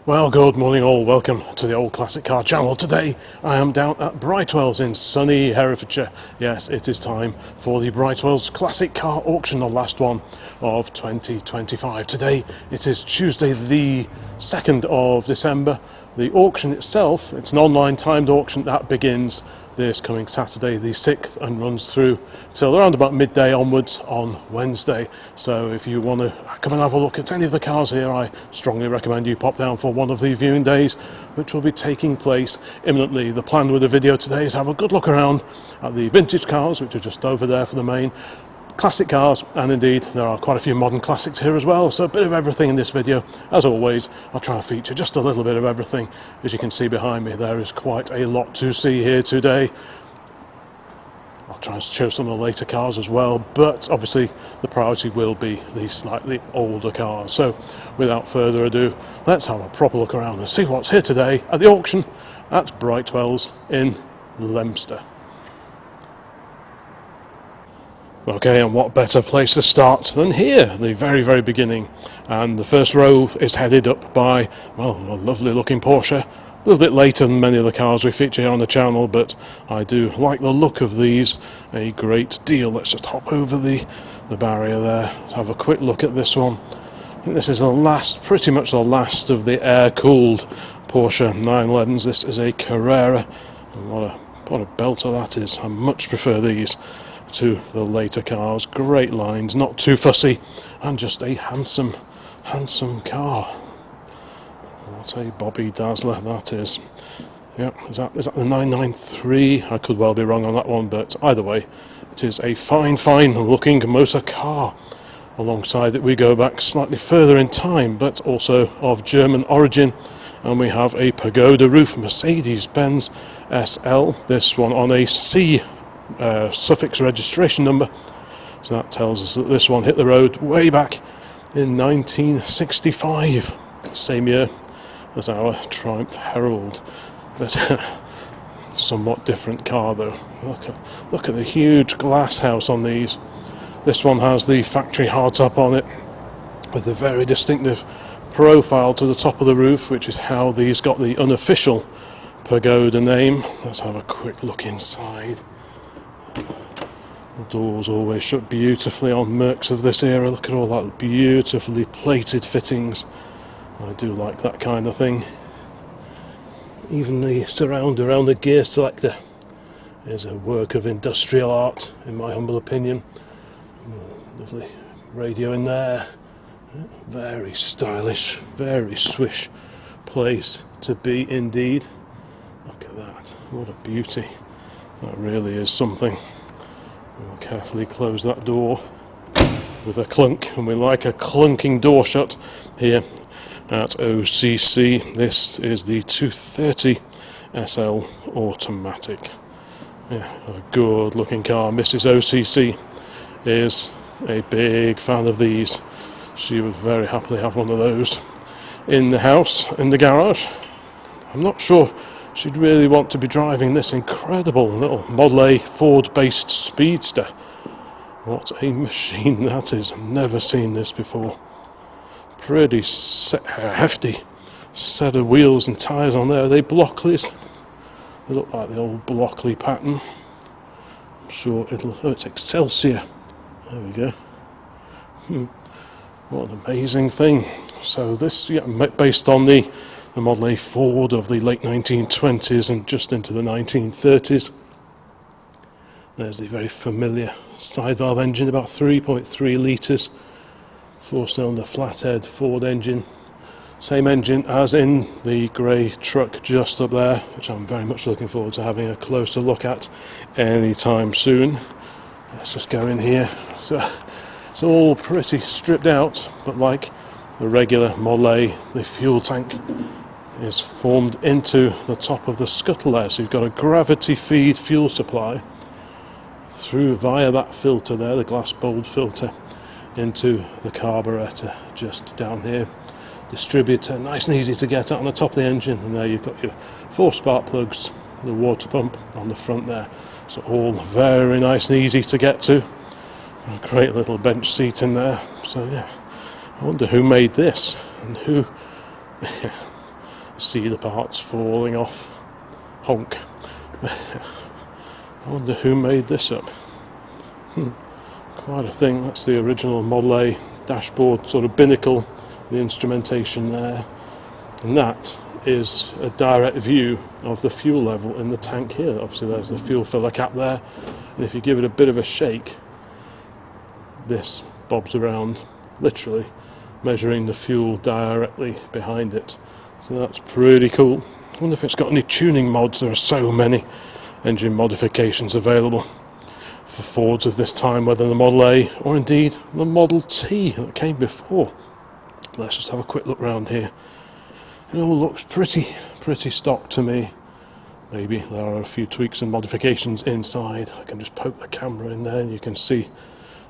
Well, good morning all, welcome to the Old Classic Car channel. Today I am down at Brightwells in sunny Herefordshire. Yes, it is time for the Brightwells Classic Car Auction, the last one of 2025. Today it is Tuesday the 2nd of December. The auction itself, it's an online timed auction that begins this coming Saturday the 6th and runs through till around about midday onwards on Wednesday. So if you want to come and have a look at any of the cars here, I strongly recommend you pop down for one of the viewing days, which will be taking place imminently. The plan with the video today is have a good look around at the vintage cars, which are just over there for the main, classic cars, and indeed there are quite a few modern classics here as well, so a bit of everything in this video. As always, I'll try and feature just a little bit of everything. As you can see behind me, there is quite a lot to see here today. I'll try and show some of the later cars as well, but obviously the priority will be the slightly older cars. So without further ado, let's have a proper look around and see what's here today at the auction at Brightwells in Leominster. Okay, and what better place to start than here, the very beginning. And the first row is headed up by, well, a lovely looking Porsche. A little bit later than many of the cars we feature here on the channel, but I do like the look of these a great deal. Let's just hop over the barrier there. Let's have a quick look at this one. I think this is the last, pretty much the last of the air-cooled Porsche 911s. This is a Carrera, and what a belter that is. I much prefer these to the later cars. Great lines, not too fussy, and just a handsome car. What a Bobby Dazzler that is. Yeah, is that the 993? I could well be wrong on that one, but either way, it is a fine looking motor car. Alongside it we go back slightly further in time, but also of German origin, and we have a pagoda roof Mercedes-Benz SL, this one on a C suffix registration number, so that tells us that this one hit the road way back in 1965, same year as our Triumph Herald, but somewhat different car though. Look at the huge glass house on these. This one has the factory hardtop on it with the very distinctive profile to the top of the roof, which is how these got the unofficial pagoda name. Let's have a quick look inside. The doors always shut beautifully on Mercs of this era. Look at all that beautifully plated fittings. I do like that kind of thing. Even the surround around the gear selector is a work of industrial art, in my humble opinion. Lovely radio in there. Very stylish, very swish place to be indeed. Look at that. What a beauty. That really is something. We'll carefully close that door with a clunk, and we like a clunking door shut here at OCC. This is the 230 SL automatic. Yeah, a good looking car. Mrs. OCC is a big fan of these. She would very happily have one of those in the house, in the garage. I'm not sure she'd really want to be driving this incredible little Model A Ford-based speedster. What a machine that is. I've never seen this before. Pretty hefty set of wheels and tyres on there. Are they Blockleys? They look like the old Blockley pattern. I'm sure it's Excelsior. There we go. What an amazing thing. So this, yeah, based on the Model A Ford of the late 1920s and just into the 1930s. There's the very familiar side valve engine, about 3.3 litres, 4-cylinder flathead Ford engine. Same engine as in the grey truck just up there, which I'm very much looking forward to having a closer look at anytime soon. Let's just go in here. So it's all pretty stripped out, but like the regular Model A, the fuel tank is formed into the top of the scuttle there, so you've got a gravity feed fuel supply through via that filter there, the glass bowled filter, into the carburetor just down here. Distributor, nice and easy to get at on the top of the engine, and there you've got your 4 spark plugs, the water pump on the front there, so all very nice and easy to get to. A great little bench seat in there. So yeah, I wonder who made this and who See the parts falling off. Honk. I wonder who made this up. Quite a thing. That's the original Model A dashboard, sort of binnacle, the instrumentation there. And that is a direct view of the fuel level in the tank here. Obviously there's the fuel filler cap there, and if you give it a bit of a shake, this bobs around, literally measuring the fuel directly behind it. So that's pretty cool. I wonder if it's got any tuning mods. There are so many engine modifications available for Fords of this time, whether the Model A or indeed the Model T that came before. Let's just have a quick look around here. It all looks pretty stock to me. Maybe there are a few tweaks and modifications inside. I can just poke the camera in there and you can see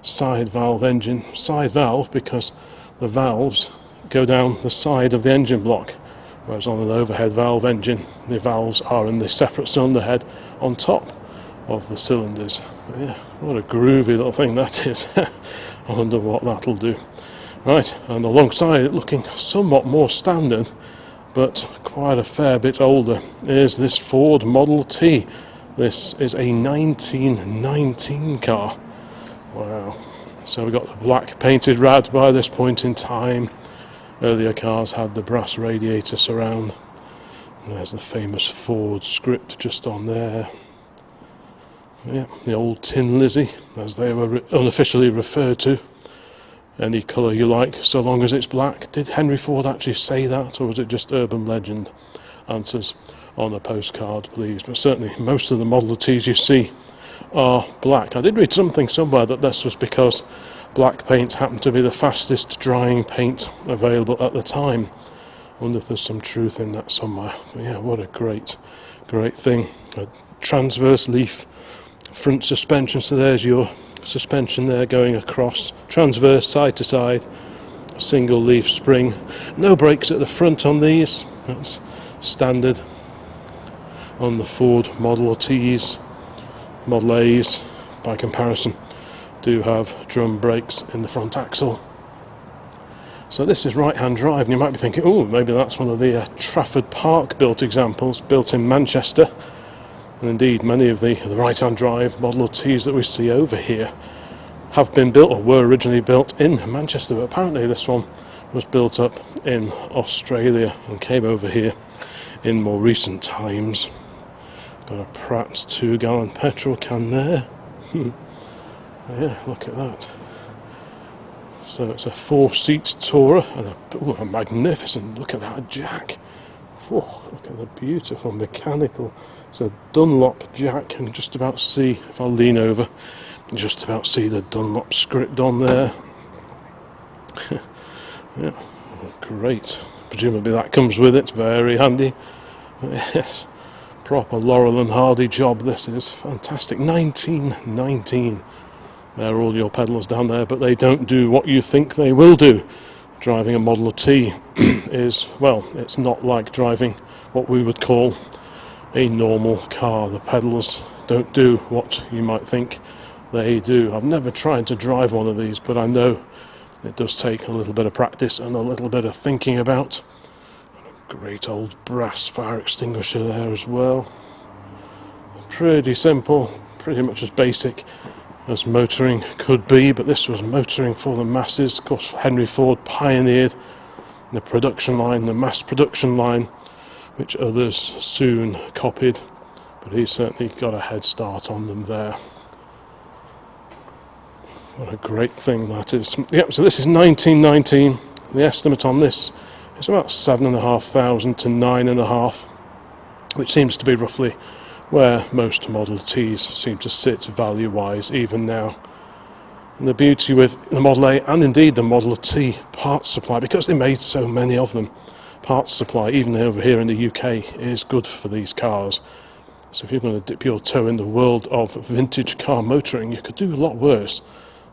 side valve engine. Side valve because the valves go down the side of the engine block, whereas on an overhead valve engine the valves are in the separate cylinder head on top of the cylinders. But yeah, what a groovy little thing that is. I wonder what that'll do. Right, and alongside it, looking somewhat more standard but quite a fair bit older, is this Ford Model T. This is a 1919 car. Wow. So we've got the black painted rad by this point in time. Earlier cars had the brass radiator surround. There's the famous Ford script just on there. Yeah, the old Tin Lizzie, as they were unofficially referred to. Any colour you like, so long as it's black. Did Henry Ford actually say that, or was it just urban legend? Answers on a postcard, please. But certainly most of the Model Ts you see are black. I did read something somewhere that this was because black paint happened to be the fastest drying paint available at the time. I wonder if there's some truth in that somewhere. But yeah, what a great thing. A transverse leaf front suspension, so there's your suspension there going across, transverse side to side, single leaf spring, no brakes at the front on these. That's standard on the Ford Model Ts. Model A's by comparison do have drum brakes in the front axle. So this is right hand drive, and you might be thinking, oh, maybe that's one of the Trafford Park built examples, built in Manchester. And indeed, many of the right-hand drive Model Ts that we see over here have been built, or were originally built, in Manchester. But apparently this one was built up in Australia and came over here in more recent times. Got a Pratt's 2-gallon petrol can there. Yeah, look at that. So it's a 4-seat Tourer, and a magnificent, look at that jack. Oh, look at the beautiful mechanical. It's a Dunlop jack. I can just about see, if I lean over, just about see the Dunlop script on there. Yeah, great. Presumably that comes with it, very handy. Yes, proper Laurel and Hardy job this is. Fantastic. 1919. There are all your pedals down there, but they don't do what you think they will do. Driving a Model T is, well, it's not like driving what we would call a normal car. The pedals don't do what you might think they do. I've never tried to drive one of these, but I know it does take a little bit of practice and a little bit of thinking about. Great old brass fire extinguisher there as well. Pretty simple, pretty much as basic as motoring could be, but this was motoring for the masses. Of course, Henry Ford pioneered the production line, the mass production line, which others soon copied, but he certainly got a head start on them there. What a great thing that is. Yep, so this is 1919. The estimate on this is about 7,500 to 9,500, which seems to be roughly where most Model Ts seem to sit value-wise even now. And the beauty with the Model A and indeed the Model T parts supply, because they made so many of them, parts supply, even over here in the UK, is good for these cars. So if you're going to dip your toe in the world of vintage car motoring, you could do a lot worse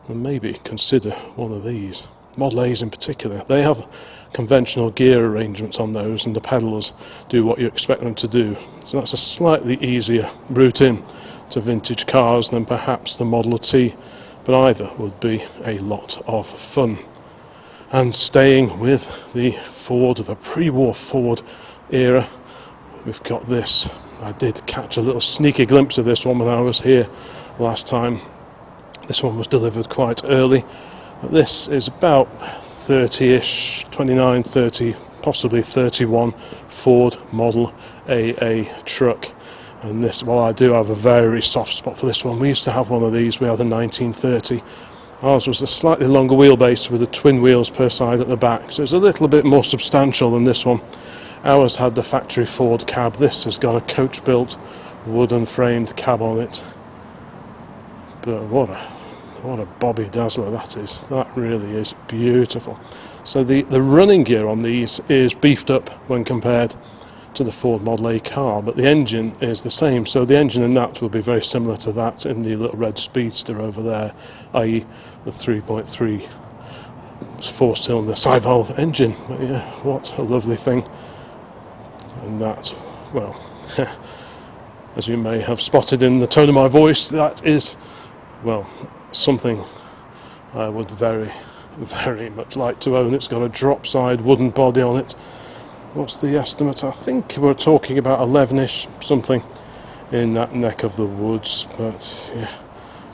than maybe consider one of these. Model A's in particular, they have conventional gear arrangements on those, and the pedals do what you expect them to do. So that's a slightly easier route in to vintage cars than perhaps the Model T, but either would be a lot of fun. And staying with the Ford, the pre-war Ford era, we've got this. I did catch a little sneaky glimpse of this one when I was here last time. This one was delivered quite early. This is about 30-ish, 29, 30, possibly 31 Ford Model AA truck. And this, well, I do have a very soft spot for this one. We used to have one of these. We had a 1930. Ours was a slightly longer wheelbase with the twin wheels per side at the back, so it's a little bit more substantial than this one. Ours had the factory Ford cab. This has got a coach-built wooden framed cab on it. But what a Bobby Dazzler that is. That really is beautiful. So the running gear on these is beefed up when compared to the Ford Model A car, but the engine is the same. So the engine in that will be very similar to that in the little red Speedster over there, i.e. the 3.3 four-cylinder side valve engine. But yeah, what a lovely thing. And that, well, as you may have spotted in the tone of my voice, that is, well, something I would very, very much like to own. It's got a drop side wooden body on it. What's the estimate? I think we're talking about 11-ish, something in that neck of the woods. But yeah,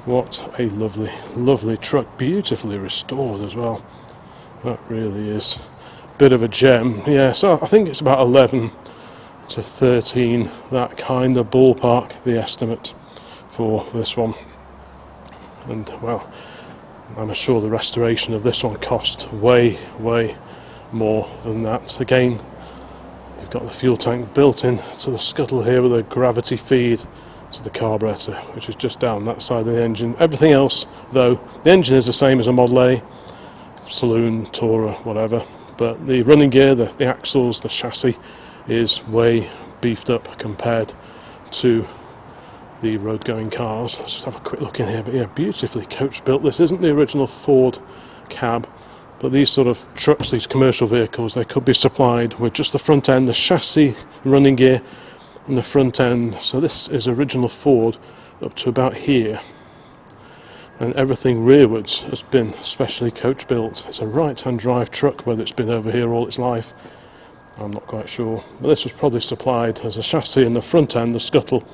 what a lovely, lovely truck. Beautifully restored as well. That really is a bit of a gem. Yeah, so I think it's about 11 to 13, that kind of ballpark, the estimate for this one. And well, I'm sure the restoration of this one cost way, way more than that. Again, you've got the fuel tank built in to the scuttle here with a gravity feed to the carburetor, which is just down that side of the engine. Everything else, though, the engine is the same as a Model A, saloon, Tourer, whatever, but the running gear, the axles, the chassis is way beefed up compared to the road-going cars. Let's just have a quick look in here. But yeah, beautifully coach-built. This isn't the original Ford cab, but these sort of trucks, these commercial vehicles, they could be supplied with just the front end, the chassis, running gear, and the front end. So this is original Ford up to about here. And everything rearwards has been specially coach-built. It's a right-hand drive truck, whether it's been over here all its life, I'm not quite sure. But this was probably supplied as a chassis in the front end, the scuttle,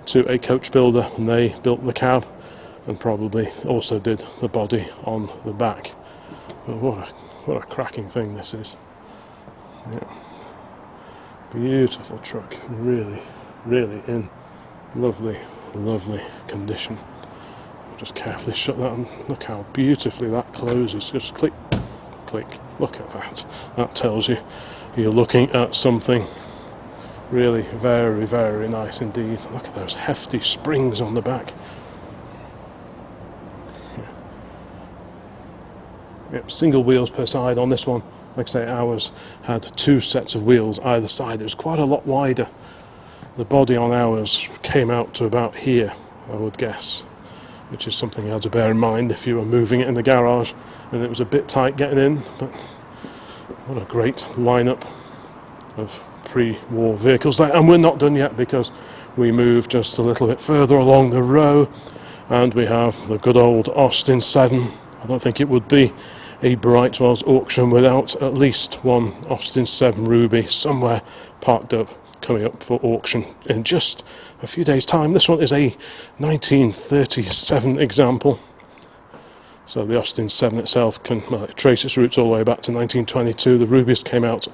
to a coach builder, and they built the cab and probably also did the body on the back. But what a cracking thing this is. Yeah. Beautiful truck, really, really in lovely, lovely condition. I'll just carefully shut that and look how beautifully that closes. Just click, click, look at that. That tells you you're looking at something really very, very nice indeed. Look at those hefty springs on the back. Yep, single wheels per side on this one. Like I say, ours had two sets of wheels either side. It was quite a lot wider. The body on ours came out to about here, I would guess, which is something you had to bear in mind if you were moving it in the garage and it was a bit tight getting in. But what a great lineup of pre-war vehicles there. And we're not done yet, because we move just a little bit further along the row and we have the good old Austin 7. I don't think it would be a Brightwells auction without at least one Austin 7 Ruby somewhere parked up, coming up for auction in just a few days' time. This one is a 1937 example. So the Austin 7 itself can trace its roots all the way back to 1922. The Rubies came out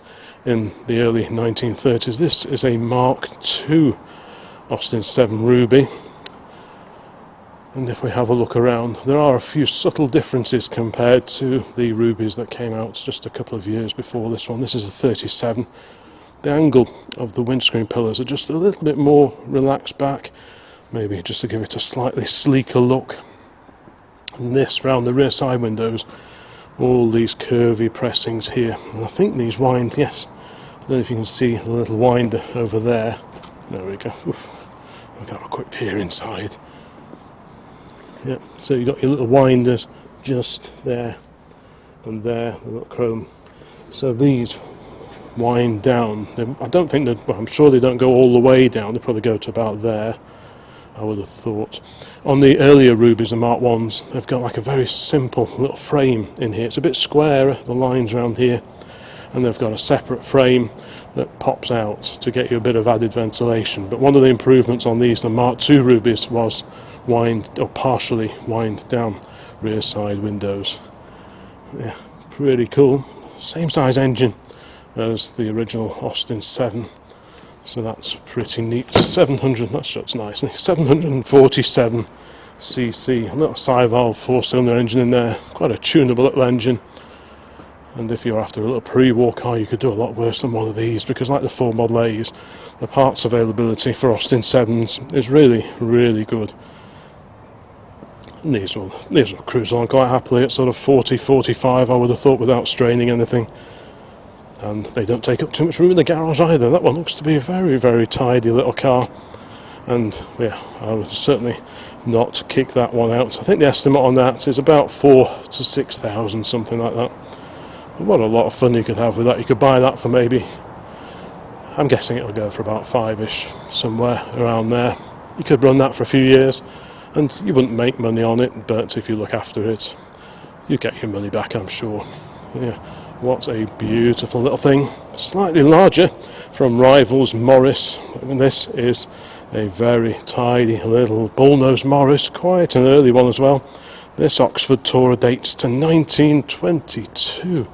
in the early 1930s. This is a Mark II Austin 7 Ruby. And if we have a look around, there are a few subtle differences compared to the Rubies that came out just a couple of years before this one. This is a 37. The angle of the windscreen pillars are just a little bit more relaxed back, maybe just to give it a slightly sleeker look. And this round the rear side windows, all these curvy pressings here. And I think these wind, yes, I don't know if you can see the little winder over there. There we go. Oof. I'll have a quick peer inside. Yep, so you've got your little winders just there and there, the little chrome. So these wind down. I don't think that, well, I'm sure they don't go all the way down, they probably go to about there. I would have thought. On the earlier Rubies, the Mark 1s, they've got like a very simple little frame in here. It's a bit squarer, the lines around here, and they've got a separate frame that pops out to get you a bit of added ventilation. But one of the improvements on these, the Mark 2 Rubies, was partially wind down rear side windows. Yeah, pretty cool. Same size engine as the original Austin 7. So that's pretty neat. 700, that shuts nicely. 747 cc, a little side-valve 4-cylinder engine in there. Quite a tunable little engine. And if you're after a little pre-war car, you could do a lot worse than one of these, because like the Ford Model A's, the parts availability for Austin 7s is really, really good. And these will cruise on quite happily at sort of 40, 45, I would have thought, without straining anything. And they don't take up too much room in the garage either. That one looks to be a very, very tidy little car. And yeah, I would certainly not kick that one out. I think the estimate on that is about 4,000 to 6,000, something like that. What a lot of fun you could have with that. You could buy that for maybe, I'm guessing it'll go for about 5-ish, somewhere around there. You could run that for a few years and you wouldn't make money on it, but if you look after it, you get your money back, I'm sure. Yeah. What a beautiful little thing. Slightly larger from rivals Morris. And this is a very tidy little bullnose Morris, quite an early one as well. This Oxford Tourer dates to 1922.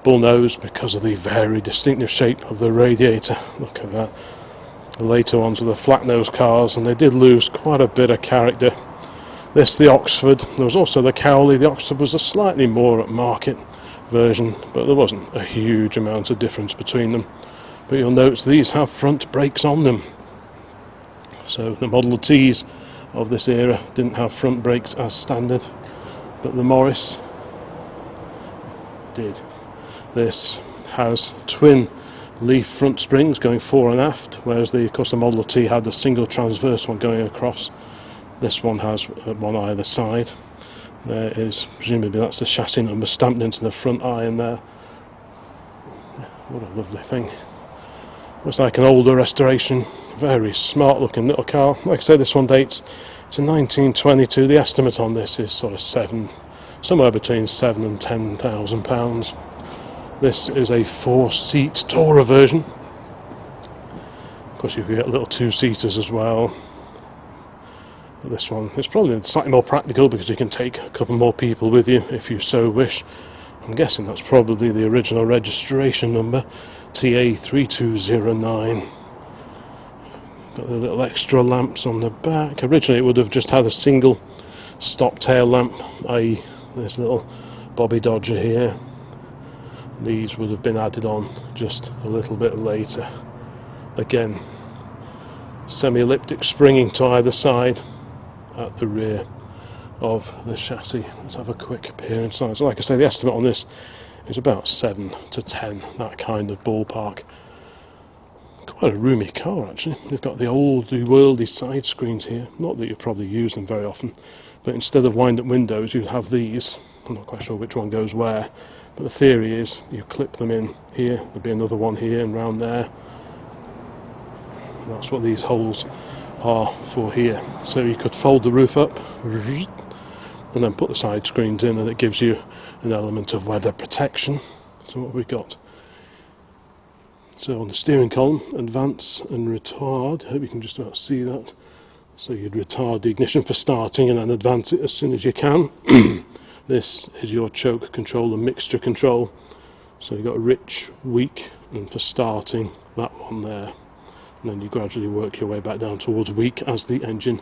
Bullnose because of the very distinctive shape of the radiator. Look at that. The later ones were the flat nose cars, and they did lose quite a bit of character. This, the Oxford. There was also the Cowley. The Oxford was a slightly more upmarket version, but there wasn't a huge amount of difference between them. But you'll notice these have front brakes on them. So the Model T's of this era didn't have front brakes as standard, but the Morris did. This has twin leaf front springs going fore and aft, whereas of course the Model T had the single transverse one going across. This one has one either side. There is, presumably that's the chassis number stamped into the front iron there. What a lovely thing. Looks like an older restoration. Very smart looking little car. Like I said, this one dates to 1922. The estimate on this is sort of somewhere between £7,000 and £10,000. This is a 4-seat Tourer version. Of course you can get little 2-seaters as well. This one is probably slightly more practical because you can take a couple more people with you if you so wish. I'm guessing that's probably the original registration number, TA3209. Got the little extra lamps on the back. Originally it would have just had a single stop tail lamp, i.e. this little Bobby Dodger here. These would have been added on just a little bit later. Again, semi-elliptic springing to either side at the rear of the chassis. Let's have a quick peer inside. So like I say, the estimate on this is about 7 to 10, that kind of ballpark. Quite a roomy car actually. They've got the oldie worldy side screens here. Not that you probably use them very often, but instead of wind-up windows you have these. I'm not quite sure which one goes where, but the theory is you clip them in here, there'll be another one here and round there. That's what these holes are for here. So you could fold the roof up and then put the side screens in, and it gives you an element of weather protection. So what have we got? So on the steering column, advance and retard. I hope you can just about see that. So you'd retard the ignition for starting and then advance it as soon as you can. This is your choke control and mixture control. So you've got a rich, weak, and for starting, that one there. And then you gradually work your way back down towards weak as the engine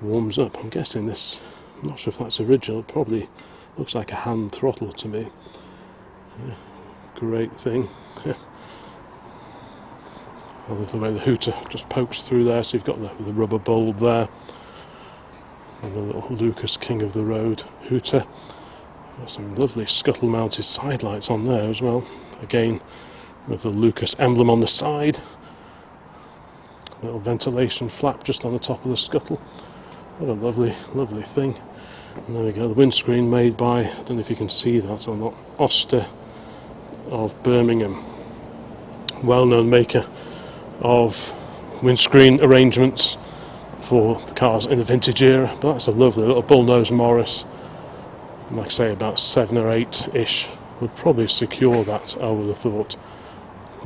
warms up. I'm guessing this, I'm not sure if that's original, it probably looks like a hand throttle to me. Yeah, great thing. I love the way the hooter just pokes through there, so you've got the rubber bulb there. And the little Lucas King of the Road hooter. Got some lovely scuttle mounted side lights on there as well. Again, with the Lucas emblem on the side. Little ventilation flap just on the top of the scuttle. What a lovely, lovely thing. And there we go, the windscreen made by, I don't know if you can see that or not, Oster of Birmingham. Well-known maker of windscreen arrangements for the cars in the vintage era. But that's a lovely little bullnose Morris. And like I say, about 7 or 8-ish would probably secure that, I would have thought.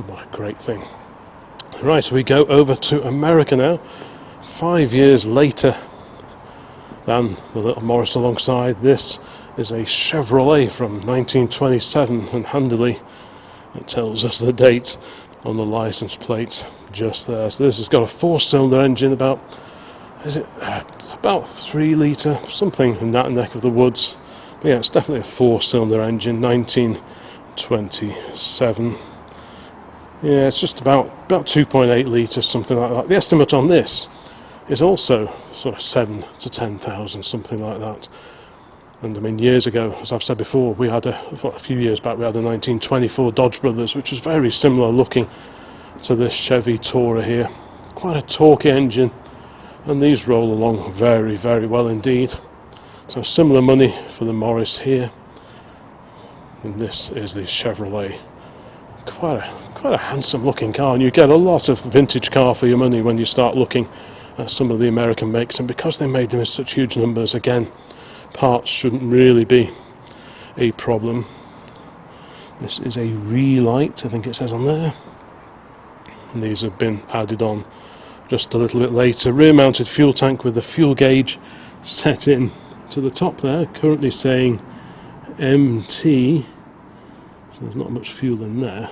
What a great thing. Right, we go over to America now. 5 years later than the little Morris alongside. This is a Chevrolet from 1927, and handily it tells us the date on the license plate just there. So this has got a 4-cylinder engine, about 3 litre, something in that neck of the woods. But yeah, it's definitely a 4-cylinder engine, 1927. Yeah, it's just about 2.8 litres, something like that. The estimate on this is also sort of 7 to 10,000, something like that. And I mean, years ago, as I've said before, we had a few years back, we had a 1924 Dodge Brothers, which was very similar looking to this Chevy Tourer here. Quite a torquey engine, and these roll along very, very well indeed. So similar money for the Morris here, and this is the Chevrolet. Quite a handsome looking car, and you get a lot of vintage car for your money when you start looking at some of the American makes, and because they made them in such huge numbers, again, parts shouldn't really be a problem. This is a relight, I think it says on there, and these have been added on just a little bit later. Rear mounted fuel tank with the fuel gauge set in to the top there, currently saying MT, so there's not much fuel in there.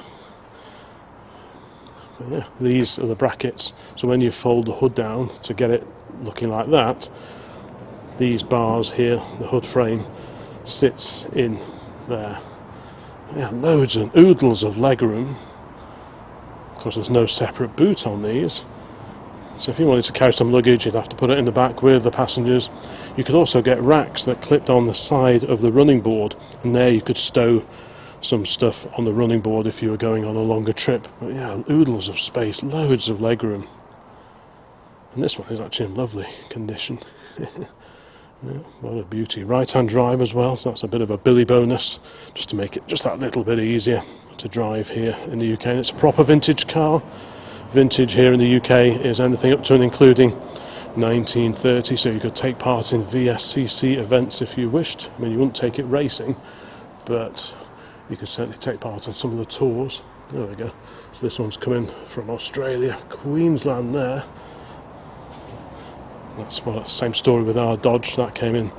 But yeah, these are the brackets, so when you fold the hood down to get it looking like that, these bars here, the hood frame, sits in there. Yeah, loads and oodles of legroom. Of course, there's no separate boot on these. So if you wanted to carry some luggage, you'd have to put it in the back with the passengers. You could also get racks that clipped on the side of the running board, and there you could stow some stuff on the running board if you were going on a longer trip. But yeah, oodles of space, loads of legroom. And this one is actually in lovely condition. Yeah, what a beauty. Right-hand drive as well, so that's a bit of a Billy bonus, just to make it just that little bit easier to drive here in the UK. And it's a proper vintage car. Vintage here in the UK is anything up to and including 1930, so you could take part in VSCC events if you wished. I mean, you wouldn't take it racing, but you could certainly take part in some of the tours. There we go. So this one's coming from Australia, Queensland there. That's the same story with our Dodge, that came in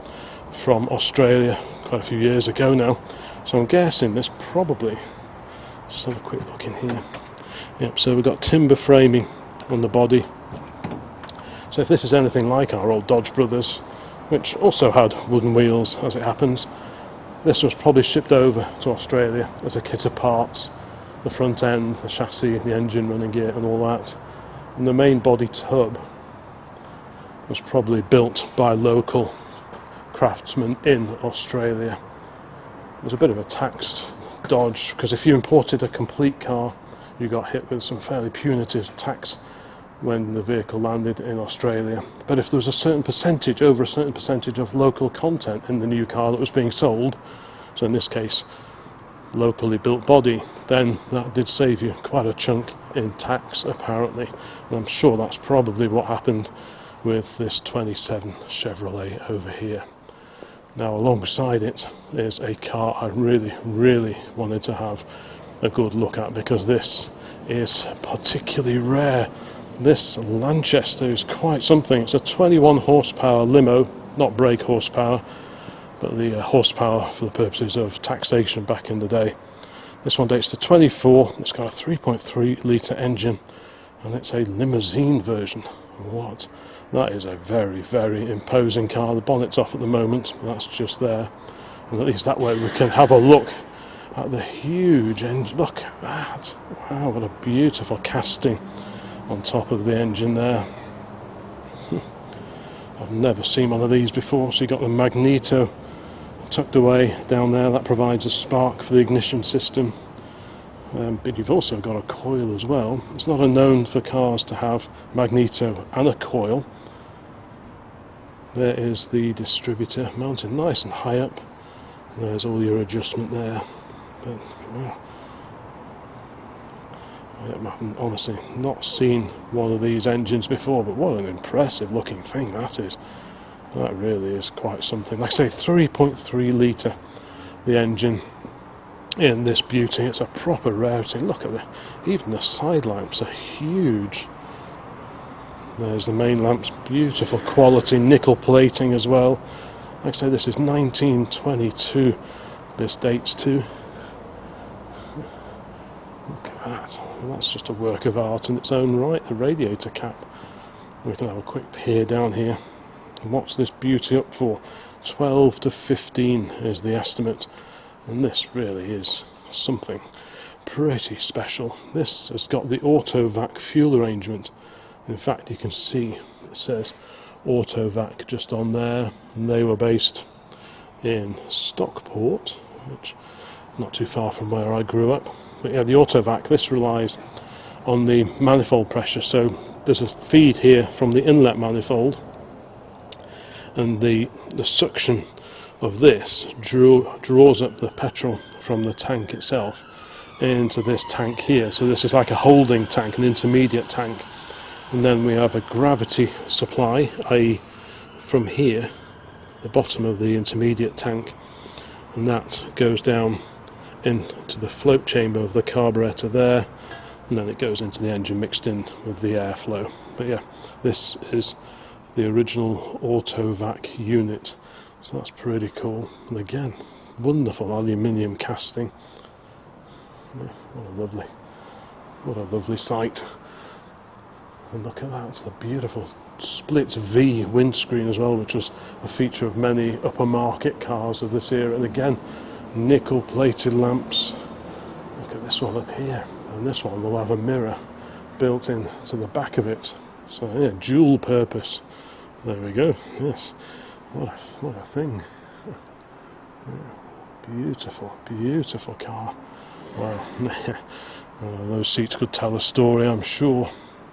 from Australia quite a few years ago now. So I'm guessing this probably, just have a quick look in here. Yep, so we've got timber framing on the body. So if this is anything like our old Dodge Brothers, which also had wooden wheels as it happens, this was probably shipped over to Australia as a kit of parts. The front end, the chassis, the engine running gear and all that. And the main body tub was probably built by local craftsmen in Australia. It was a bit of a taxed Dodge, because if you imported a complete car, you got hit with some fairly punitive tax when the vehicle landed in Australia. But if there was a certain percentage, over a certain percentage of local content in the new car that was being sold, so in this case locally built body, then that did save you quite a chunk in tax apparently. And I'm sure that's probably what happened with this 27 Chevrolet over here. Now alongside it is a car I really wanted to have a good look at, because this is particularly rare. This Lanchester is quite something. It's a 21 horsepower limo, not brake horsepower, but the horsepower for the purposes of taxation back in the day. This one dates to 24, it's got a 3.3 litre engine, and it's a limousine version. What? That is a very imposing car. The bonnet's off at the moment, but that's just there. And at least that way we can have a look at the huge engine. Look at that. Wow, what a beautiful casting on top of the engine there. I've never seen one of these before. So you've got the magneto tucked away down there. That provides a spark for the ignition system. But you've also got a coil as well. It's not unknown for cars to have magneto and a coil. There is the distributor mounted nice and high up. There's all your adjustment there. But, I've honestly not seen one of these engines before, but what an impressive looking thing that is. That really is quite something. Like I say, 3.3 litre the engine in this beauty. It's a proper rarity. Look at even the side lamps are huge. There's the main lamps, beautiful quality nickel plating as well. Like I say, this is 1922, this dates to. Look at that. Well, that's just a work of art in its own right, the radiator cap. We can have a quick peer down here. And what's this beauty up for? 12 to 15 is the estimate. And this really is something pretty special. This has got the auto-vac fuel arrangement. In fact, you can see it says auto-vac just on there. And they were based in Stockport, which is not too far from where I grew up. But yeah, the auto-vac, this relies on the manifold pressure. So there's a feed here from the inlet manifold, and the suction of this draws up the petrol from the tank itself into this tank here. So this is like a holding tank, an intermediate tank. And then we have a gravity supply, i.e. from here, the bottom of the intermediate tank, and that goes down into the float chamber of the carburetor there, and then it goes into the engine mixed in with the airflow. But yeah, this is the original auto-vac unit, so that's pretty cool. And again, wonderful aluminium casting. Yeah, what a lovely sight. And look at that, it's the beautiful split V windscreen as well, which was a feature of many upper market cars of this era. And again, nickel plated lamps. Look at this one up here, and this one will have a mirror built in to the back of it. So yeah, dual purpose. There we go. Yes, what a thing. Yeah. Beautiful car. Wow. Those seats could tell a story, I'm sure.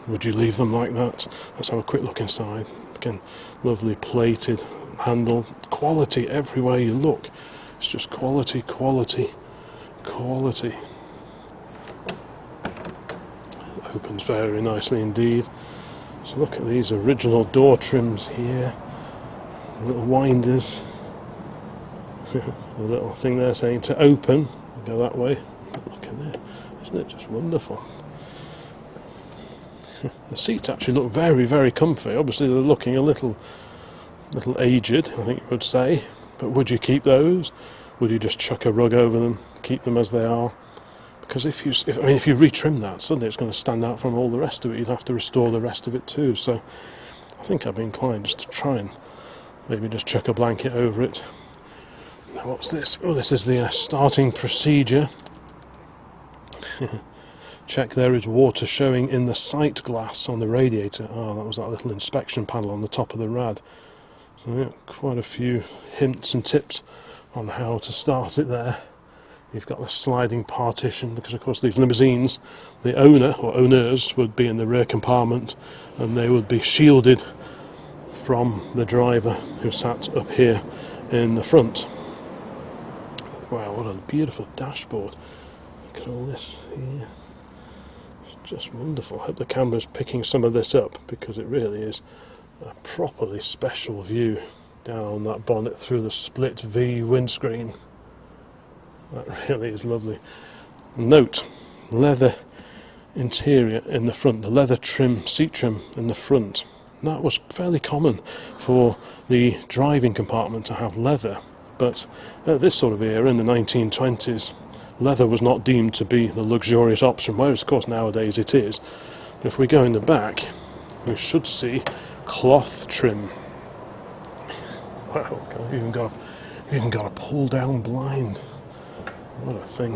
Would you leave them like that? Let's have a quick look inside. Again, lovely plated handle. Quality everywhere you look. It's just quality. Opens very nicely indeed. So look at these original door trims here. Little winders. A little thing there saying to open. Go that way. But look at that. Isn't it just wonderful? The seats actually look very comfy. Obviously they're looking a little aged, I think you would say. But would you keep those? Would you just chuck a rug over them, keep them as they are? Because if you retrim that, suddenly it's going to stand out from all the rest of it. You'd have to restore the rest of it too. So I think I'd be inclined just to try and maybe just chuck a blanket over it. Now what's this? Oh, this is the starting procedure. Check there is water showing in the sight glass on the radiator. Oh, that was that little inspection panel on the top of the rad. So yeah, quite a few hints and tips on how to start it there. You've got the sliding partition, because of course these limousines, the owner or owners would be in the rear compartment, and they would be shielded from the driver who sat up here in the front. Wow, what a beautiful dashboard. Look at all this here. Just wonderful. I hope the camera's picking some of this up, because it really is a properly special view down that bonnet through the split V windscreen. That really is lovely. Note, leather interior in the front, the leather trim, seat trim in the front. That was fairly common for the driving compartment to have leather, but at this sort of era in the 1920s, leather was not deemed to be the luxurious option, whereas of course nowadays it is. If we go in the back, we should see cloth trim. Wow, you've even got a pull down blind. What a thing.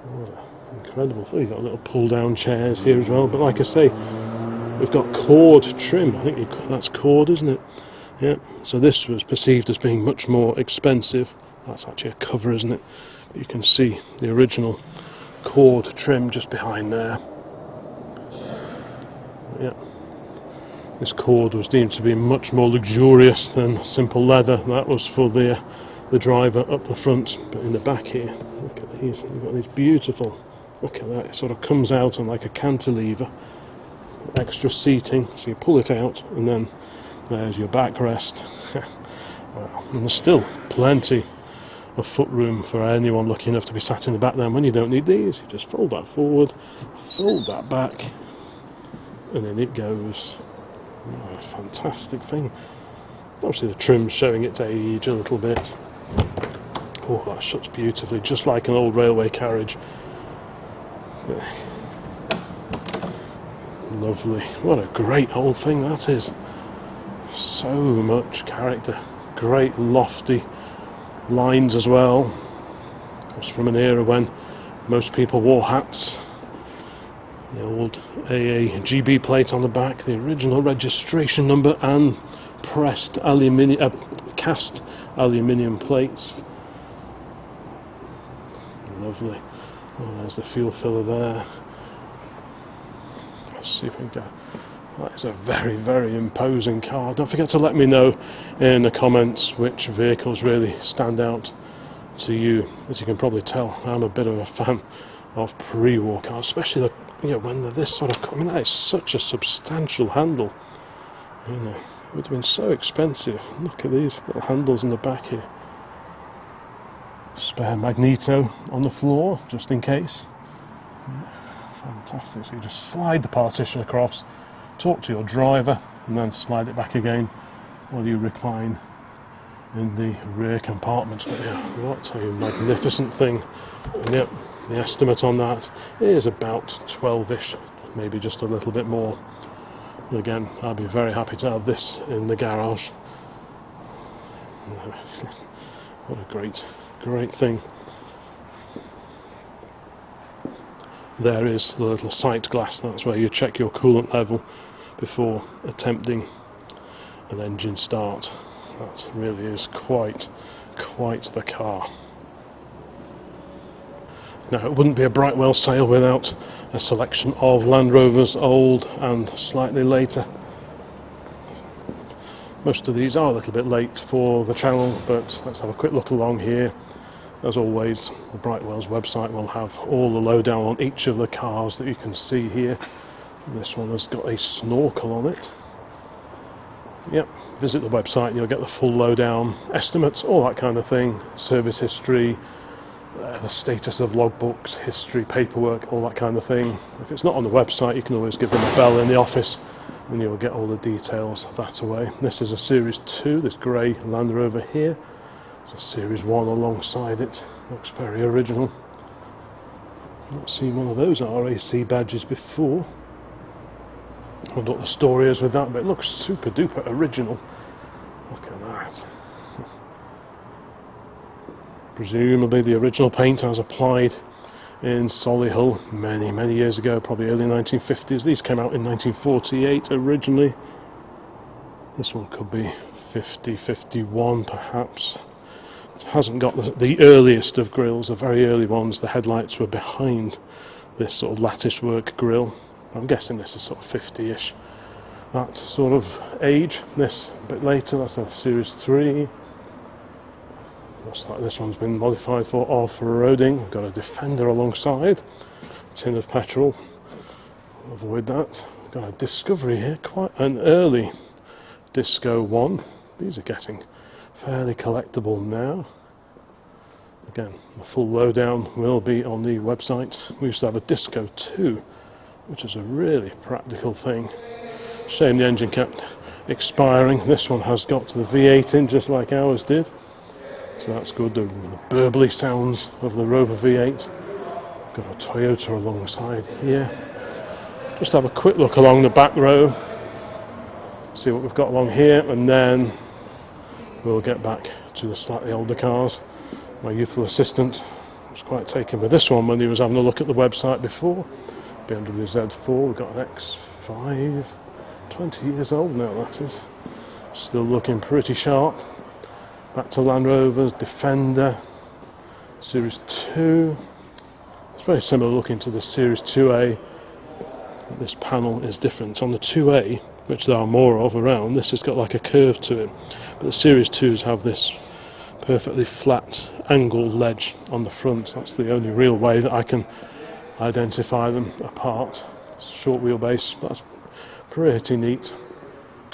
What an incredible thing. You've got little pull down chairs here as well, but like I say, we've got cord trim. I think that's cord, isn't it? Yeah, so this was perceived as being much more expensive. That's actually a cover, isn't it? You can see the original cord trim just behind there. Yeah. This cord was deemed to be much more luxurious than simple leather. That was for the driver up the front, but in the back here, look at these. You've got these beautiful Look at that, it sort of comes out on like a cantilever. Extra seating, so you pull it out and then there's your backrest. Wow. And there's still plenty of footroom for anyone lucky enough to be sat in the back then when you don't need these. You just fold that forward, fold that back, and then it goes. Oh, fantastic thing. Obviously the trim's showing its age a little bit. Oh, that shuts beautifully, just like an old railway carriage. Lovely. What a great old thing that is. So much character. Great lofty lines as well. Of course, from an era when most people wore hats. The old AAGB plate on the back, the original registration number, and pressed aluminium, cast aluminium plates. Lovely. Oh, there's the fuel filler there. Let's see if we can go. That is a very, very imposing car. Don't forget to let me know in the comments which vehicles really stand out to you. As you can probably tell, I'm a bit of a fan of pre-war cars, especially when they're this sort of. I mean, that is such a substantial handle. You know, it would have been so expensive. Look at these little handles in the back here. Spare magneto on the floor, just in case. Yeah, fantastic. So you just slide the partition across, talk to your driver, and then slide it back again while you recline in the rear compartment. But yeah, what a magnificent thing. And yep, the estimate on that is about 12-ish, maybe just a little bit more. And again, I'll be very happy to have this in the garage. What a great thing. There is the little sight glass. That's where you check your coolant level before attempting an engine start. That really is quite the car. Now, it wouldn't be a Brightwells sale without a selection of Land Rovers, old and slightly later. Most of these are a little bit late for the channel, but let's have a quick look along here. As always, the Brightwells website will have all the lowdown on each of the cars that you can see here. This one has got a snorkel on it. Yep, visit the website and you'll get the full lowdown, estimates, all that kind of thing, service history, the status of logbooks, history, paperwork, all that kind of thing. If it's not on the website, you can always give them a bell in the office and you'll get all the details that way. This is a Series 2, this grey Land Rover here. There's a Series 1 alongside it. Looks very original. I've not seen one of those RAC badges before. I wonder what the story is with that, but it looks super duper original. Look at that. Presumably the original paint as applied in Solihull many years ago, probably early 1950s. These came out in 1948 originally. This one could be 50, 51 perhaps. It hasn't got the earliest of grills, the very early ones. The headlights were behind this sort of lattice work grille. I'm guessing this is sort of 50-ish, that sort of age. This a bit later, that's a Series 3. Looks like this one's been modified for off-roading. We've got a Defender alongside, tin of petrol, avoid that. We've got a Discovery here, quite an early Disco 1. These are getting fairly collectible now. Again, the full lowdown will be on the website. We used to have a Disco 2, which is a really practical thing. Shame the engine kept expiring. This one has got the V8 in, just like ours did. So that's good, the burbly sounds of the Rover V8. Got a Toyota alongside here. Just have a quick look along the back row, see what we've got along here, and then we'll get back to the slightly older cars. My youthful assistant was quite taken with this one when he was having a look at the website before. BMW Z4, we've got an X5, 20 years old now that is. Still looking pretty sharp. Back to Land Rovers, Defender, Series 2. It's very similar looking to the Series 2A. This panel is different. On the 2A, which there are more of around, this has got like a curve to it. But the Series 2s have this perfectly flat angled ledge on the front. That's the only real way that I can identify them apart. Short wheelbase, that's pretty neat.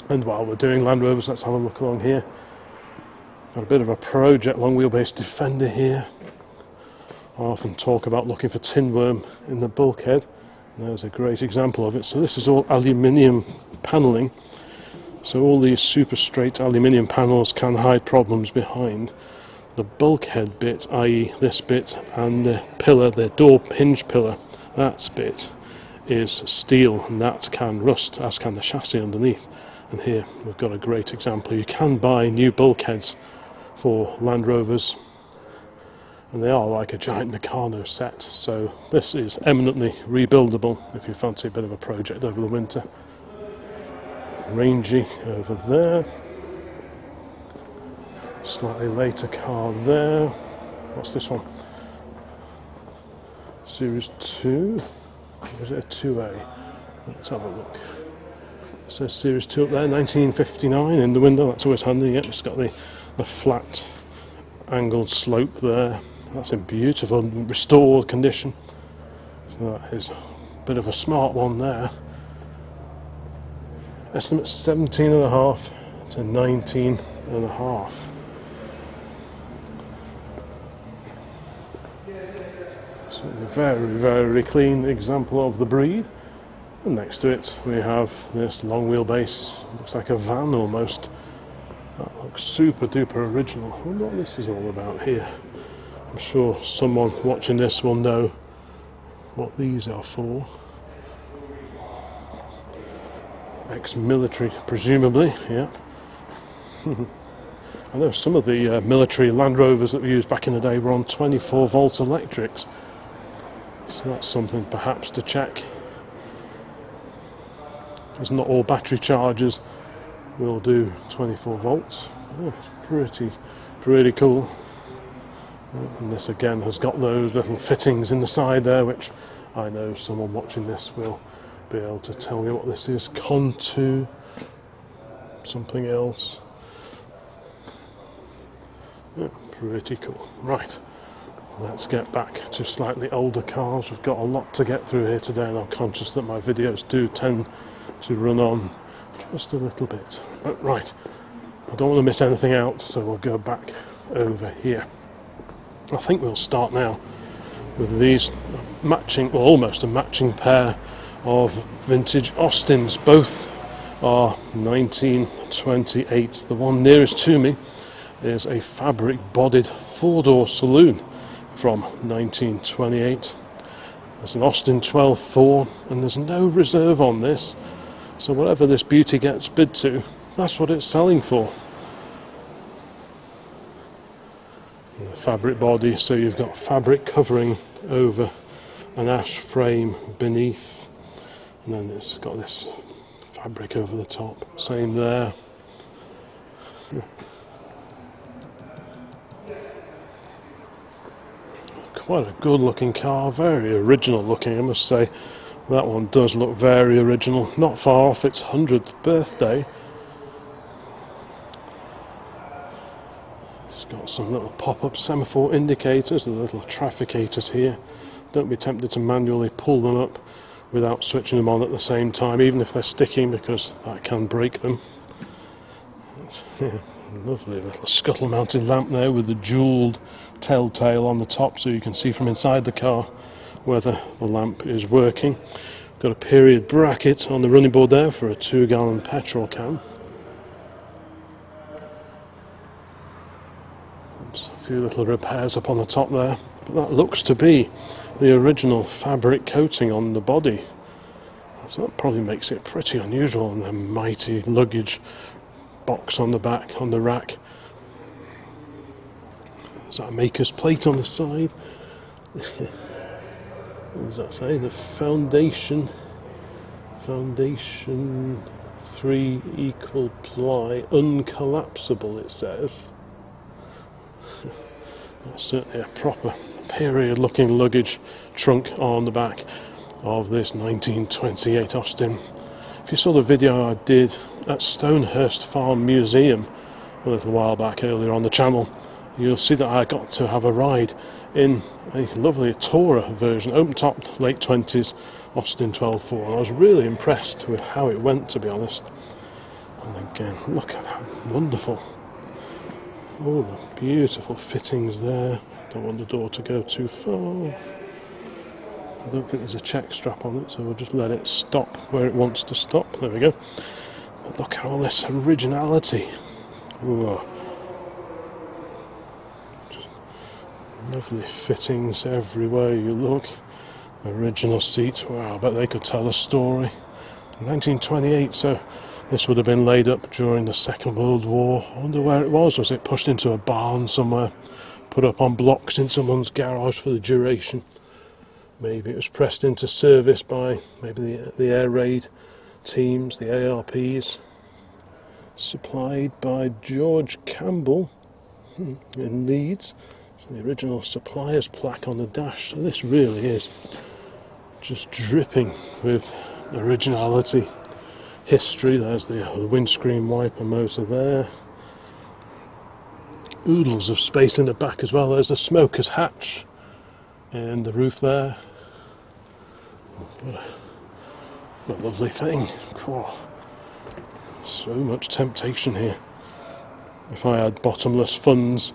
And while we're doing Land Rovers, let's have a look along here. Got a bit of a project long wheelbase Defender here. I often talk about looking for tin worm in the bulkhead. There's a great example of it. So this is all aluminium panelling. So all these super straight aluminium panels can hide problems behind. The bulkhead bit, i.e. this bit, and the pillar, the door hinge pillar, that bit is steel, and that can rust, as can the chassis underneath. And here we've got a great example. You can buy new bulkheads for Land Rovers, and they are like a giant Meccano set. So this is eminently rebuildable if you fancy a bit of a project over the winter. Rangy over there. Slightly later car there. What's this one? Series 2? Or is it a 2A? Let's have a look. It says Series 2 up there, 1959 in the window. That's always handy. Yep, it's got the flat angled slope there. That's in beautiful restored condition. So that is a bit of a smart one there. Estimate 17.5 to 19.5. So a very, very clean example of the breed. And next to it we have this long wheelbase. Looks like a van almost. That looks super duper original. I wonder what this is all about here. I'm sure someone watching this will know what these are for. Ex-military, presumably, yeah. I know some of the military Land Rovers that we used back in the day were on 24 volt electrics. So that's something perhaps to check. Because not all battery chargers will do 24 volts. Yeah, it's pretty cool. And this again has got those little fittings in the side there, which I know someone watching this will be able to tell me what this is. Contu, something else. Yeah, pretty cool. Right, let's get back to slightly older cars. We've got a lot to get through here today, and I'm conscious that my videos do tend to run on just a little bit. But right, I don't want to miss anything out, so we'll go back over here. I think we'll start now with these matching, or almost a matching pair of vintage Austins. Both are 1928. The one nearest to me is a fabric-bodied four-door saloon from 1928. There's an Austin 12.4, and there's no reserve on this, so whatever this beauty gets bid to, that's what it's selling for. The fabric body, so you've got fabric covering over an ash frame beneath, and then it's got this fabric over the top. Same there. Quite a good looking car, very original looking, I must say. That one does look very original, not far off its 100th birthday. It's got some little pop-up semaphore indicators, the little trafficators here. Don't be tempted to manually pull them up without switching them on at the same time, even if they're sticking, because that can break them. Lovely little scuttle-mounted lamp there with the jewelled telltale on the top, so you can see from inside the car whether the lamp is working. Got a period bracket on the running board there for a 2-gallon petrol can. There's a few little repairs up on the top there, but that looks to be the original fabric coating on the body. So that probably makes it pretty unusual, and a mighty luggage box on the back, on the rack. Is that a maker's plate on the side? What does that say? The foundation 3 equal ply, uncollapsible, it says. That's certainly a proper period looking luggage trunk on the back of this 1928 Austin. If you saw the video I did at Stonehurst Farm Museum a little while back earlier on the channel, you'll see that I got to have a ride in a lovely Tourer version, open-topped, late 20s Austin 12.4, and I was really impressed with how it went, to be honest. And again, look at that, wonderful. Oh, the beautiful fittings there. Don't want the door to go too far. I don't think there's a check strap on it, so we'll just let it stop where it wants to stop. There we go. But look at all this originality. Ooh. Just lovely fittings everywhere you look. Original seats. Wow, I bet they could tell a story. 1928, so this would have been laid up during the Second World War. I wonder where it was. Was it pushed into a barn somewhere? Put up on blocks in someone's garage for the duration? Maybe it was pressed into service by maybe the air raid teams, the ARPs. Supplied by George Campbell in Leeds. So the original supplier's plaque on the dash. So this really is just dripping with originality. History. There's the windscreen wiper motor there. Oodles of space in the back as well. There's the smoker's hatch and the roof there. What a lovely thing. Oh, so much temptation here. If I had bottomless funds,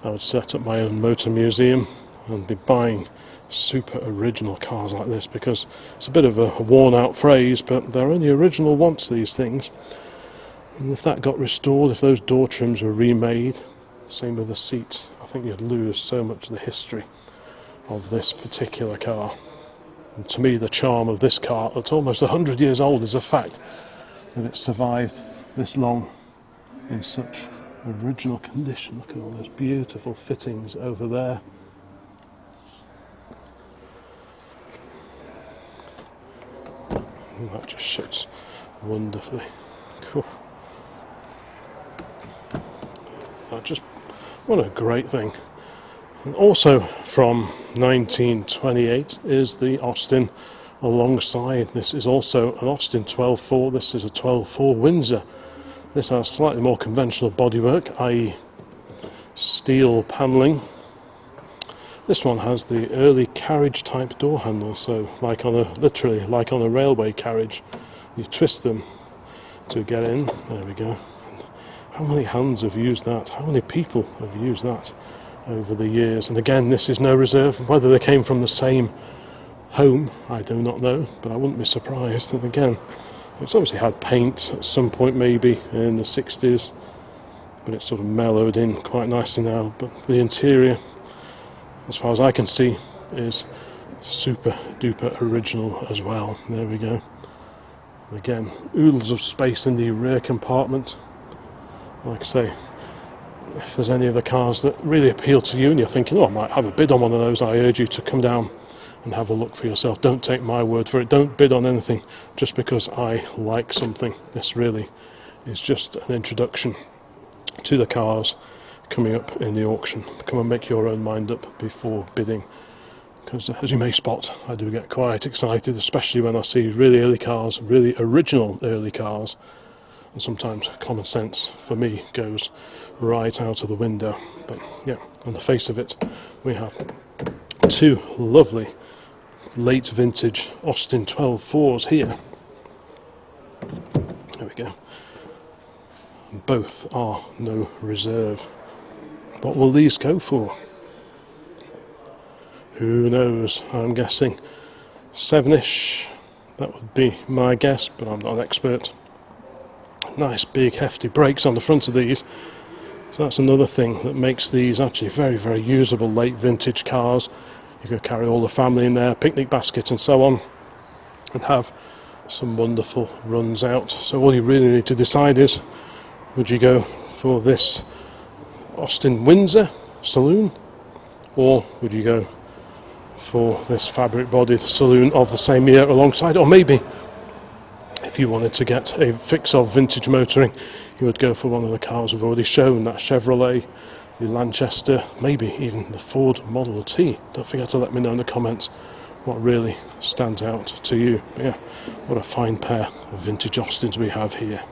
I would set up my own motor museum and be buying super original cars like this, because it's a bit of a worn out phrase, but they're only original once, these things. And if that got restored, if those door trims were remade, same with the seats, I think you'd lose so much of the history of this particular car. And to me, the charm of this car, that's almost 100 years old, is the fact that it survived this long in such original condition. Look at all those beautiful fittings over there. And that just shuts wonderfully. Cool. What a great thing. And also from 1928 is the Austin alongside. This is also an Austin 12.4. This is a 12.4 Windsor. This has slightly more conventional bodywork, i.e. steel panelling. This one has the early carriage type door handle, so literally like on a railway carriage. You twist them to get in. There we go. How many hands have used that? How many people have used that over the years? And again, this is no reserve. Whether they came from the same home, I do not know, but I wouldn't be surprised. And again, it's obviously had paint at some point, maybe in the 60s, but it's sort of mellowed in quite nicely now. But the interior, as far as I can see, is super duper original as well. There we go. Again, oodles of space in the rear compartment. Like I say, if there's any of the cars that really appeal to you and you're thinking, oh, I might have a bid on one of those, I urge you to come down and have a look for yourself. Don't take my word for it. Don't bid on anything just because I like something. This really is just an introduction to the cars coming up in the auction. Come and make your own mind up before bidding, because as you may spot, I do get quite excited, especially when I see really early cars, really original early cars. And sometimes common sense for me goes right out of the window. But yeah, on the face of it, we have two lovely late vintage Austin 12.4s here. There we go. Both are no reserve. What will these go for? Who knows? I'm guessing 7-ish. That would be my guess, but I'm not an expert. Nice big hefty brakes on the front of these, so that's another thing that makes these actually very, very usable late vintage cars. You could carry all the family in there, picnic basket and so on, and have some wonderful runs out. So all you really need to decide is, would you go for this Austin Windsor saloon, or would you go for this fabric bodied saloon of the same year alongside? Or maybe if you wanted to get a fix of vintage motoring, you would go for one of the cars we've already shown, that Chevrolet, the Lanchester, maybe even the Ford Model T. Don't forget to let me know in the comments what really stands out to you. But yeah, what a fine pair of vintage Austins we have here.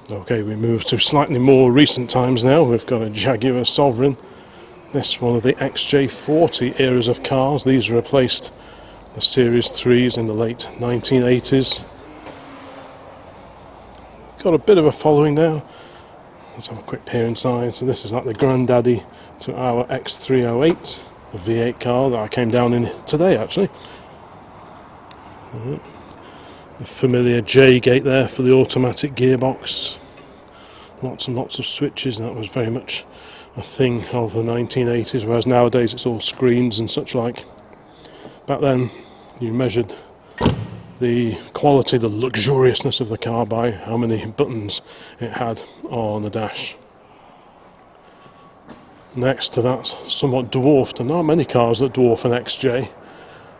Okay, we move to slightly more recent times now. We've got a Jaguar Sovereign. This one of the XJ40 eras of cars. These replaced the Series 3s in the late 1980s. Got a bit of a following now. Let's have a quick peer inside. So this is like the granddaddy to our X308, the V8 car that I came down in today actually. The familiar J gate there for the automatic gearbox. Lots and lots of switches. That was very much a thing of the 1980s, whereas nowadays it's all screens and such like. Back then you measured the quality, the luxuriousness of the car by how many buttons it had on the dash. Next to that, somewhat dwarfed, and not many cars that dwarf an XJ,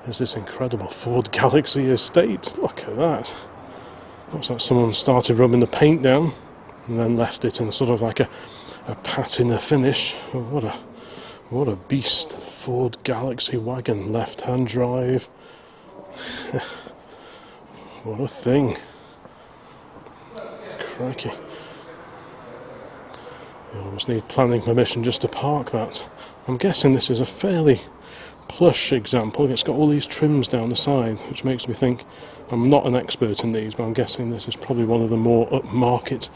is this incredible Ford Galaxy Estate. Look at that. Looks like someone started rubbing the paint down and then left it in sort of like a patina finish. Oh, what a beast. The Ford Galaxy wagon, left-hand drive. What a thing. Crikey. You almost need planning permission just to park that. I'm guessing this is a fairly plush example. It's got all these trims down the side, which makes me think, I'm not an expert in these, but I'm guessing this is probably one of the more upmarket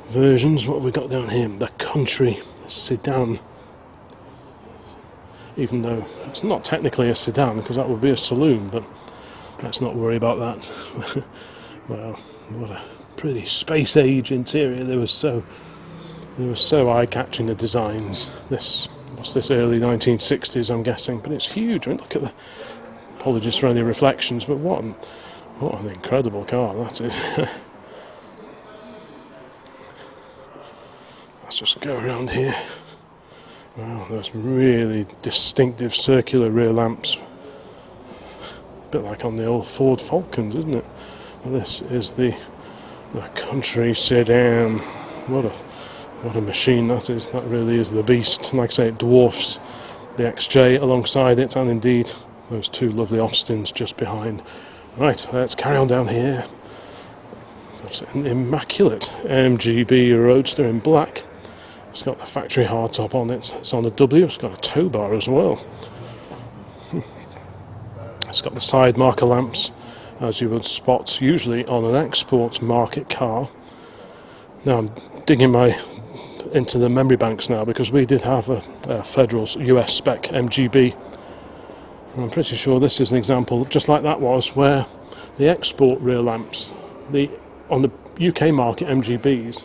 versions. What have we got down here? The Country Sedan. Even though it's not technically a sedan, because that would be a saloon, but let's not worry about that. Wow, what a pretty space age interior. They were so eye-catching, the designs. What's this, early 1960s, I'm guessing, but it's huge. I mean, look at the, apologies for any reflections, but what an incredible car that is. Let's just go around here. Wow, those really distinctive circular rear lamps. A bit like on the old Ford Falcons, isn't it? And this is the Country Sedan. What a machine that is. That really is the beast. Like I say, it dwarfs the XJ alongside it, and indeed those two lovely Austins just behind. Right, let's carry on down here. That's an immaculate MGB Roadster in black. It's got the factory hardtop on it. It's on the W. It's got a tow bar as well. It's got the side marker lamps, as you would spot usually on an export market car. Now I'm digging into the memory banks now, because we did have a federal US spec MGB, and I'm pretty sure this is an example just like that was, where the export rear lamps, on the UK market MGBs,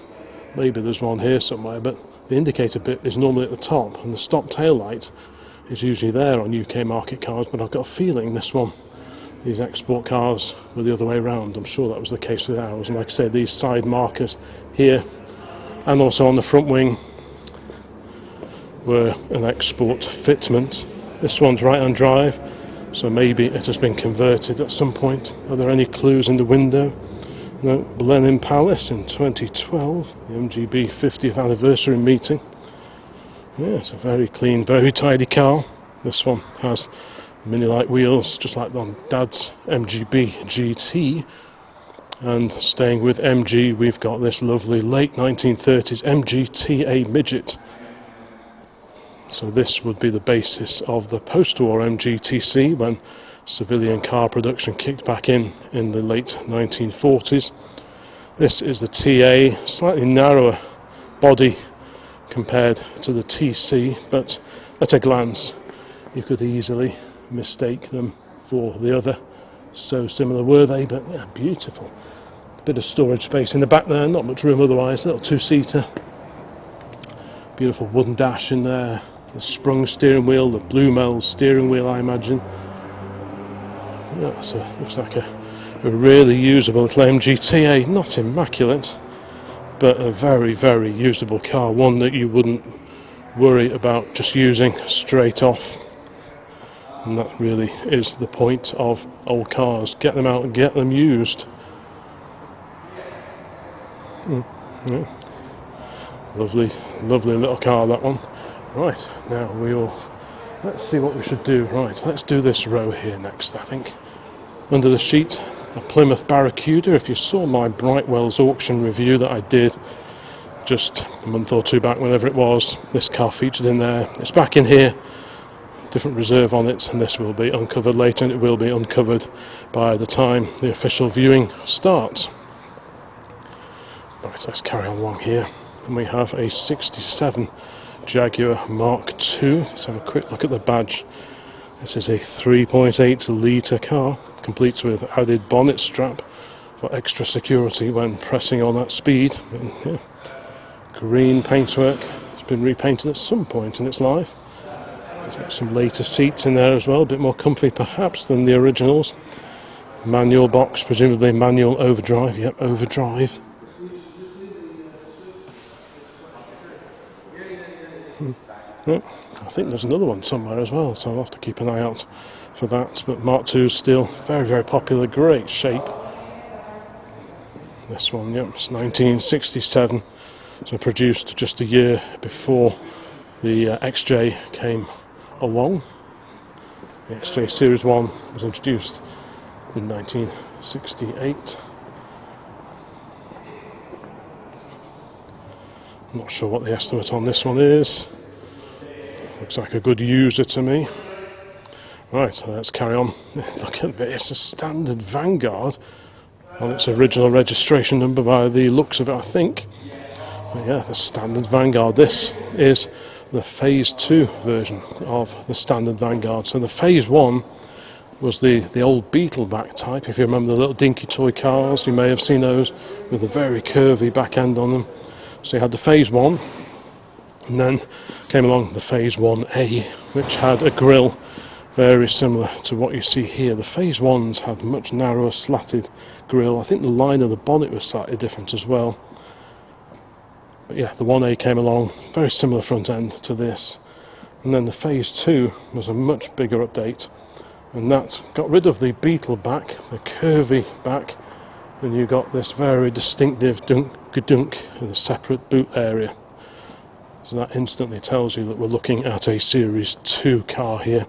maybe there's one here somewhere, but the indicator bit is normally at the top, and the stop tail light is usually there on UK market cars, but I've got a feeling these export cars were the other way around. I'm sure that was the case with ours. And like I said, these side markers here and also on the front wing were an export fitment. This one's right-hand drive, so maybe it has been converted at some point. Are there any clues in the window? No. Blenheim Palace in 2012, the MGB 50th anniversary meeting. Yeah, it's a very clean, very tidy car. This one has mini-light wheels, just like on Dad's MGB GT. And staying with MG, we've got this lovely late 1930s MGTA midget. So this would be the basis of the post-war MGTC when civilian car production kicked back in the late 1940s. This is the TA, slightly narrower body compared to the TC, but at a glance you could easily mistake them for the other. So similar were they, but yeah, beautiful. Bit of storage space in the back there, not much room otherwise. Little two-seater, beautiful wooden dash in there, the sprung steering wheel, the Blumel steering wheel, I imagine. Yeah, so looks like a really usable little MGTA, not immaculate, but a very, very usable car, one that you wouldn't worry about just using straight off. And that really is the point of old cars. Get them out and get them used. Yeah. Lovely, lovely little car, that one. Right, now let's see what we should do. Right, let's do this row here next, I think. Under the sheet, a Plymouth Barracuda. If you saw my Brightwells auction review that I did just a month or two back, whenever it was, this car featured in there. It's back in here, different reserve on it, and this will be uncovered later, and it will be uncovered by the time the official viewing starts. Right, let's carry on along here. And we have a 67 Jaguar Mark II. Let's have a quick look at the badge. This is a 3.8 litre car, completes with added bonnet strap for extra security when pressing on at speed. And, yeah, green paintwork. It's been repainted at some point in its life. There's got some later seats in there as well, a bit more comfy perhaps than the originals. Manual box, presumably manual overdrive. Yep, overdrive. Yeah, I think there's another one somewhere as well, so I'll have to keep an eye out for that. But Mark II is still very, very popular, great shape. This one, yep, it's 1967, so produced just a year before the XJ came along. The XJ Series 1 was introduced in 1968. I'm not sure what the estimate on this one is. Looks like a good user to me. Right, so let's carry on. Look at this, a standard Vanguard on its original registration number by the looks of it, I think. But yeah, the standard Vanguard. This is the Phase 2 version of the standard Vanguard. So the Phase 1 was the old Beetleback type. If you remember the little dinky toy cars, you may have seen those with a very curvy back end on them. So you had the Phase 1. And then came along the Phase 1A, which had a grille very similar to what you see here. The Phase 1s had much narrower slatted grille. I think the line of the bonnet was slightly different as well. But yeah, the 1A came along, very similar front end to this. And then the Phase 2 was a much bigger update. And that got rid of the beetle back, the curvy back, and you got this very distinctive dunk-a-dunk in a separate boot area. So that instantly tells you that we're looking at a Series 2 car here.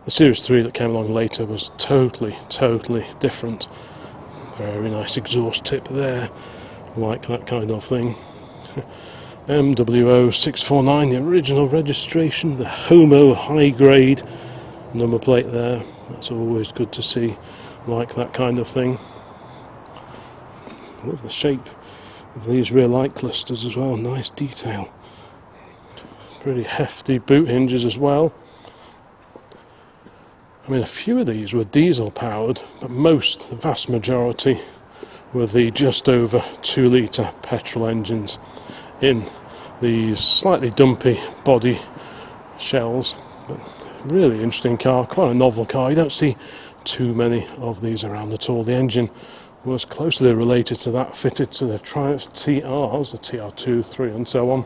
The Series 3 that came along later was totally different. Very nice exhaust tip there, like that kind of thing. MWO 649, the original registration, the Homo high grade number plate there. That's always good to see, like that kind of thing. Love the shape of these rear light clusters as well, nice detail. Pretty hefty boot hinges as well. I mean, a few of these were diesel powered, but the vast majority were the just over 2 litre petrol engines in these slightly dumpy body shells. But really interesting car, quite a novel car. You don't see too many of these around at all. The engine was closely related to that fitted to the Triumph TRs, the TR2, 3 and so on.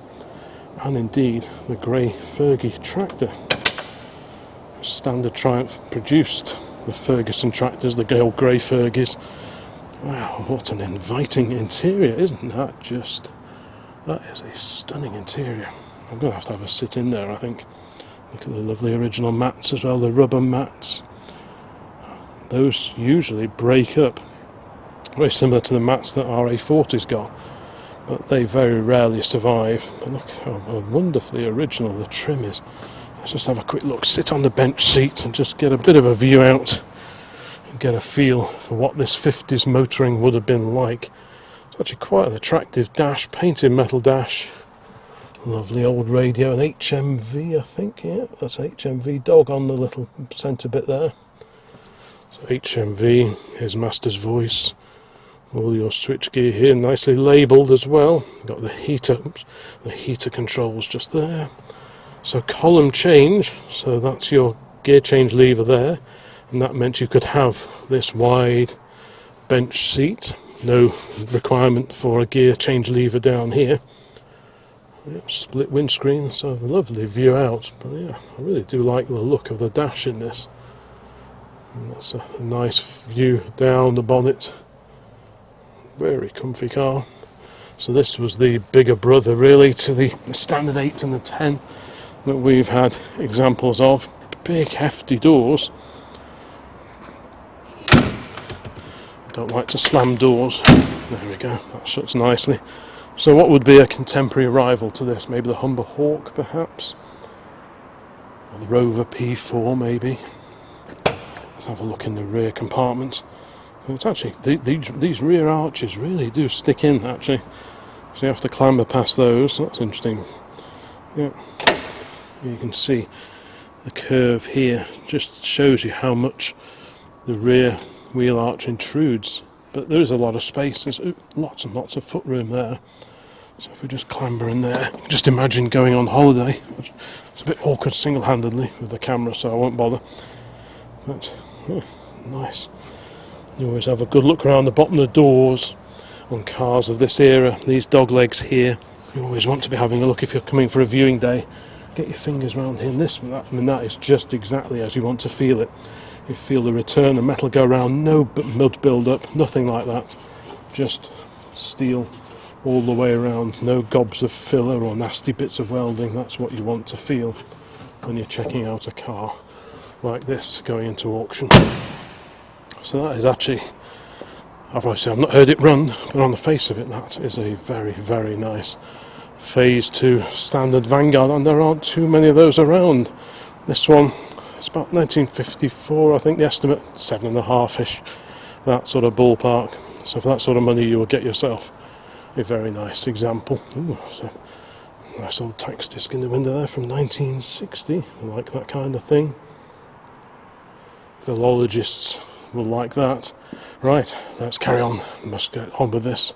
And indeed the grey Fergie tractor. Standard Triumph produced the Ferguson tractors, the old grey Fergies. Wow, what an inviting interior, isn't that just? That is a stunning interior. I'm going to have a sit in there, I think. Look at the lovely original mats as well, the rubber mats. Those usually break up, very similar to the mats that RA40's got. But they very rarely survive. But look how wonderfully original the trim is. Let's just have a quick look, sit on the bench seat and just get a bit of a view out and get a feel for what this 50s motoring would have been like. It's actually quite an attractive dash, painted metal dash. Lovely old radio, an HMV I think, yeah, that's HMV, dog on the little centre bit there. So HMV, here's Master's voice. All your switchgear here nicely labelled as well. Got the heater controls just there. So column change, so that's your gear change lever there, and that meant you could have this wide bench seat. No requirement for a gear change lever down here. Yep, split windscreen, so a lovely view out. But yeah, I really do like the look of the dash in this. And that's a nice view down the bonnet. Very comfy car. So this was the bigger brother really to the standard 8 and the 10 that we've had examples of. Big hefty doors. Don't like to slam doors. There we go, that shuts nicely. So what would be a contemporary rival to this? Maybe the Humber Hawk, perhaps? Or the Rover P4, maybe? Let's have a look in the rear compartment. It's actually, these rear arches really do stick in, actually. So you have to clamber past those. That's interesting. Yeah, you can see the curve here. Just shows you how much the rear wheel arch intrudes. But there is a lot of space. There's lots and lots of footroom there. So if we just clamber in there, just imagine going on holiday. It's a bit awkward single-handedly with the camera, so I won't bother. But yeah, nice. You always have a good look around the bottom of the doors on cars of this era. These dog legs here, you always want to be having a look if you're coming for a viewing day. Get your fingers around here. And this, that is just exactly as you want to feel it. You feel the return, the metal go around, no mud build up, nothing like that. Just steel all the way around, no gobs of filler or nasty bits of welding. That's what you want to feel when you're checking out a car like this going into auction. So that is actually, I've not heard it run, but on the face of it, that is a very, very nice Phase 2 standard Vanguard, and there aren't too many of those around. This one, it's about 1954, I think the estimate, 7.5-ish, that sort of ballpark. So for that sort of money, you will get yourself a very nice example. Ooh, so nice old tax disc in the window there from 1960. I like that kind of thing. Philologists will like that. Right, let's carry on. Must get on with this.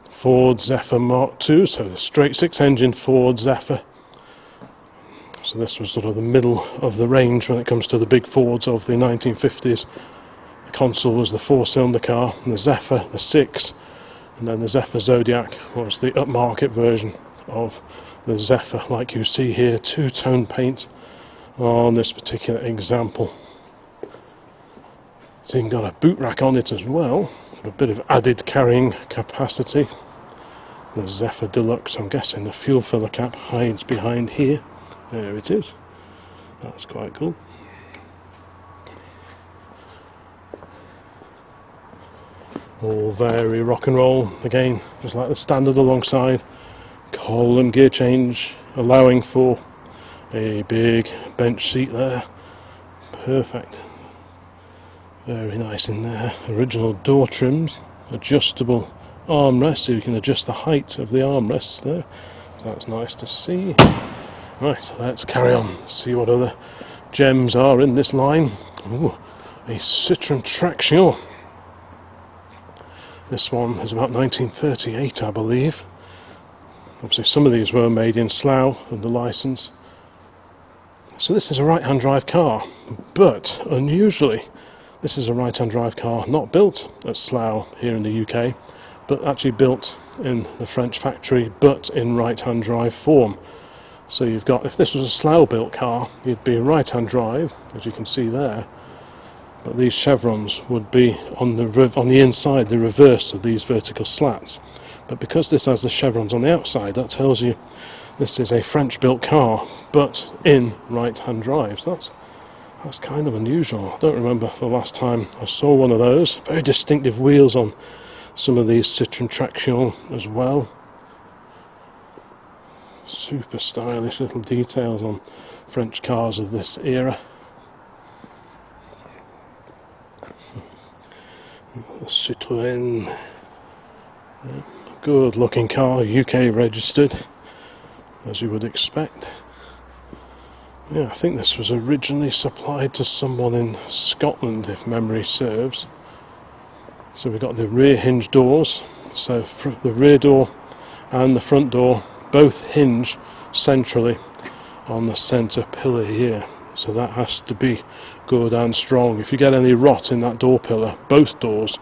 Ford Zephyr Mark II, so the straight 6 engine Ford Zephyr. So this was sort of the middle of the range when it comes to the big Fords of the 1950s. The Consul was the 4-cylinder car, and the Zephyr the 6, and then the Zephyr Zodiac was the upmarket version of the Zephyr, like you see here, two-tone paint on this particular example. It's even got a boot rack on it as well, a bit of added carrying capacity. The Zephyr Deluxe, I'm guessing the fuel filler cap hides behind here. There it is. That's quite cool. All very rock and roll. Again, just like the standard alongside. Column gear change, allowing for a big bench seat there. Perfect. Very nice in there. Original door trims, adjustable armrests, so you can adjust the height of the armrests there. That's nice to see. Right, let's carry on. See what other gems are in this line. Ooh, a Citroën Traction. This one is about 1938, I believe. Obviously some of these were made in Slough under licence. So this is a right-hand drive car, but unusually this is a right-hand drive car not built at Slough here in the UK, but actually built in the French factory, but in right-hand drive form. So you've got, if this was a Slough-built car, you'd be right-hand drive, as you can see there, but these chevrons would be on the inside, the reverse of these vertical slats. But because this has the chevrons on the outside, that tells you this is a French-built car, but in right-hand drive. So that's kind of unusual. I don't remember the last time I saw one of those. Very distinctive wheels on some of these Citroën Traction as well. Super stylish little details on French cars of this era. Citroën. Yeah, good looking car, UK registered, as you would expect. Yeah, I think this was originally supplied to someone in Scotland, if memory serves. So we've got the rear hinge doors, so the rear door and the front door both hinge centrally on the centre pillar here. So that has to be good and strong. If you get any rot in that door pillar, both doors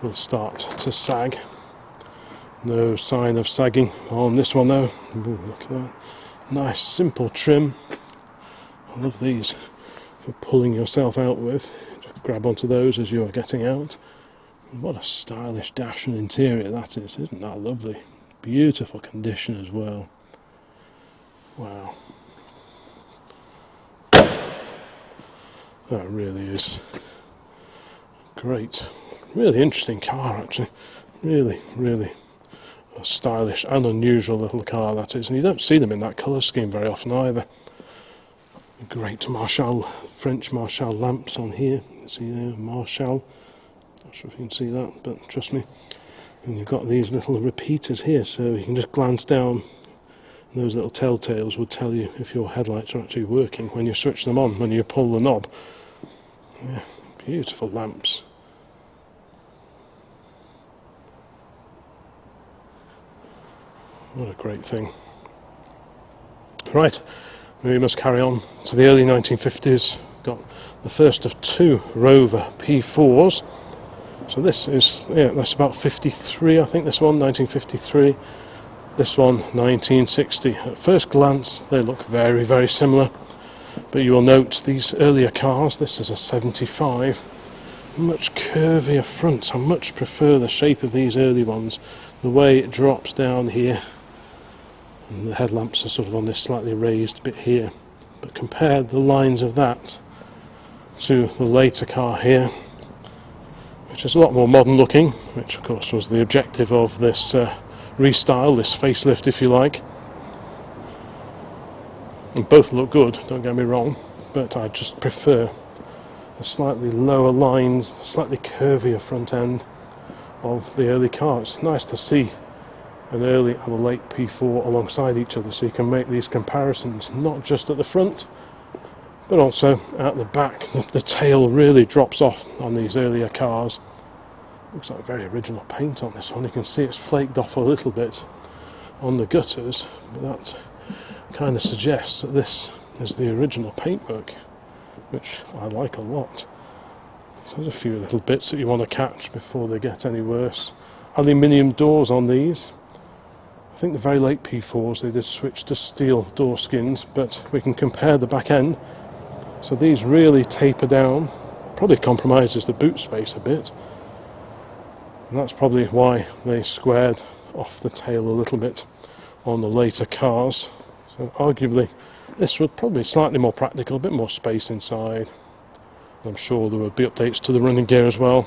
will start to sag. No sign of sagging on this one though. Ooh, look at that. Nice simple trim. I love these for pulling yourself out with. Just grab onto those as you're getting out. What a stylish dash and interior that is, isn't that lovely? Beautiful condition as well. Wow. That really is great Really interesting car, actually. Really, really a stylish and unusual little car, that is. And you don't see them in that colour scheme very often either. Great Marshall, French Marshall lamps on here. See there, Marshall. Not sure if you can see that, but trust me. And you've got these little repeaters here, so you can just glance down. And those little telltales would tell you if your headlights are actually working when you switch them on, when you pull the knob. Yeah, beautiful lamps. What a great thing. Right, we must carry on to the early 1950s. Got the first of two Rover P4s. So this is, that's about 53, I think, this one, 1953. This one, 1960. At first glance, they look very, very similar. But you will note these earlier cars, this is a 75, much curvier fronts. I much prefer the shape of these early ones, the way it drops down here. And the headlamps are sort of on this slightly raised bit here. But compare the lines of that to the later car here, which is a lot more modern looking, which of course was the objective of this restyle, this facelift if you like. And both look good, don't get me wrong, but I just prefer the slightly lower lines, slightly curvier front end of the early car. It's nice to see an early and a late P4 alongside each other, so you can make these comparisons not just at the front but also at the back. The tail really drops off on these earlier cars. Looks like very original paint on this one. You can see it's flaked off a little bit on the gutters, but that kind of suggests that this is the original paintwork, which I like a lot. So there's a few little bits that you want to catch before they get any worse. Aluminium doors on these. I think the very late P4s they did switch to steel door skins, but we can compare the back end. So these really taper down, probably compromises the boot space a bit, and that's probably why they squared off the tail a little bit on the later cars. So arguably this would probably be slightly more practical, a bit more space inside. I'm sure there would be updates to the running gear as well,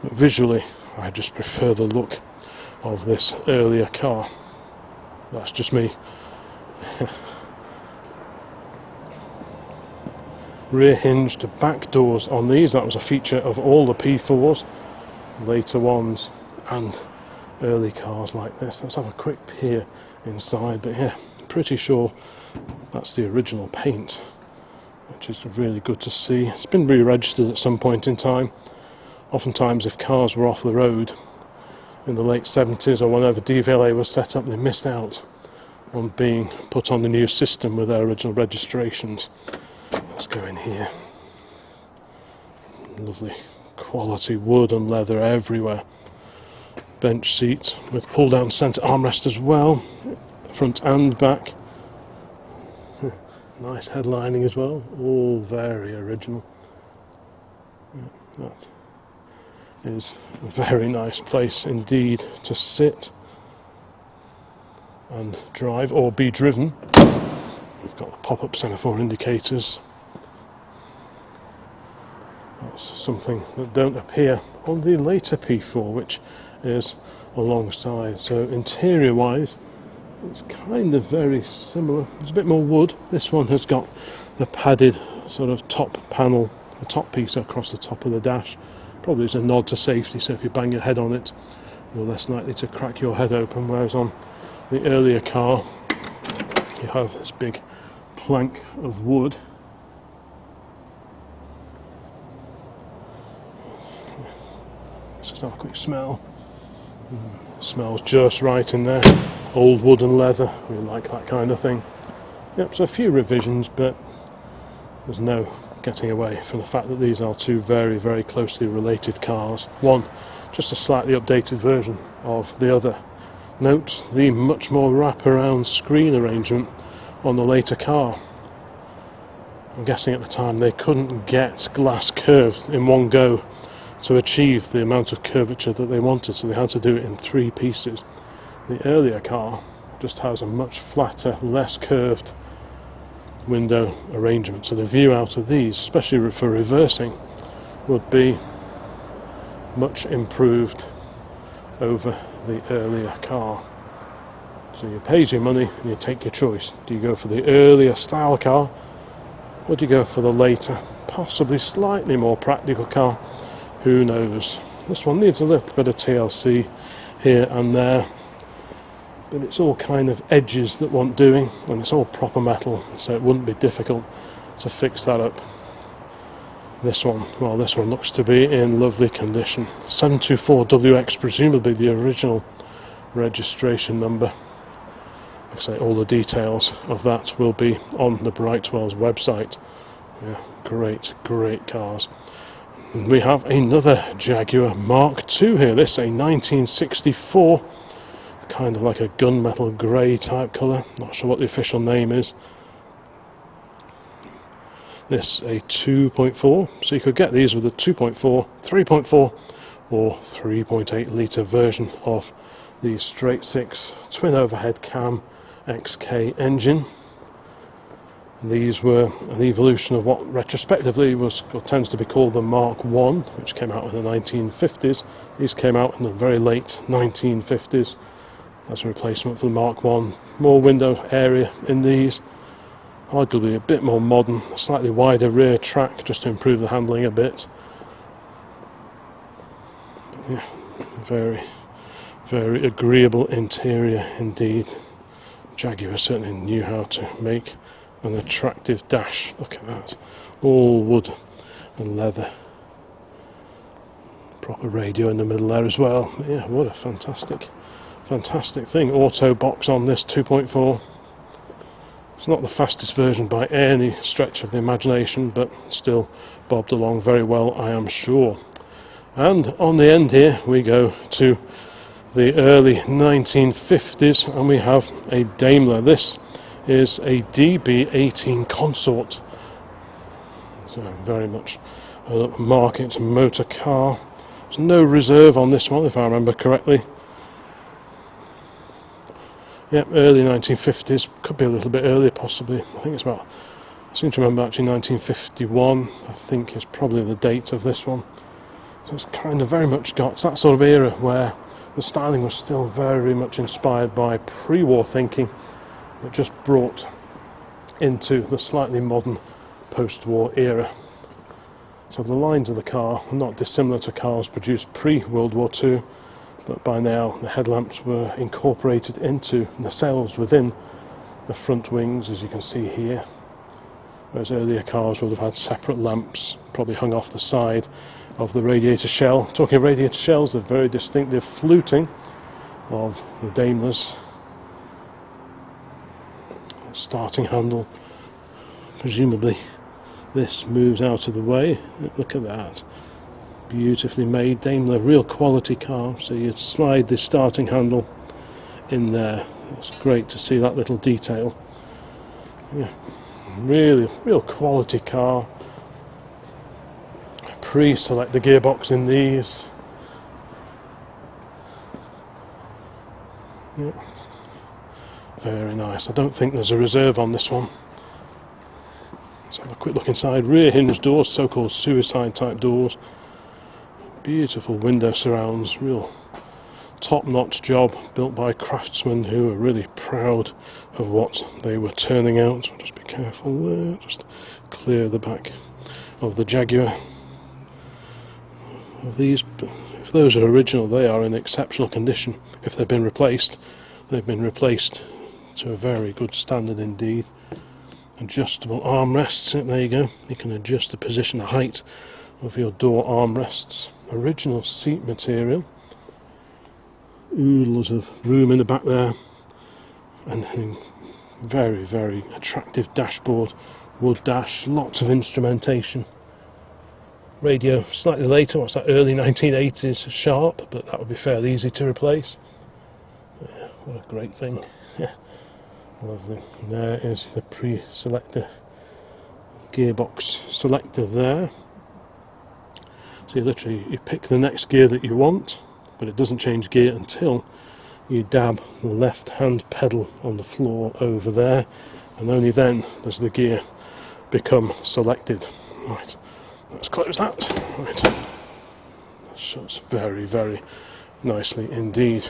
but visually I just prefer the look of this earlier car. That's just me. Rear hinged back doors on these, that was a feature of all the P4s, later ones and early cars like this. Let's have a quick peer inside, but yeah, pretty sure that's the original paint, which is really good to see. It's been re-registered at some point in time. Oftentimes if cars were off the road in the late 70s or whenever DVLA was set up, they missed out on being put on the new system with their original registrations. Let's go in here. Lovely quality wood and leather everywhere. Bench seats with pull down centre armrest as well, front and back. Nice headlining as well, all very original. That is a very nice place indeed to sit and drive or be driven. We've got the pop-up semaphore indicators. That's something that don't appear on the later P4, which is alongside. So interior wise it's kind of very similar. There's a bit more wood. This one has got the padded sort of top panel, the top piece across the top of the dash. Probably is a nod to safety, so if you bang your head on it you're less likely to crack your head open, whereas on the earlier car you have this big plank of wood. Let's just have a quick smell. Smells just right in there. Old wood and leather, we like that kind of thing. Yep, so a few revisions, but there's no getting away from the fact that these are two very, very closely related cars. One, just a slightly updated version of the other. Note the much more wraparound screen arrangement on the later car. I'm guessing at the time they couldn't get glass curved in one go to achieve the amount of curvature that they wanted, so they had to do it in three pieces. The earlier car just has a much flatter, less curved window arrangement, so the view out of these, especially for reversing, would be much improved over the earlier car. So you pay your money and you take your choice. Do you go for the earlier style car, or do you go for the later, possibly slightly more practical car? Who knows? This one needs a little bit of TLC here and there, but it's all kind of edges that want doing, and it's all proper metal, so it wouldn't be difficult to fix that up. This one, well, this one looks to be in lovely condition. 724WX, presumably the original registration number. Like I say, all the details of that will be on the Brightwells website. Yeah, great cars. And we have another Jaguar Mark II here. This is a 1964, kind of like a gunmetal grey type colour. Not sure what the official name is. This a 2.4, so you could get these with a 2.4, 3.4 or 3.8 litre version of the straight six twin overhead cam XK engine. These were an evolution of what retrospectively was or tends to be called the Mark I, which came out in the 1950s. These came out in the very late 1950s as a replacement for the Mark I. More window area in these, arguably a bit more modern, a slightly wider rear track just to improve the handling a bit. Yeah, very agreeable interior indeed. Jaguar certainly knew how to make an attractive dash. Look at that, all wood and leather. Proper radio in the middle there as well. But yeah, what a fantastic thing. Auto box on this 2.4. It's not the fastest version by any stretch of the imagination, but still bobbed along very well, I am sure. And on the end here we go to the early 1950s, and we have a Daimler. This is a DB18 Consort. So very much a market motor car. There's no reserve on this one, if I remember correctly. Yep, early 1950s, could be a little bit earlier possibly. I think it's about, I seem to remember actually 1951, I think is probably the date of this one. So it's kind of very much got, it's that sort of era where the styling was still very much inspired by pre-war thinking, but just brought into the slightly modern post-war era. So the lines of the car are not dissimilar to cars produced pre-World War II, but by now the headlamps were incorporated into nacelles within the front wings, as you can see here, whereas earlier cars would have had separate lamps, probably hung off the side of the radiator shell. Talking of radiator shells, the very distinctive fluting of the Daimlers. Starting handle, presumably this moves out of the way. Look at that, beautifully made Daimler, real quality car. So you slide the starting handle in there. It's great to see that little detail. Yeah, really real quality car. Pre-select the gearbox in these. Yeah. Very nice. I don't think there's a reserve on this one. Let's have a quick look inside. Rear hinge doors, so-called suicide type doors. Beautiful window surrounds, real top-notch job built by craftsmen who are really proud of what they were turning out. Just be careful there, just clear the back of the Jaguar. Of these, if those are original, they are in exceptional condition. If they've been replaced, they've been replaced to a very good standard indeed. Adjustable armrests, there you go. You can adjust the position, the height of your door armrests. Original seat material. Oodles of room in the back there, and very attractive dashboard, wood dash, lots of instrumentation. Radio slightly later, what's that, early 1980s Sharp, but that would be fairly easy to replace. Yeah, what a great thing. Yeah, lovely. There is the pre-selector gearbox selector there. So you pick the next gear that you want, but it doesn't change gear until you dab the left hand pedal on the floor over there, and only then does the gear become selected. Right, let's close that. Right, let's Shuts very, very nicely indeed.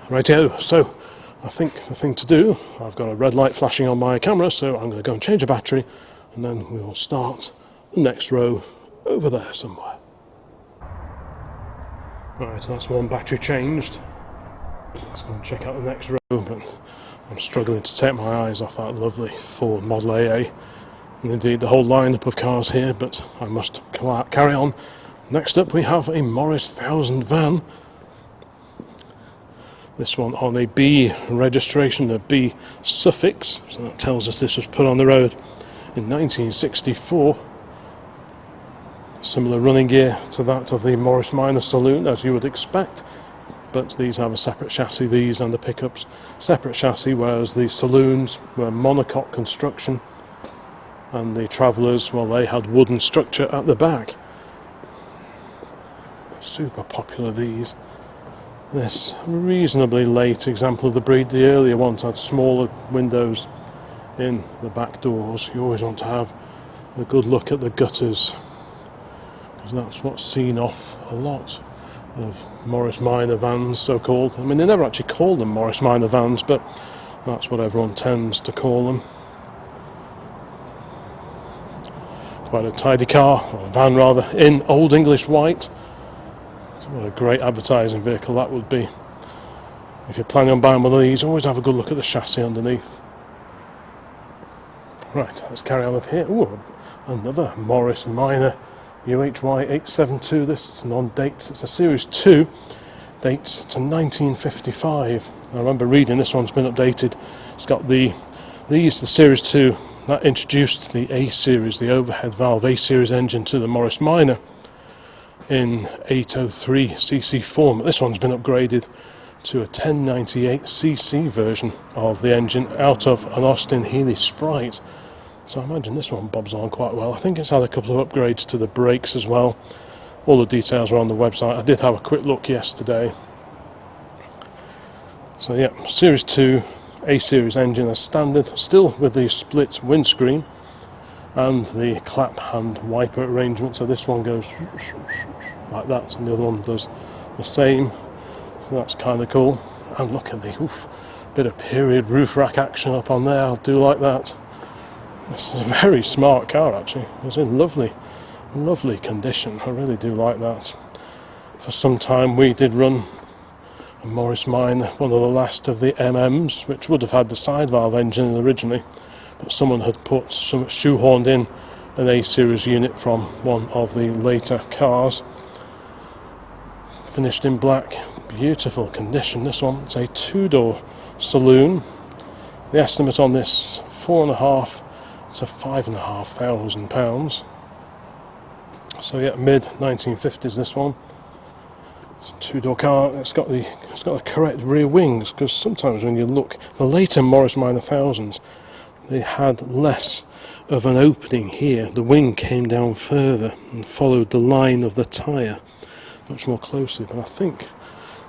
Rightio, so I think the thing to do, I've got a red light flashing on my camera, so I'm going to go and change the battery, and then we will start the next row over there somewhere. Right, so that's one battery changed. Let's go and check out the next row, but I'm struggling to take my eyes off that lovely Ford Model AA, and indeed the whole lineup of cars here, but I must carry on. Next up we have a Morris 1000 van. This one on a B registration, a B suffix, so that tells us this was put on the road in 1964. Similar running gear to that of the Morris Minor Saloon, as you would expect, but these have a separate chassis, these and the pickups separate chassis, whereas the saloons were monocoque construction and the Travellers, well, they had wooden structure at the back. Super popular, these. This reasonably late example of the breed, the earlier ones had smaller windows in the back doors. You always want to have a good look at the gutters, because that's what's seen off a lot of Morris Minor vans, so called. I mean, they never actually call them Morris Minor vans, but that's what everyone tends to call them. Quite a tidy car, or van rather, in Old English white. What a great advertising vehicle that would be. If you're planning on buying one of these, always have a good look at the chassis underneath. Right, let's carry on up here. Ooh, another Morris Minor UHY 872. This non-dates. It's a Series 2. Dates to 1955. I remember reading this one's been updated. It's got the Series 2 that introduced the A Series, the overhead valve A Series engine to the Morris Minor in 803cc form. This one's been upgraded to a 1098cc version of the engine out of an Austin Healey Sprite. So I imagine this one bobs on quite well. I think it's had a couple of upgrades to the brakes as well. All the details are on the website. I did have a quick look yesterday. So yeah, Series 2 A-Series engine as standard, still with the split windscreen and the clap hand wiper arrangement. So this one goes like that and the other one does the same. So that's kind of cool. And look at the bit of period roof rack action up on there. I do like that. This is a very smart car actually. It's in lovely condition. I really do like that. For some time we did run a Morris Minor, one of the last of the MMs, which would have had the side valve engine originally, but someone had shoehorned in an A-Series unit from one of the later cars. Finished in black, beautiful condition. This one, it's a two-door saloon. The estimate on this, £4,500 to £5,500. So yeah, mid 1950s this one. It's a two-door car. It's got the correct rear wings, because sometimes when you look, the later Morris Minor 1000s, they had less of an opening here. The wing came down further and followed the line of the tyre much more closely, but I think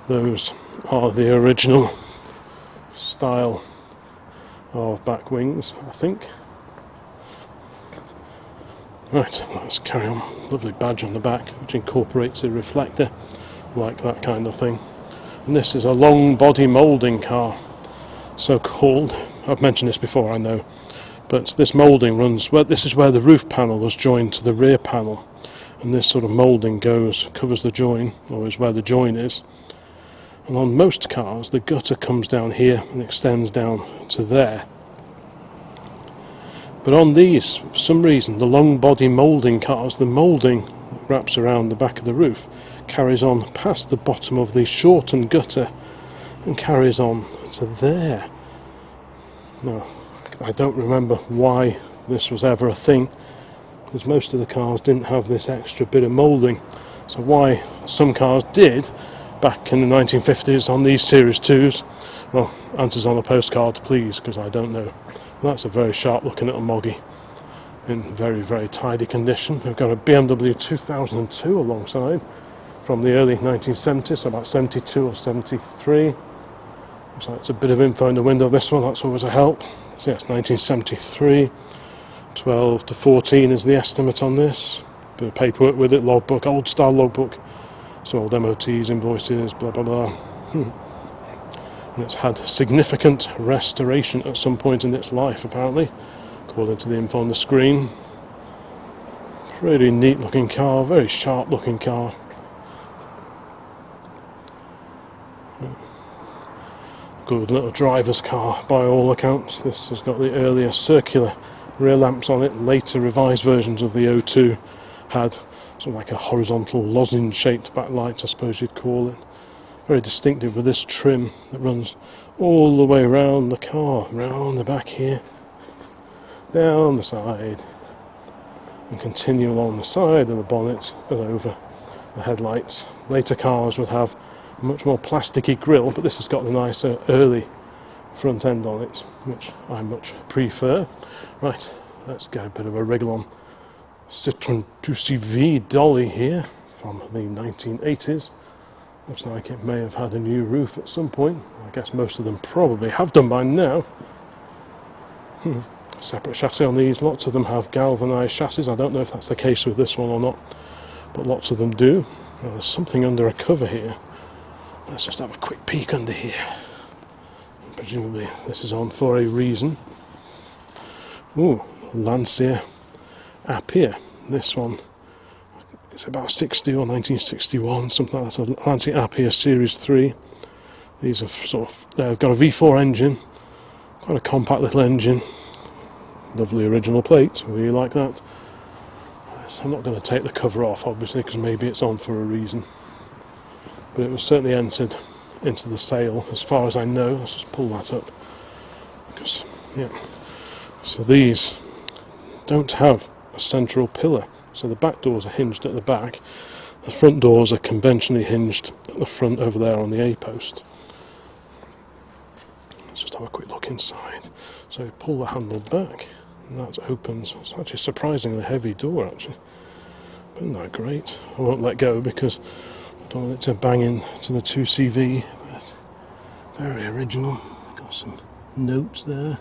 those are the original style of back wings, I think. Right, let's carry on. Lovely badge on the back which incorporates a reflector, like that kind of thing. And this is a long body moulding car, so called. I've mentioned this before, I know, but this moulding runs where this is where the roof panel was joined to the rear panel, and this sort of moulding covers the join, or is where the join is. And on most cars the gutter comes down here and extends down to there. But on these, for some reason, the long body moulding cars, the moulding that wraps around the back of the roof carries on past the bottom of the shortened gutter and carries on to there. Now, I don't remember why this was ever a thing, because most of the cars didn't have this extra bit of moulding. So why some cars did back in the 1950s on these Series 2s, well, answers on a postcard please, because I don't know. That's a very sharp looking little moggy in very, very tidy condition. We've got a BMW 2002 alongside from the early 1970s, so about 72 or 73. So it's a bit of info in the window of this one, that's always a help. So yes, 1973, 12 to 14 is the estimate on this. bit of paperwork with it, logbook, old style logbook, some old MOTs, invoices, blah blah blah. And it's had significant restoration at some point in its life, apparently, according to the info on the screen. Pretty neat looking car, very sharp looking car. Good little driver's car by all accounts. This has got the earlier circular rear lamps on it. Later revised versions of the O2 had sort of like a horizontal lozenge shaped backlight, I suppose you'd call it. Very distinctive with this trim that runs all the way around the car, round the back here, down the side, and continue along the side of the bonnet and over the headlights. Later cars would have a much more plasticky grille, but this has got the nicer early front end on it, which I much prefer. Right, let's get a bit of a wriggle on Citroën 2CV Dolly here from the 1980s. Looks like it may have had a new roof at some point. I guess most of them probably have done by now. Separate chassis on these. Lots of them have galvanised chassis. I don't know if that's the case with this one or not, but lots of them do. Now, there's something under a cover here. Let's just have a quick peek under here. Presumably this is on for a reason. Ooh, Lancia Apia. This one, it's about 60 or 1961, something like that. So Lancia Apia Series 3. These are sort of, they've got a V4 engine, quite a compact little engine. Lovely original plate, really like that. So I'm not going to take the cover off, obviously, because maybe it's on for a reason. But it was certainly entered into the sale, as far as I know. Let's just pull that up. Because, yeah. So these don't have a central pillar. So the back doors are hinged at the back. The front doors are conventionally hinged at the front over there on the A-post. Let's just have a quick look inside. So you pull the handle back, and that opens. It's actually a surprisingly heavy door, actually. But isn't that great? I won't let go because I don't want it to bang into the 2CV. But very original. Got some notes there.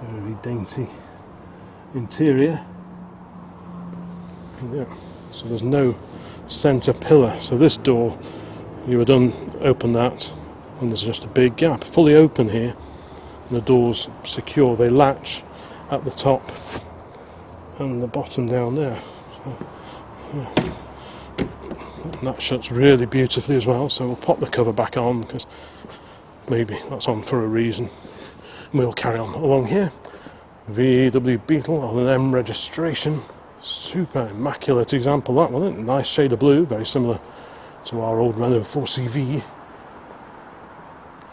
Very dainty interior. Yeah. So there's no centre pillar. So this door, you would open that, and there's just a big gap, fully open here, and the doors secure. They latch at the top and the bottom down there. So, yeah. And that shuts really beautifully as well. So we'll pop the cover back on because maybe that's on for a reason. And we'll carry on along here. VW Beetle on an M registration. Super immaculate example, that one, isn't it? Nice shade of blue, very similar to our old Renault 4CV.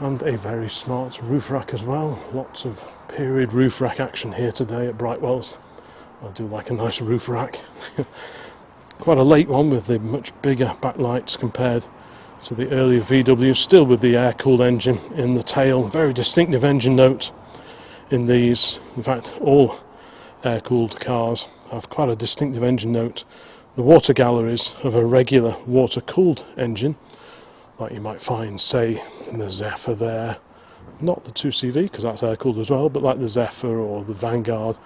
And a very smart roof rack as well. Lots of period roof rack action here today at Brightwells. I do like a nice roof rack. Quite a late one with the much bigger backlights compared to the earlier VW, still with the air-cooled engine in the tail. Very distinctive engine note in these. In fact, all air-cooled cars have quite a distinctive engine note. The water galleries of a regular water-cooled engine, like you might find, say, in the Zephyr there. Not the 2CV, because that's air-cooled as well, but like the Zephyr or the Vanguard.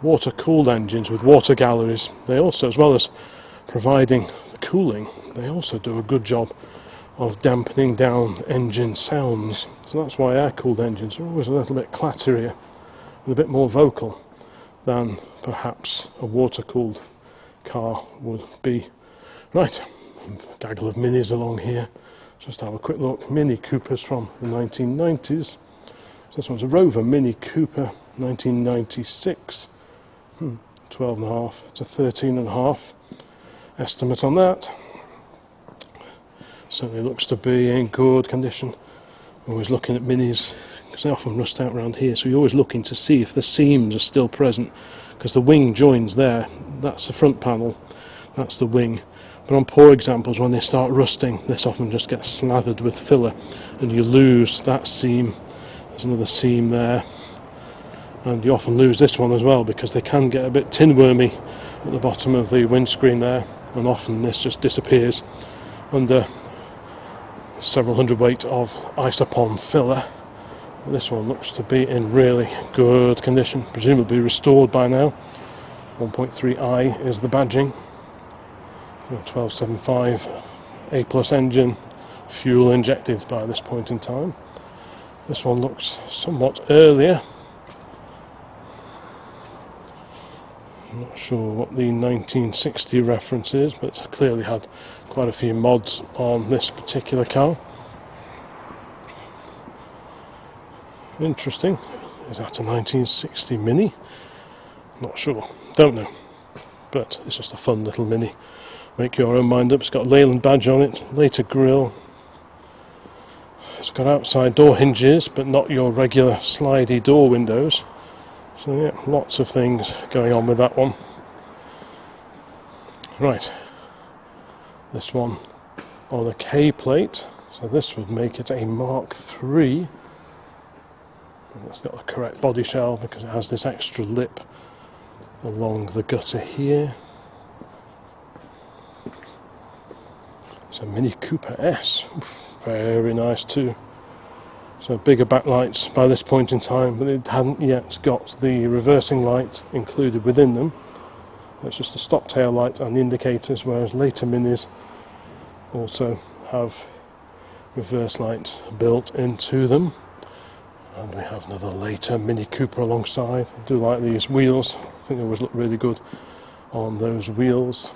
Water-cooled engines with water galleries, they also, as well as providing cooling, they also do a good job of dampening down engine sounds. So that's why air-cooled engines are always a little bit clatterier and a bit more vocal than perhaps a water-cooled car would be. Right, a gaggle of minis along here. Just have a quick look. Mini Coopers from the 1990s. So this one's a Rover Mini Cooper, 1996. 12.5 to 13.5 estimate on that. Certainly looks to be in good condition. Always looking at minis because they often rust out around here, so you're always looking to see if the seams are still present, because the wing joins there. That's the front panel, that's the wing. But on poor examples, when they start rusting, this often just gets slathered with filler and you lose that seam. There's another seam there, and you often lose this one as well because they can get a bit tin wormy at the bottom of the windscreen there, and often this just disappears under several hundredweight of Isopon filler. This one looks to be in really good condition, presumably restored by now. 1.3i is the badging. 1275 A plus engine, fuel injected by this point in time. This one looks somewhat earlier. I'm not sure what the 1960 reference is, but it's clearly had quite a few mods on this particular car. Interesting. Is that a 1960 Mini? Not sure. Don't know. But it's just a fun little Mini. Make your own mind up. It's got a Leyland badge on it, later grille. It's got outside door hinges, but not your regular slidey door windows. So yeah, lots of things going on with that one. Right. This one on a K plate. So this would make it a Mark III. And it's got the correct body shell because it has this extra lip along the gutter here. It's a Mini Cooper S. Very nice too. So bigger backlights by this point in time, but it hadn't yet got the reversing light included within them. It's just a stock tail light and the indicators, whereas later Minis also have reverse light built into them. And we have another later Mini Cooper alongside. I do like these wheels. I think they always look really good on those wheels.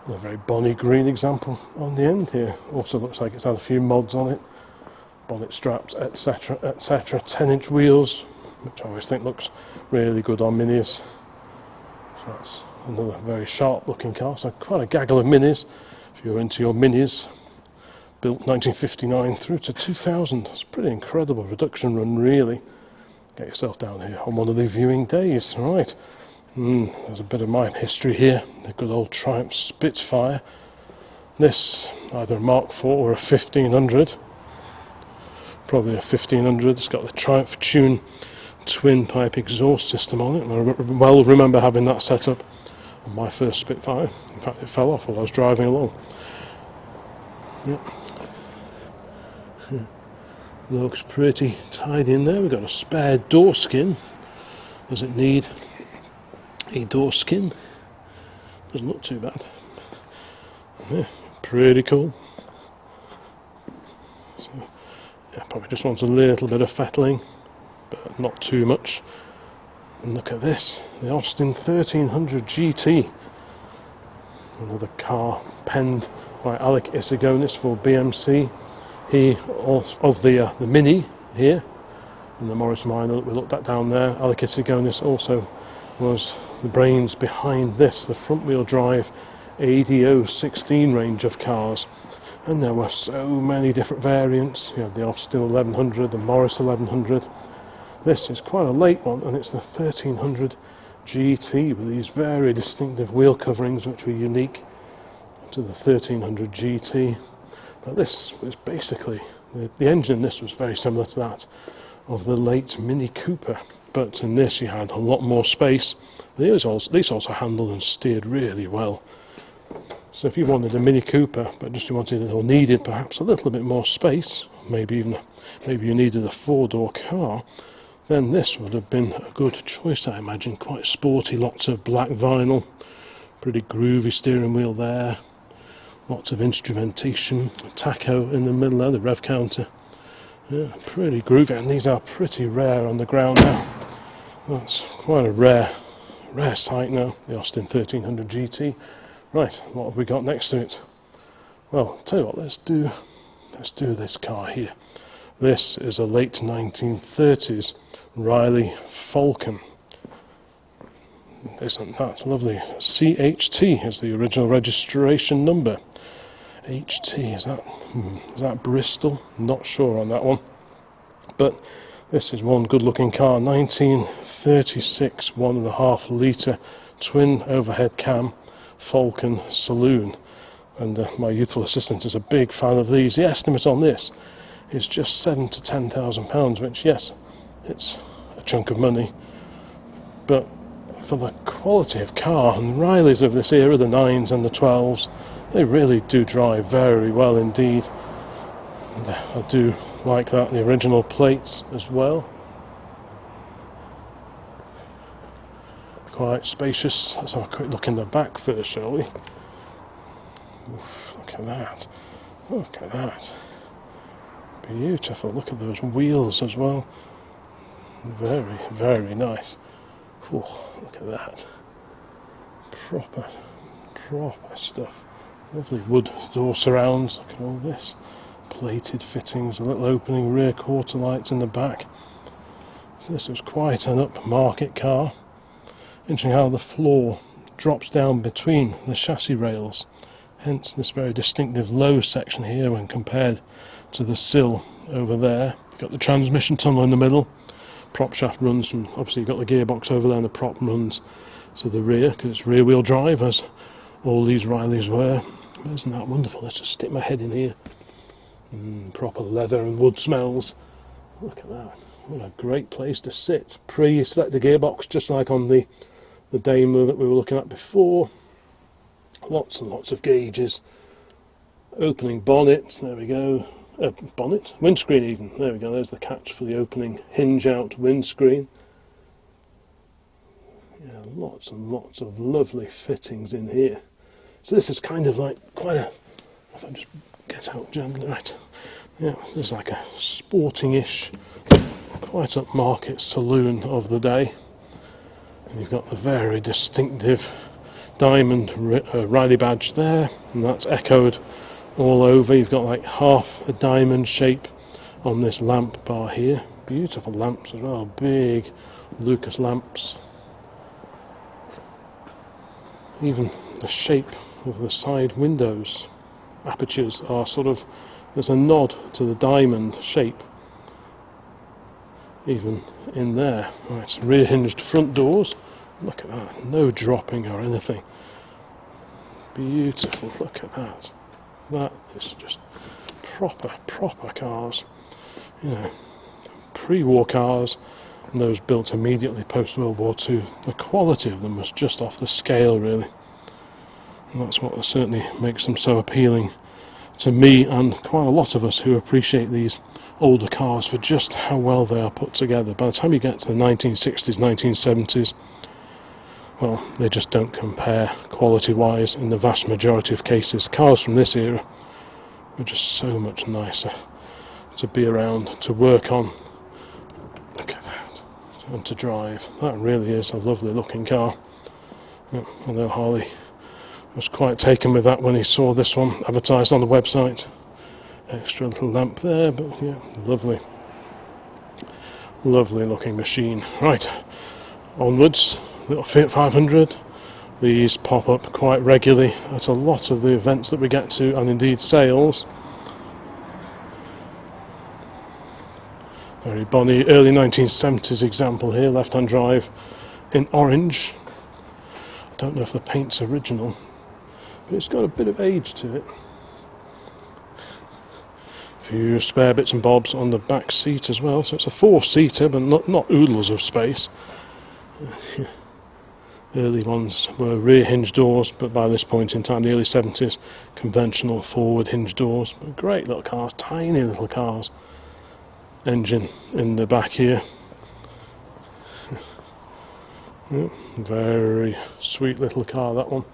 A very bonny green example on the end here. Also looks like it's had a few mods on it. Bonnet straps, etc, etc. 10-inch wheels, which I always think looks really good on Minis. So that's another very sharp looking car. So quite a gaggle of Minis if you're into your Minis. Built 1959 through to 2000. It's a pretty incredible production run, really. Get yourself down here on one of the viewing days. Right. There's a bit of my history here. The good old Triumph Spitfire. This, either a Mark IV or a 1500. Probably a 1500. It's got the Triumph Tune twin pipe exhaust system on it. And I well remember having that set up on my first Spitfire. In fact, it fell off while I was driving along. Yep. Looks pretty tied in there. We've got a spare door skin. Does it need a door skin? Doesn't look too bad. Yeah, pretty cool. So, yeah, probably just wants a little bit of fettling, but not too much. And look at this, the Austin 1300 GT. Another car penned by Alec Isigonis for BMC. He, of the Mini here, and the Morris Minor that we looked at down there, Alec Isigonis also was the brains behind this, the front wheel drive ADO 16 range of cars. And there were so many different variants. You had the Austin 1100, the Morris 1100. This is quite a late one, and it's the 1300 GT with these very distinctive wheel coverings which were unique to the 1300 GT. But this was basically, the engine in this was very similar to that of the late Mini Cooper, but in this you had a lot more space. These also handled and steered really well. So if you wanted a Mini Cooper, but just you wanted or needed perhaps a little bit more space, maybe you needed a four-door car, then this would have been a good choice, I imagine. Quite sporty, lots of black vinyl, pretty groovy steering wheel there. Lots of instrumentation, tacho in the middle there, the rev counter. Yeah, pretty groovy, and these are pretty rare on the ground now. That's quite a rare sight now, the Austin 1300 GT. Right, what have we got next to it? Well, tell you what, let's do this car here. This is a late 1930s Riley Falcon. Isn't that lovely? CHT is the original registration number. HT, is that Bristol? Not sure on that one. But this is one good looking car, 1936 1.5 litre twin overhead cam Falcon saloon. And my youthful assistant is a big fan of these. The estimate on this is just £7,000 to £10,000, which, yes, it's a chunk of money. But for the quality of car, and Rileys of this era, the 9s and the 12s, they really do drive very well indeed. And I do like that, the original plates as well. Quite spacious. Let's have a quick look in the back first, shall we? Oof, look at that. Look at that. Beautiful. Look at those wheels as well. Very, very nice. Ooh, look at that. Proper stuff. Lovely wood door surrounds. Look at all this. Plated fittings, a little opening, rear quarter lights in the back. This is quite an upmarket car. Interesting how the floor drops down between the chassis rails. Hence this very distinctive low section here when compared to the sill over there. You've got the transmission tunnel in the middle. Prop shaft runs from, obviously you've got the gearbox over there, and the prop runs to the rear because it's rear wheel drive, as all these Rileys were. Isn't that wonderful? Let's just stick my head in here. Proper leather and wood smells. Look at that. What a great place to sit. Pre-select the gearbox, just like on the Daimler that we were looking at before. Lots and lots of gauges. Opening bonnet, there we go. Bonnet? Windscreen even. There we go, there's the catch for the opening hinge out windscreen. Yeah, lots and lots of lovely fittings in here. So this is kind of like quite a... If I just get out gently, right. Yeah, this is like a sporting-ish, quite upmarket saloon of the day. And you've got the very distinctive diamond Riley badge there, and that's echoed all over. You've got like half a diamond shape on this lamp bar here. Beautiful lamps as well, big Lucas lamps. Even the shape of the side windows apertures are sort of, there's a nod to the diamond shape even in there. Right, rear hinged front doors. Look at that, no dropping or anything. Beautiful, look at that. That is just proper cars. You know, pre-war cars, and those built immediately post World War II. The quality of them was just off the scale, really. And that's what certainly makes them so appealing to me and quite a lot of us who appreciate these older cars for just how well they are put together. By the time you get to the 1960s, 1970s, well, they just don't compare quality-wise in the vast majority of cases. Cars from this era were just so much nicer to be around, to work on. Look at that. And to drive. That really is a lovely looking car. Yeah, I know Harley was quite taken with that when he saw this one advertised on the website. Extra little lamp there, but yeah, lovely looking machine. Right, onwards. Little Fiat 500. These pop up quite regularly at a lot of the events that we get to, and indeed sales. Very bonny early 1970s example here, left-hand drive in orange. I don't know if the paint's original, but it's got a bit of age to it. A few spare bits and bobs on the back seat as well, so it's a four-seater, but not oodles of space. Early ones were rear hinge doors, but by this point in time, the early 70s, conventional forward hinge doors. But great little cars, tiny little cars. Engine in the back here. Yeah, very sweet little car, that one.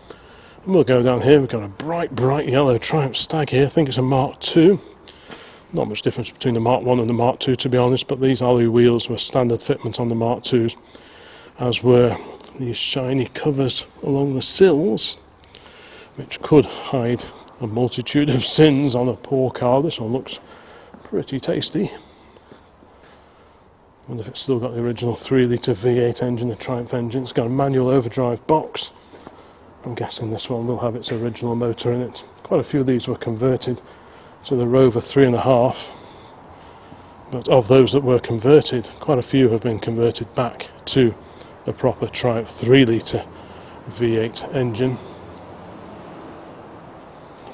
And we'll go down here. We've got a bright yellow Triumph Stag here. I think it's a Mark II. Not much difference between the Mark I and the Mark II, to be honest, but these alloy wheels were standard fitment on the Mark IIs, as were these shiny covers along the sills, which could hide a multitude of sins on a poor car. This one looks pretty tasty. Wonder if it's still got the original 3-litre V8 engine, a Triumph engine. It's got a manual overdrive box. I'm guessing this one will have its original motor in it. Quite a few of these were converted to the Rover 3.5, but of those that were converted, quite a few have been converted back to the proper Triumph 3-litre V8 engine.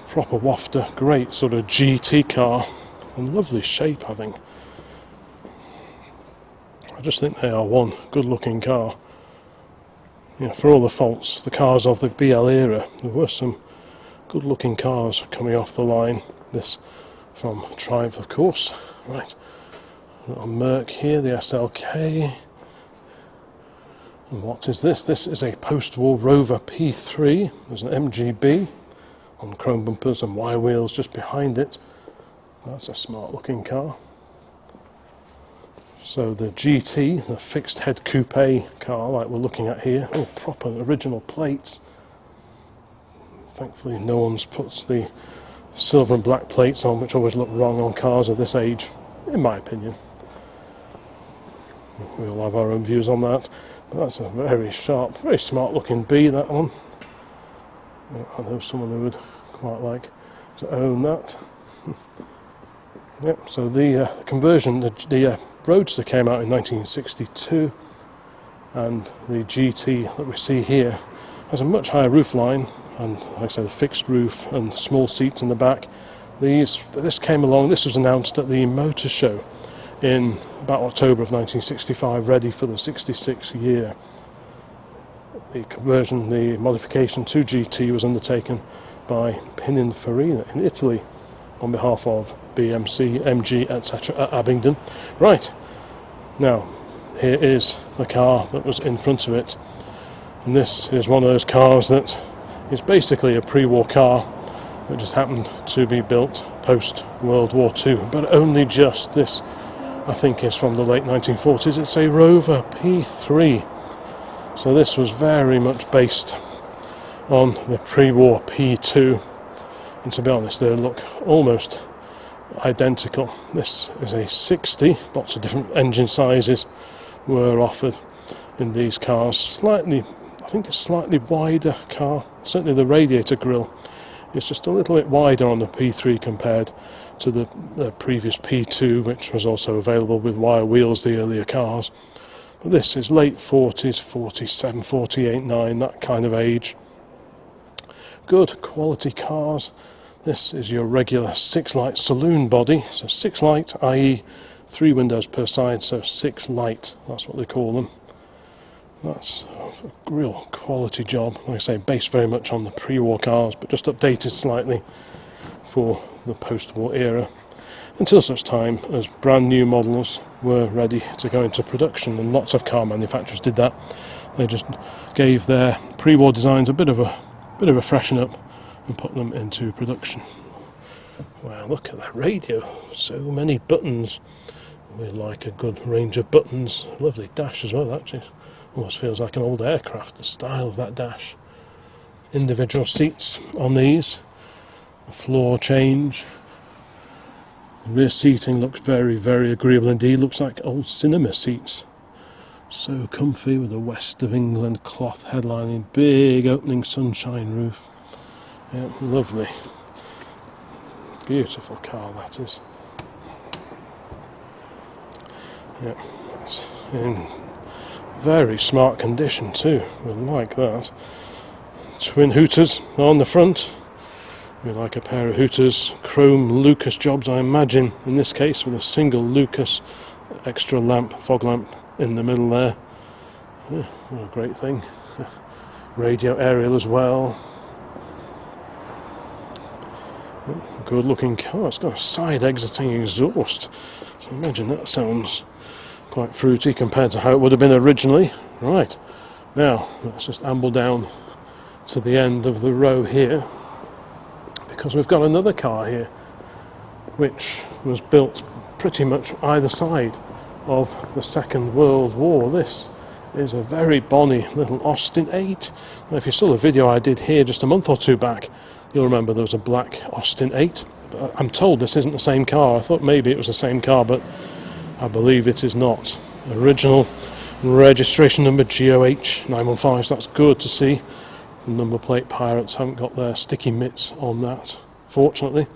Proper wafter, great sort of GT car, and lovely shape, I think. I just think they are one good looking car. Yeah, for all the faults, the cars of the BL era, there were some good looking cars coming off the line. This from Triumph, of course. Right, a little Merc here, the SLK. And what is this? This is a post-war Rover P3. There's an MGB on chrome bumpers and wire wheels just behind it. That's a smart looking car. So the GT, the fixed head coupe car like we're looking at here, oh, proper original plates. Thankfully no one's put the silver and black plates on, which always look wrong on cars of this age, in my opinion. We all have our own views on that. But that's a very sharp, very smart looking B, that one. I know someone who would quite like to own that. Yep, so the conversion, the Roadster came out in 1962, and the GT that we see here has a much higher roofline, and like I said, a fixed roof and small seats in the back. This came along, this was announced at the Motor Show in about October of 1965, ready for the 66 year. The conversion, the modification to GT was undertaken by Pininfarina in Italy on behalf of BMC, MG, etc. at Abingdon. Right, now here is the car that was in front of it, and this is one of those cars that is basically a pre-war car that just happened to be built post World War II, but only just. This, I think, is from the late 1940s. It's a Rover P3, so this was very much based on the pre-war P2, and to be honest they look almost identical. This is a 60, lots of different engine sizes were offered in these cars. Slightly, I think a slightly wider car, certainly the radiator grille is just a little bit wider on the P3 compared to the previous P2, which was also available with wire wheels, the earlier cars. But this is late 40s, 47, 48, 9, that kind of age. Good quality cars. This is your regular 6-light saloon body, so 6-light, i.e. 3 windows per side, so 6-light, that's what they call them. That's a real quality job, like I say, based very much on the pre-war cars, but just updated slightly for the post-war era, until such time as brand new models were ready to go into production, and lots of car manufacturers did that. They just gave their pre-war designs a bit of a freshen up and put them into production. Wow, look at that radio, so many buttons. We like a good range of buttons. Lovely dash as well, actually. Almost feels like an old aircraft, the style of that dash. Individual seats on these, the floor change. The rear seating looks very, very agreeable indeed. Looks like old cinema seats. So comfy with a West of England cloth headlining, big opening sunshine roof. Yeah, lovely. Beautiful car that is. Yeah, that's in very smart condition too. We like that. Twin hooters on the front. We like a pair of hooters. Chrome Lucas jobs, I imagine, in this case, with a single Lucas extra lamp, fog lamp in the middle there. Yeah, what a great thing. Radio aerial as well. Good looking car. It's got a side exiting exhaust, so imagine that sounds quite fruity compared to how it would have been originally. Right, now let's just amble down to the end of the row here, because we've got another car here which was built pretty much either side of the Second World War. This is a very bonny little Austin 8. Now, if you saw the video I did here just a month or two back, you'll remember there was a black Austin 8. But I'm told this isn't the same car. I thought maybe it was the same car, but I believe it is not. Original registration number GOH 915, so that's good to see. The number plate pirates haven't got their sticky mitts on that, fortunately,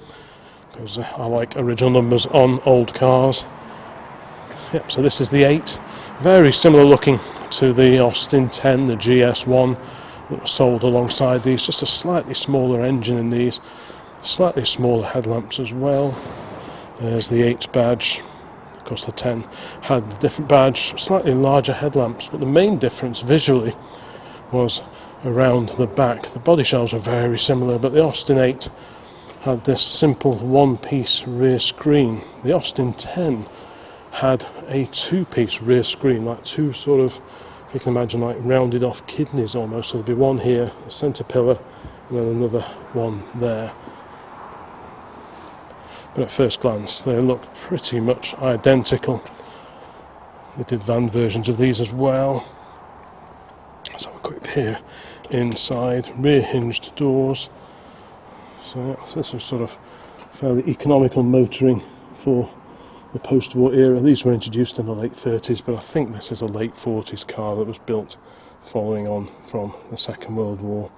because I like original numbers on old cars. Yep, so this is the 8. Very similar looking to the Austin 10, the GS1 that was sold alongside these. Just a slightly smaller engine in these, slightly smaller headlamps as well. There's the 8 badge. Of course the 10 had the different badge, slightly larger headlamps, but the main difference visually was around the back. The body shells were very similar, but the Austin 8 had this simple one-piece rear screen. The Austin 10 had a two-piece rear screen, like two sort of, if you can imagine, like rounded off kidneys almost. So there'd be one here, a centre pillar, and then another one there. But at first glance they look pretty much identical. They did van versions of these as well. Let's have a quick peer inside. Rear hinged doors. So yeah, this was sort of fairly economical motoring for the post-war era. These were introduced in the late 30s, but I think this is a late 40s car that was built following on from the Second World War.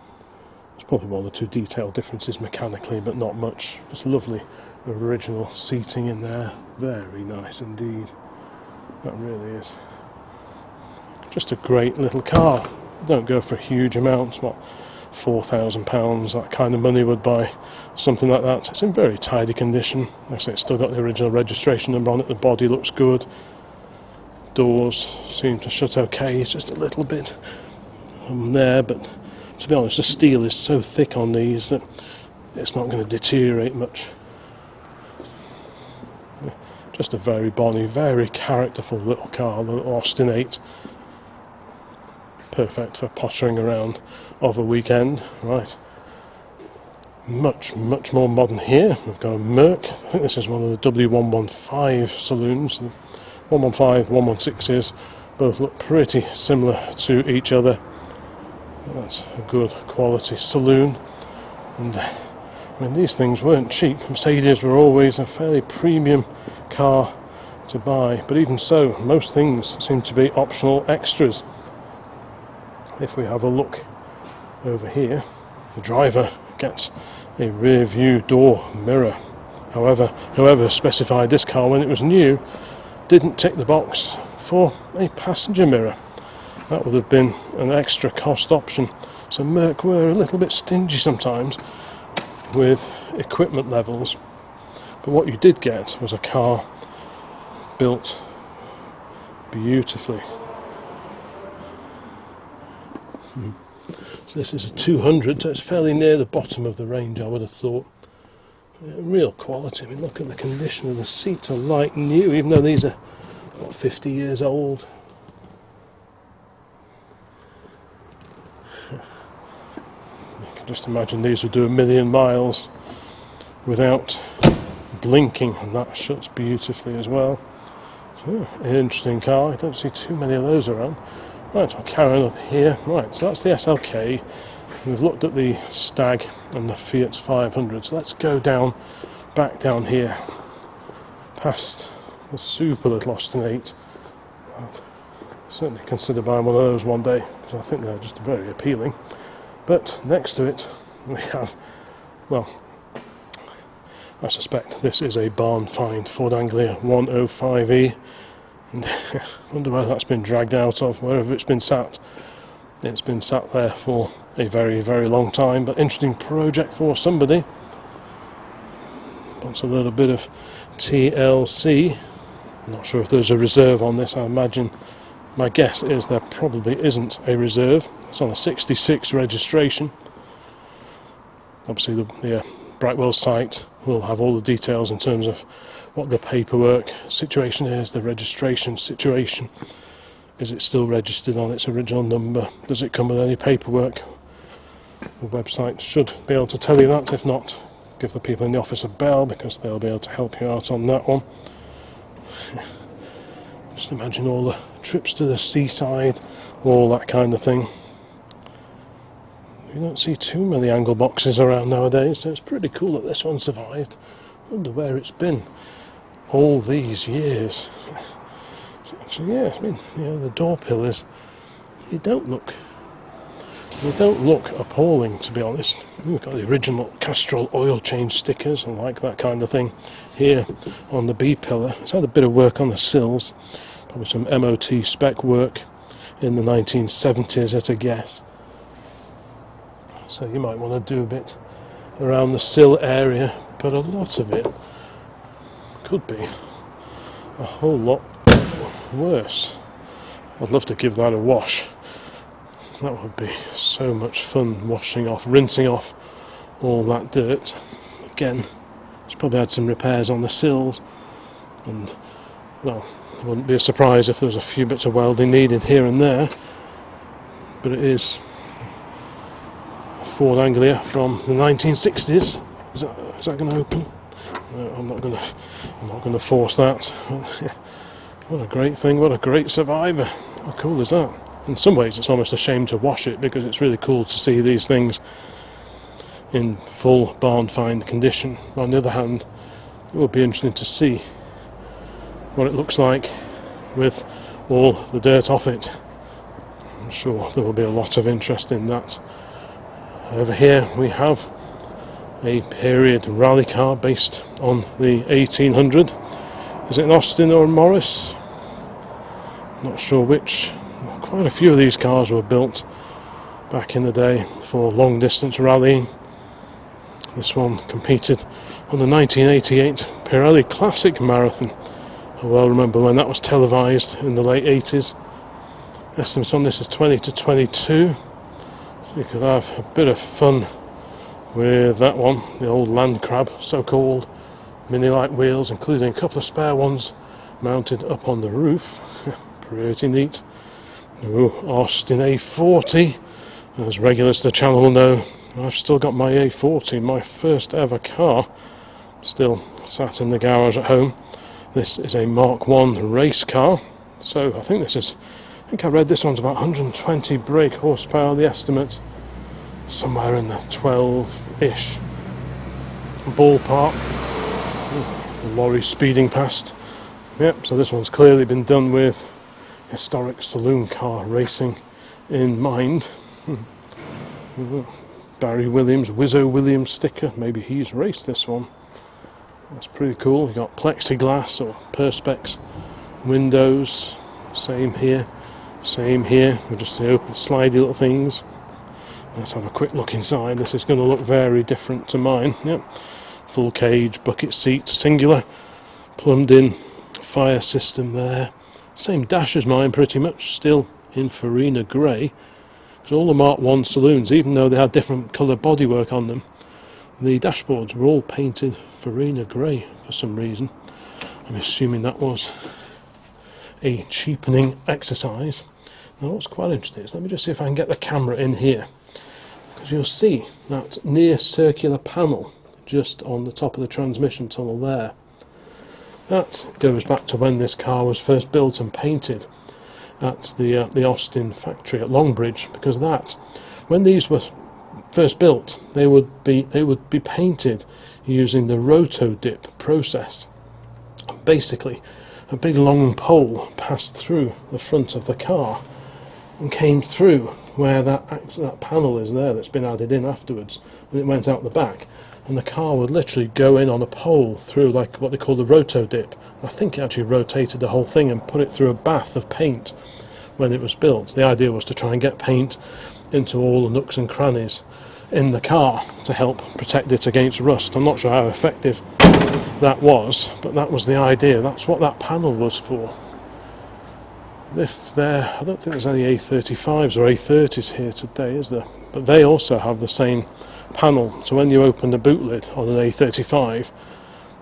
There's probably one or two detail differences mechanically, but not much. Just lovely original seating in there. Very nice indeed. That really is. Just a great little car. Don't go for huge amounts, what, £4,000, that kind of money would buy something like that. It's in very tidy condition. Like I say, it's still got the original registration number on it. The body looks good. Doors seem to shut okay. It's just a little bit there, but to be honest, the steel is so thick on these that it's not going to deteriorate much. Just a very bonny, very characterful little car, the little Austin 8. Perfect for pottering around of a weekend. Right. Much more modern here. We've got a Merc. I think this is one of the W115 saloons. The 115, 116s both look pretty similar to each other. That's a good quality saloon. And I mean, these things weren't cheap. Mercedes were always a fairly premium car to buy, but even so, most things seem to be optional extras. If we have a look over here, the driver gets a rear view door mirror. However, whoever specified this car when it was new didn't tick the box for a passenger mirror. That would have been an extra cost option. So Merc were a little bit stingy sometimes with equipment levels, but what you did get was a car built beautifully. So this is a 200, so it's fairly near the bottom of the range, I would have thought. Real quality. I mean, look at the condition of the seats, are like new, even though these are, what, 50 years old. You can just imagine these would do 1,000,000 miles without blinking, and that shuts beautifully as well. So, an interesting car. I don't see too many of those around. Right, I'll carry on up here. Right, so that's the SLK. We've looked at the Stag and the Fiat 500. So let's go down, back down here, past the super little Austin 8. I'd certainly consider buying one of those one day, because I think they're just very appealing. But next to it, we have, well, I suspect this is a barn find Ford Anglia 105E. And I wonder where that's been dragged out of, wherever it's been sat. It's been sat there for a very long time, but interesting project for somebody. That's a little bit of TLC. I'm not sure if there's a reserve on this. I imagine, my guess is there probably isn't a reserve. It's on a 66 registration. Obviously the Brightwells site will have all the details in terms of what the paperwork situation is, the registration situation. Is it still registered on its original number? Does it come with any paperwork? The website should be able to tell you that. If not, give the people in the office a bell, because they'll be able to help you out on that one. Just imagine all the trips to the seaside, all that kind of thing. You don't see too many angle boxes around nowadays, so it's pretty cool that this one survived. I wonder where it's been all these years. So yeah, I mean, you know, the door pillars, they don't look appalling, to be honest. We've got the original Castrol oil change stickers and like that kind of thing here on the B pillar. It's had a bit of work on the sills, probably some MOT spec work in the 1970s at a guess. So you might want to do a bit around the sill area, but a lot of it could be a whole lot worse. I'd love to give that a wash. That would be so much fun, washing off, rinsing off all that dirt. again. It's probably had some repairs on the sills, and well, it wouldn't be a surprise if there was a few bits of welding needed here and there. But it is a Ford Anglia from the 1960s. Is that going to open? No, I'm not going to force that. What a great thing! What a great survivor! How cool is that? In some ways, it's almost a shame to wash it, because it's really cool to see these things in full barn find condition. On the other hand, it would be interesting to see what it looks like with all the dirt off it. I'm sure there will be a lot of interest in that. Over here we have a period rally car based on the 1800. Is it an Austin or a Morris? Not sure which. Quite a few of these cars were built back in the day for long distance rallying. This one competed on the 1988 Pirelli Classic Marathon. I well remember when that was televised in the late 80s. Estimate on this is 20 to 22. You could have a bit of fun with that one, the old Land Crab, so called. Mini light wheels, including a couple of spare ones mounted up on the roof. Pretty neat. Ooh, Austin A40. As regulars to the channel will know, I've still got my A40, my first ever car, still sat in the garage at home. This is a Mark 1 race car, so I think I read this one's about 120 brake horsepower, the estimate somewhere in the 12-ish ballpark. Ooh, lorry speeding past. Yep, so this one's clearly been done with historic saloon car racing in mind. Barry Williams, Wizzo Williams sticker, maybe he's raced this one. That's pretty cool. You got plexiglass or perspex windows, same here, with just the open slidey little things. Let's have a quick look inside. This is going to look very different to mine. Yep, full cage, bucket seat, singular, plumbed in fire system there. Same dash as mine pretty much, still in Farina grey. Because all the Mark 1 saloons, even though they had different colour bodywork on them, the dashboards were all painted Farina grey for some reason. I'm assuming that was a cheapening exercise. Now what's quite interesting is, let me just see if I can get the camera in here, because you'll see that near circular panel just on the top of the transmission tunnel there. That goes back to when this car was first built and painted at the Austin factory at Longbridge, because when these were first built, they would be painted using the roto-dip process. Basically, a big long pole passed through the front of the car and came through where that panel is there that's been added in afterwards, and it went out the back. And the car would literally go in on a pole through like what they call the roto-dip. I think it actually rotated the whole thing and put it through a bath of paint when it was built. The idea was to try and get paint into all the nooks and crannies in the car to help protect it against rust. I'm not sure how effective that was, but that was the idea. That's what that panel was for. I don't think there's any A35s or A30s here today, is there? But they also have the same panel. So when you open the boot lid on an A35,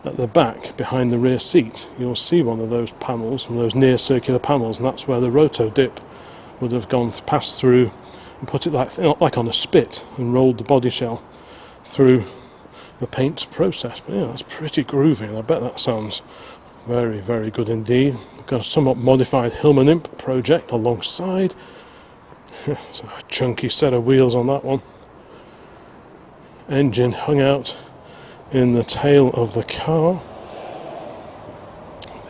at the back behind the rear seat, you'll see one of those panels, one of those near circular panels, and that's where the roto dip would have passed through and put it like on a spit and rolled the body shell through the paint process. But yeah, that's pretty groovy, and I bet that sounds very, very good indeed. We've got a somewhat modified Hillman Imp project alongside. So a chunky set of wheels on that one. Engine hung out in the tail of the car.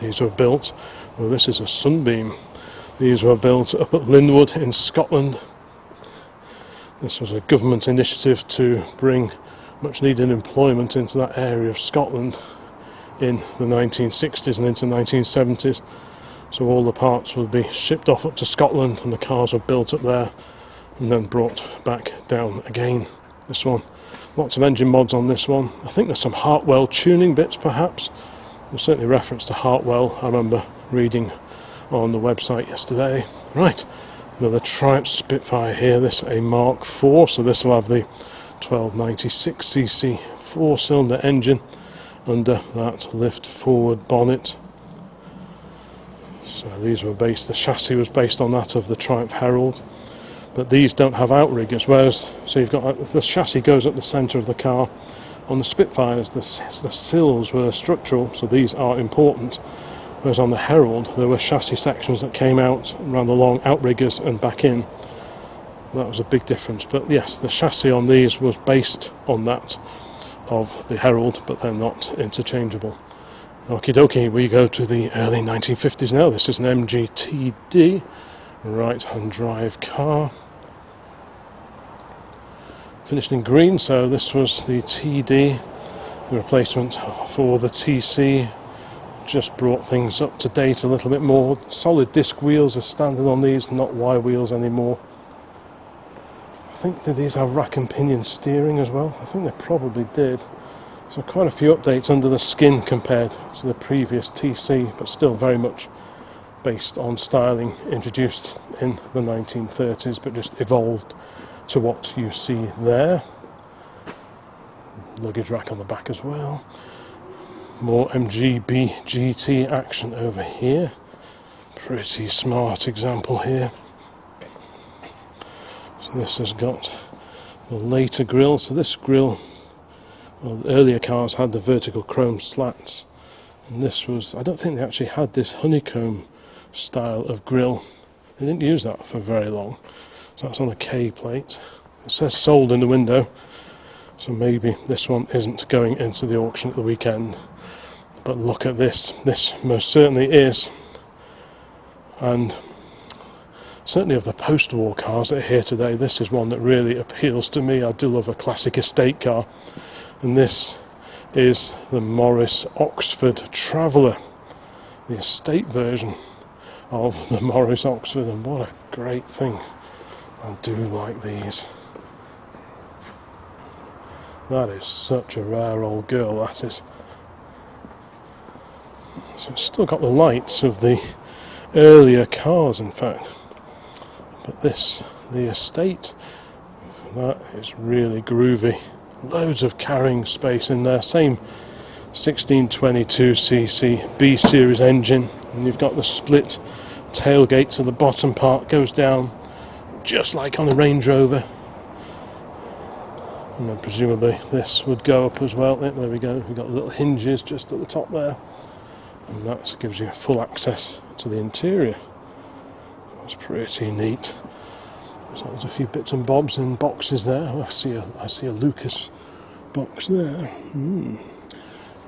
These were built, well, this is a Sunbeam. These were built up at Linwood in Scotland. This was a government initiative to bring much needed employment into that area of Scotland in the 1960s and into the 1970s. So all the parts would be shipped off up to Scotland, and the cars were built up there and then brought back down again. This one, lots of engine mods on this one. I think there's some Hartwell tuning bits perhaps. There's certainly reference to Hartwell, I remember reading on the website yesterday. Right, another Triumph Spitfire here. This is a Mark IV, so this will have the 1296cc 4-cylinder engine under that lift forward bonnet. So these were based, the chassis was based on that of the Triumph Herald, but these don't have outriggers, whereas, so you've got, the chassis goes up the centre of the car. On the Spitfires, the sills were structural, so these are important, whereas on the Herald there were chassis sections that came out, ran along outriggers and back in. That was a big difference, but yes, the chassis on these was based on that of the Herald, but they're not interchangeable. Okie dokie, we go to the early 1950s now. This is an MGTD, right-hand drive car. Finished in green, so this was the TD, the replacement for the TC. Just brought things up to date a little bit more. Solid disc wheels are standard on these, not Y wheels anymore. I think, did these have rack and pinion steering as well? I think they probably did. So quite a few updates under the skin compared to the previous TC, but still very much based on styling introduced in the 1930s, but just evolved to what you see there. Luggage rack on the back as well. More MGB GT action over here. Pretty smart example here. So this has got the later grille. So this grille, well, the earlier cars had the vertical chrome slats, and this was, I don't think they actually had this honeycomb style of grille. They didn't use that for very long. So that's on a K plate. It says sold in the window, so maybe this one isn't going into the auction at the weekend. But look at this. This most certainly is. And certainly of the post-war cars that are here today, this is one that really appeals to me. I do love a classic estate car. And this is the Morris Oxford Traveller, the estate version of the Morris Oxford, and what a great thing. I do like these. That is such a rare old girl, that is. So it's still got the lights of the earlier cars, in fact. But this, the estate, that is really groovy. Loads of carrying space in there. Same 1622cc B series engine, and you've got the split tailgate, so the bottom part goes down just like on a Range Rover, and then presumably this would go up as well. There we go, we've got little hinges just at the top there, and that gives you full access to the interior. That's pretty neat. So there's a few bits and bobs in boxes there. I see a Lucas box there.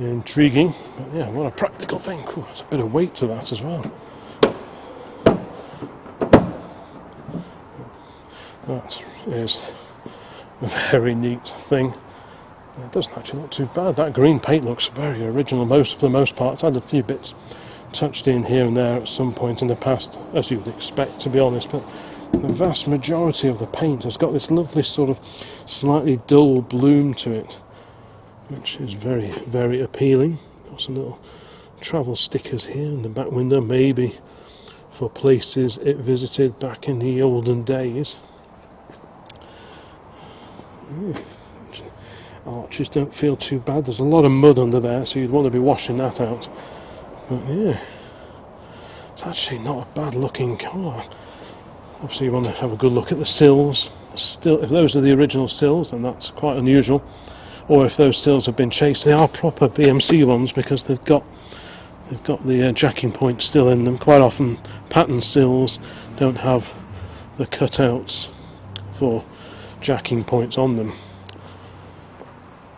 Intriguing, but yeah, what a practical thing. Ooh, there's a bit of weight to that as well. That is a very neat thing. It doesn't actually look too bad. That green paint looks very original. For the most part, it's had a few bits touched in here and there at some point in the past, as you would expect, to be honest, but the vast majority of the paint has got this lovely sort of slightly dull bloom to it, which is very, very appealing. Got some little travel stickers here in the back window, maybe for places it visited back in the olden days. Arches don't feel too bad. There's a lot of mud under there, so you'd want to be washing that out. But yeah, it's actually not a bad looking car. Obviously you want to have a good look at the sills. Still, if those are the original sills, then that's quite unusual. Or if those sills have been chased, they are proper BMC ones, because they've got the jacking point still in them. Quite often pattern sills don't have the cutouts for jacking points on them.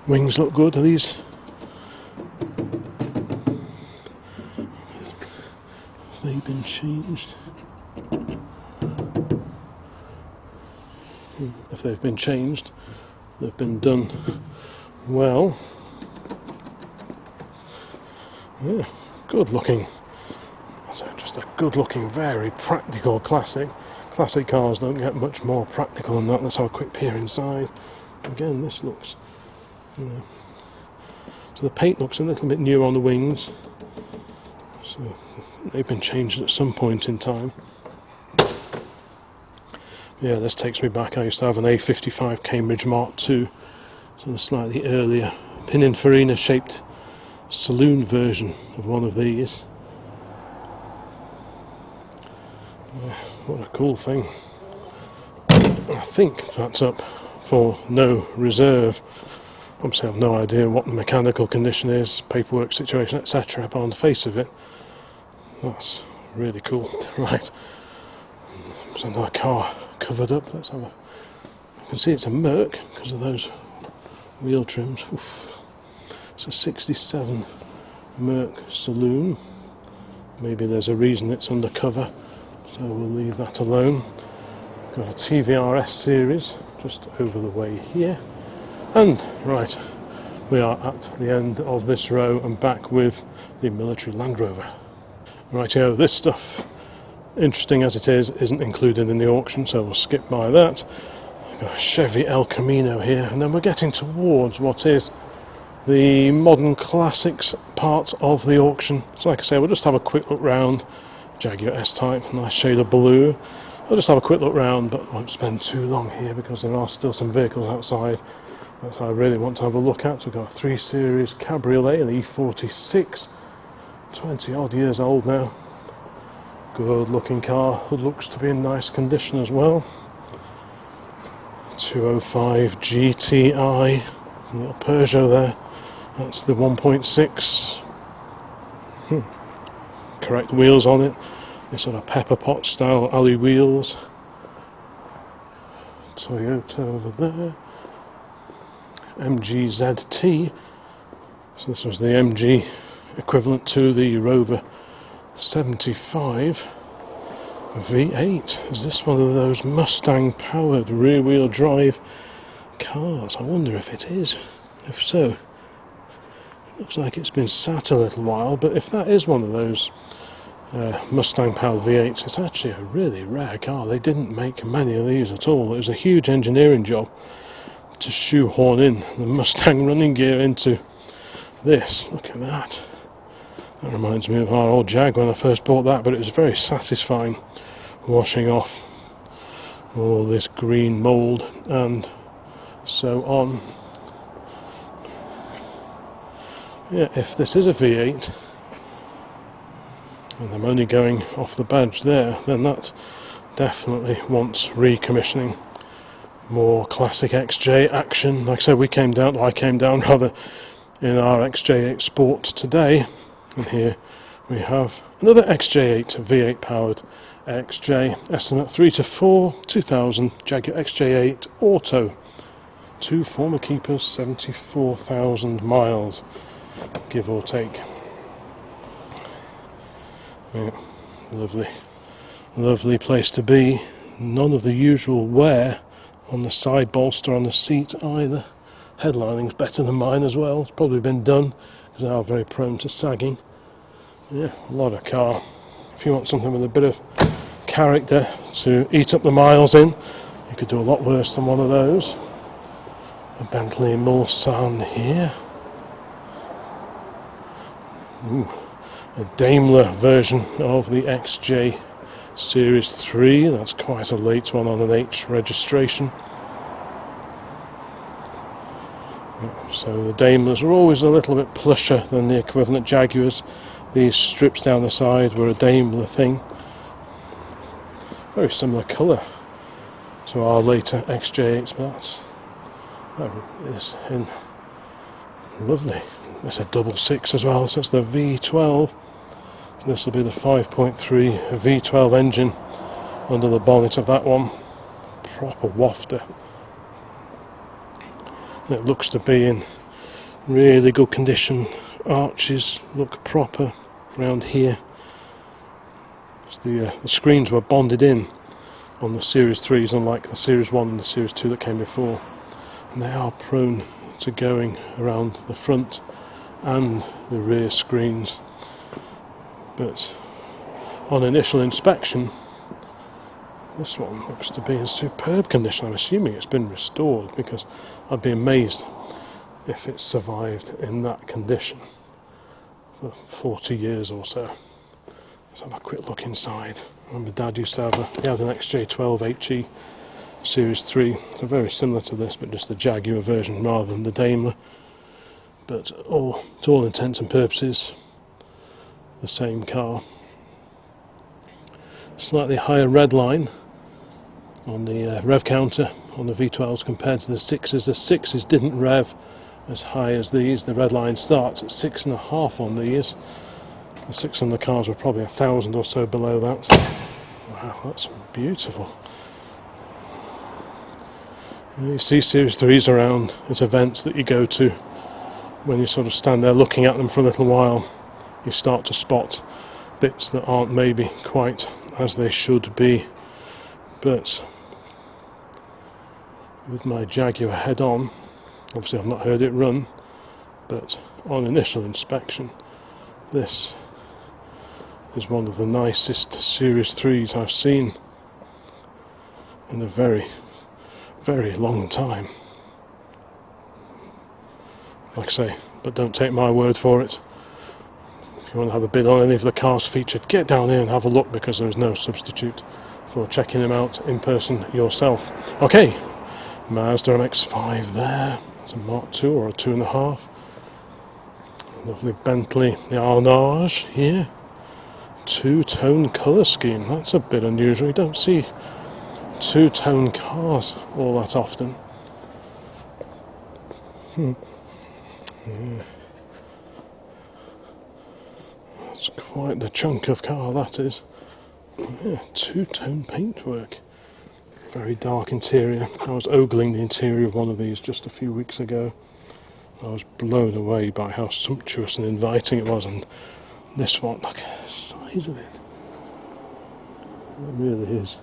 Wings look good. Are these? Have they been changed? If they've been changed, they've been done well. Yeah, good looking. So just a good looking, very practical classic. Classic cars don't get much more practical than that. Let's have a quick peer inside. Again, this looks, so the paint looks a little bit new on the wings. So they've been changed at some point in time. Yeah, this takes me back. I used to have an A55 Cambridge Mark II So a slightly earlier Pininfarina shaped saloon version of one of these. What a cool thing. I think that's up for no reserve. Obviously I have no idea what the mechanical condition is, paperwork situation, etc. But on the face of it, that's really cool. Right, there's another car covered up. Let's have a... You can see it's a Merc because of those wheel trims. Oof. It's a 67 Merc Saloon. Maybe there's a reason it's undercover, so we'll leave that alone. Got a TVRS series just over the way here. And, right, we are at the end of this row and back with the military Land Rover. Rightio, this stuff, interesting as it is, isn't included in the auction, so we'll skip by that. We've got a Chevy El Camino here, and then we're getting towards what is the modern classics part of the auction. So like I say, we'll just have a quick look round. Jaguar S-Type, nice shade of blue. I'll just have a quick look round, but won't spend too long here because there are still some vehicles outside that I really want to have a look at. We've got a 3 Series Cabriolet, an E46, 20 odd years old now. Good looking car, hood looks to be in nice condition as well. 205 GTI, little Peugeot there, that's the 1.6. Correct wheels on it, this sort of pepper pot style alley wheels. Toyota over there. MG ZT, so this was the MG equivalent to the Rover 75 V8. Is this one of those Mustang powered rear wheel drive cars? I wonder if it is. If so, it looks like it's been sat a little while, but if that is one of those Mustang powered V8s, it's actually a really rare car. They didn't make many of these at all. It was a huge engineering job to shoehorn in the Mustang running gear into this. Look at that. That reminds me of our old Jag when I first bought that, but it was very satisfying washing off all this green mould and so on. Yeah, if this is a V8 and I'm only going off the badge there, then that definitely wants recommissioning. More classic XJ action. Like I said, I came down rather in our XJ8 Sport today, and here we have another XJ8 V8 powered XJ, estimate 3 to 4, 2000 Jaguar XJ8 Auto, 2 former keepers, 74,000 miles, give or take. Yeah, lovely place to be. None of the usual wear on the side bolster on the seat either. Headlining's better than mine as well. It's probably been done because they are very prone to sagging. Yeah, a lot of car. If you want something with a bit of character to eat up the miles in, you could do a lot worse than one of those. A Bentley Mulsanne here. Ooh, a Daimler version of the XJ Series 3, that's quite a late one on an H registration. So the Daimlers were always a little bit plusher than the equivalent Jaguars. These strips down the side were a Daimler thing. Very similar colour to our later XJ8s, but that is in lovely. It's a 6.6 as well, so it's the V12. This will be the 5.3 V12 engine under the bonnet of that one. Proper wafter. And it looks to be in really good condition. Arches look proper around here. The screens were bonded in on the Series 3s, unlike the Series 1 and the Series 2 that came before. And they are prone to going around the front and the rear screens. But on initial inspection, this one looks to be in superb condition. I'm assuming it's been restored because I'd be amazed if it survived in that condition for 40 years or so. Let's have a quick look inside. My dad used to have he had an XJ12 HE Series 3, so very similar to this, but just the Jaguar version rather than the Daimler. But to all intents and purposes, the same car. Slightly higher red line on the rev counter on the V12s compared to the 6s. The 6s didn't rev as high as these. The red line starts at 6.5 on these. The 6 on the cars were probably 1,000 or so below that. Wow, that's beautiful. You see Series 3s around at events that you go to. When you sort of stand there looking at them for a little while, you start to spot bits that aren't maybe quite as they should be. But with my Jaguar head-on, obviously I've not heard it run, but on initial inspection, this is one of the nicest Series 3s I've seen in a very, very long time. Like I say, but don't take my word for it. If you want to have a bid on any of the cars featured, get down here and have a look, because there is no substitute for checking them out in person yourself. Okay, Mazda MX-5 there. That's a Mark II or a 2.5. Lovely Bentley, the Arnage here. Two-tone colour scheme. That's a bit unusual. You don't see two-tone cars all that often. Yeah. That's quite the chunk of car, that is. Yeah, two-tone paintwork. Very dark interior. I was ogling the interior of one of these just a few weeks ago. I was blown away by how sumptuous and inviting it was, and this one, look at the size of it. It really is.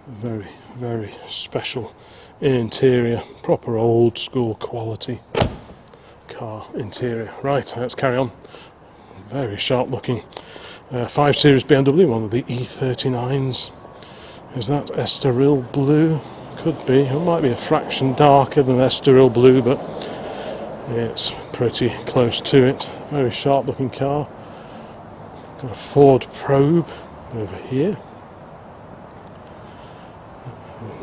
Very, very special interior. Proper old school quality car interior. Right, let's carry on. Very sharp looking 5 Series BMW, one of the E39s. Is that Estoril blue? Could be. It might be a fraction darker than Estoril blue, but it's pretty close to it. Very sharp looking car. Got a Ford Probe over here.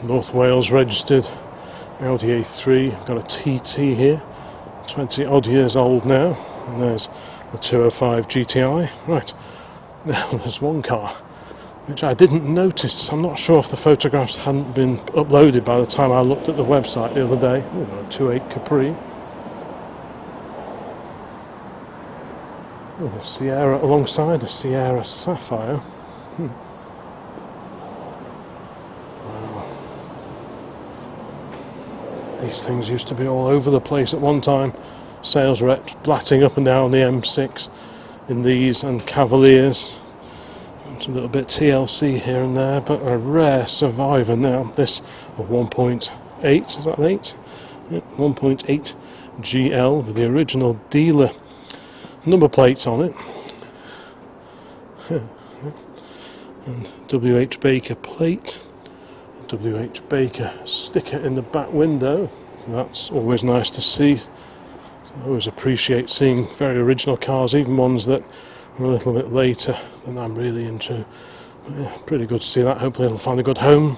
North Wales registered Audi A3. Got a TT here, 20 odd years old now. And there's the 205 GTI. Right, now there's one car which I didn't notice. I'm not sure if the photographs hadn't been uploaded by the time I looked at the website the other day. Oh, a 2.8 Capri. Oh, the Sierra alongside the Sierra Sapphire. These things used to be all over the place at one time. Sales reps blatting up and down the M6 in these and Cavaliers. It's a little bit TLC here and there, but a rare survivor now. This a 1.8, is that an 8? Yeah, 1.8 GL with the original dealer number plates on it. And WH Baker plate. WH Baker sticker in the back window. So that's always nice to see. I always appreciate seeing very original cars, even ones that are a little bit later than I'm really into. But yeah, pretty good to see that. Hopefully it'll find a good home.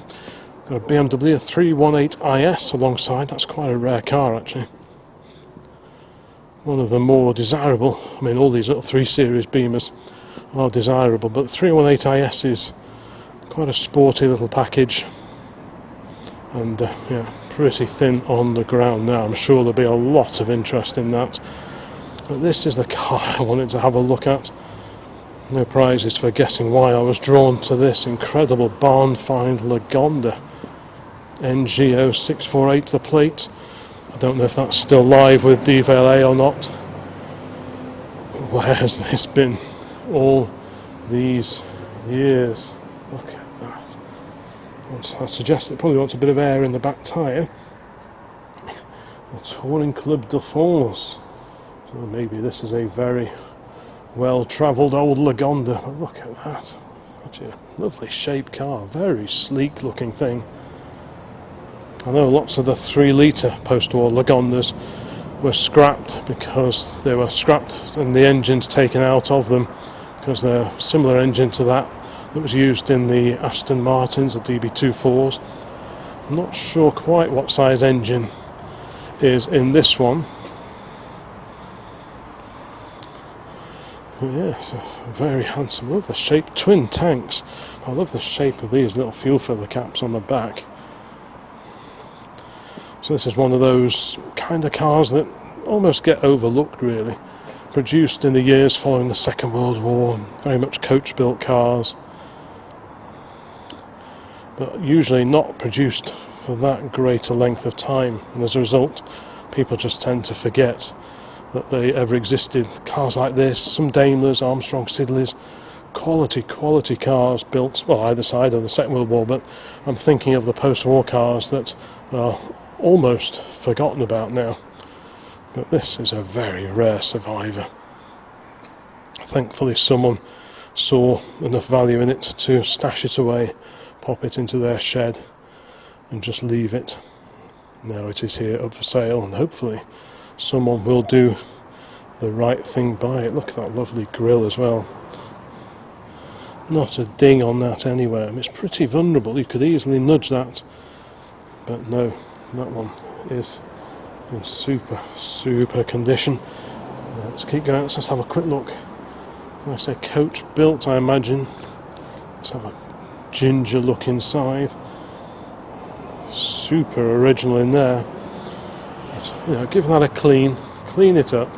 Got a BMW, a 318 IS alongside. That's quite a rare car actually. One of the more desirable. I mean, all these little 3 Series Beamers are desirable, but the 318 IS is quite a sporty little package. And yeah, pretty thin on the ground now. I'm sure there'll be a lot of interest in that. But this is the car I wanted to have a look at. No prizes for guessing why I was drawn to this incredible barn find Lagonda. NGO 648 the plate. I don't know if that's still live with DVLA or not. Where has this been all these years? Look at that. I suggest it probably wants a bit of air in the back tyre. The Touring Club de France. So maybe this is a very well-travelled old Lagonda. But look at that. Such a lovely shaped car. Very sleek looking thing. I know lots of the 3-litre post-war Lagondas were scrapped because they were scrapped and the engines taken out of them because they're a similar engine to that that was used in the Aston Martins, the DB24s. I'm not sure quite what size engine is in this one. But yes, very handsome. I love the shape, twin tanks. I love the shape of these little fuel filler caps on the back. So this is one of those kind of cars that almost get overlooked, really. Produced in the years following the Second World War, very much coach-built cars, but usually not produced for that great a length of time, and as a result people just tend to forget that they ever existed. Cars like this, some Daimlers, Armstrong Sidleys, quality cars built, well, either side of the Second World War, but I'm thinking of the post-war cars that are almost forgotten about now. But this is a very rare survivor. Thankfully someone saw enough value in it to stash it away, pop it into their shed and just leave it. Now it is here up for sale, and hopefully someone will do the right thing by it. Look at that lovely grille as well. Not a ding on that anywhere. It's pretty vulnerable, you could easily nudge that, but no, that one is in super condition. Let's keep going, let's just have a quick look. When I say coach built, I imagine. Let's have a ginger look inside. Super original in there. But, you know, give that a clean it up,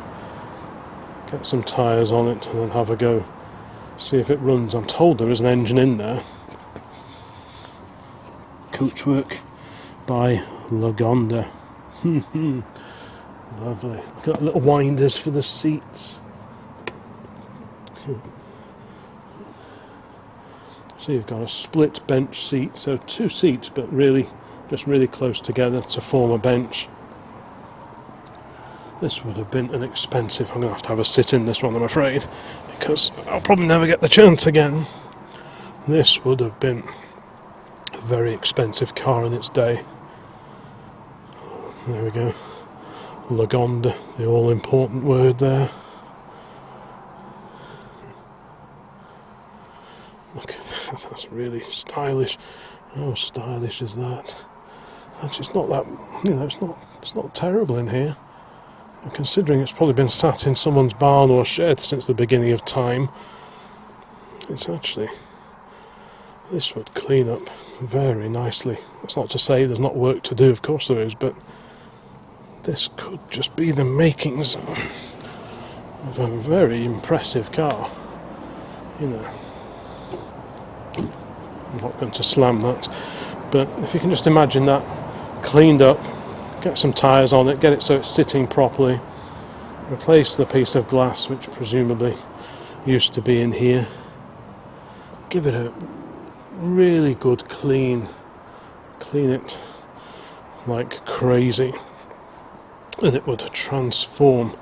get some tyres on it, and then have a go. See if it runs. I'm told there is an engine in there. Coachwork by Lagonda. Lovely. Look at that little winders for the seats. So you've got a split bench seat, so two seats, but really just really close together to form a bench. This would have been an expensive. I'm going to have a sit in this one, I'm afraid, because I'll probably never get the chance again. This would have been a very expensive car in its day. There we go. Lagonda, the all-important word there. Look at that, that's really stylish. How stylish is that? Actually, it's not that, you know, it's not terrible in here. And considering it's probably been sat in someone's barn or shed since the beginning of time, it's actually, this would clean up very nicely. That's not to say there's not work to do, of course there is, but this could just be the makings of a very impressive car, you know. I'm not going to slam that, but if you can just imagine that cleaned up, get some tyres on it, get it so it's sitting properly, replace the piece of glass which presumably used to be in here, give it a really good clean it like crazy, and it would transform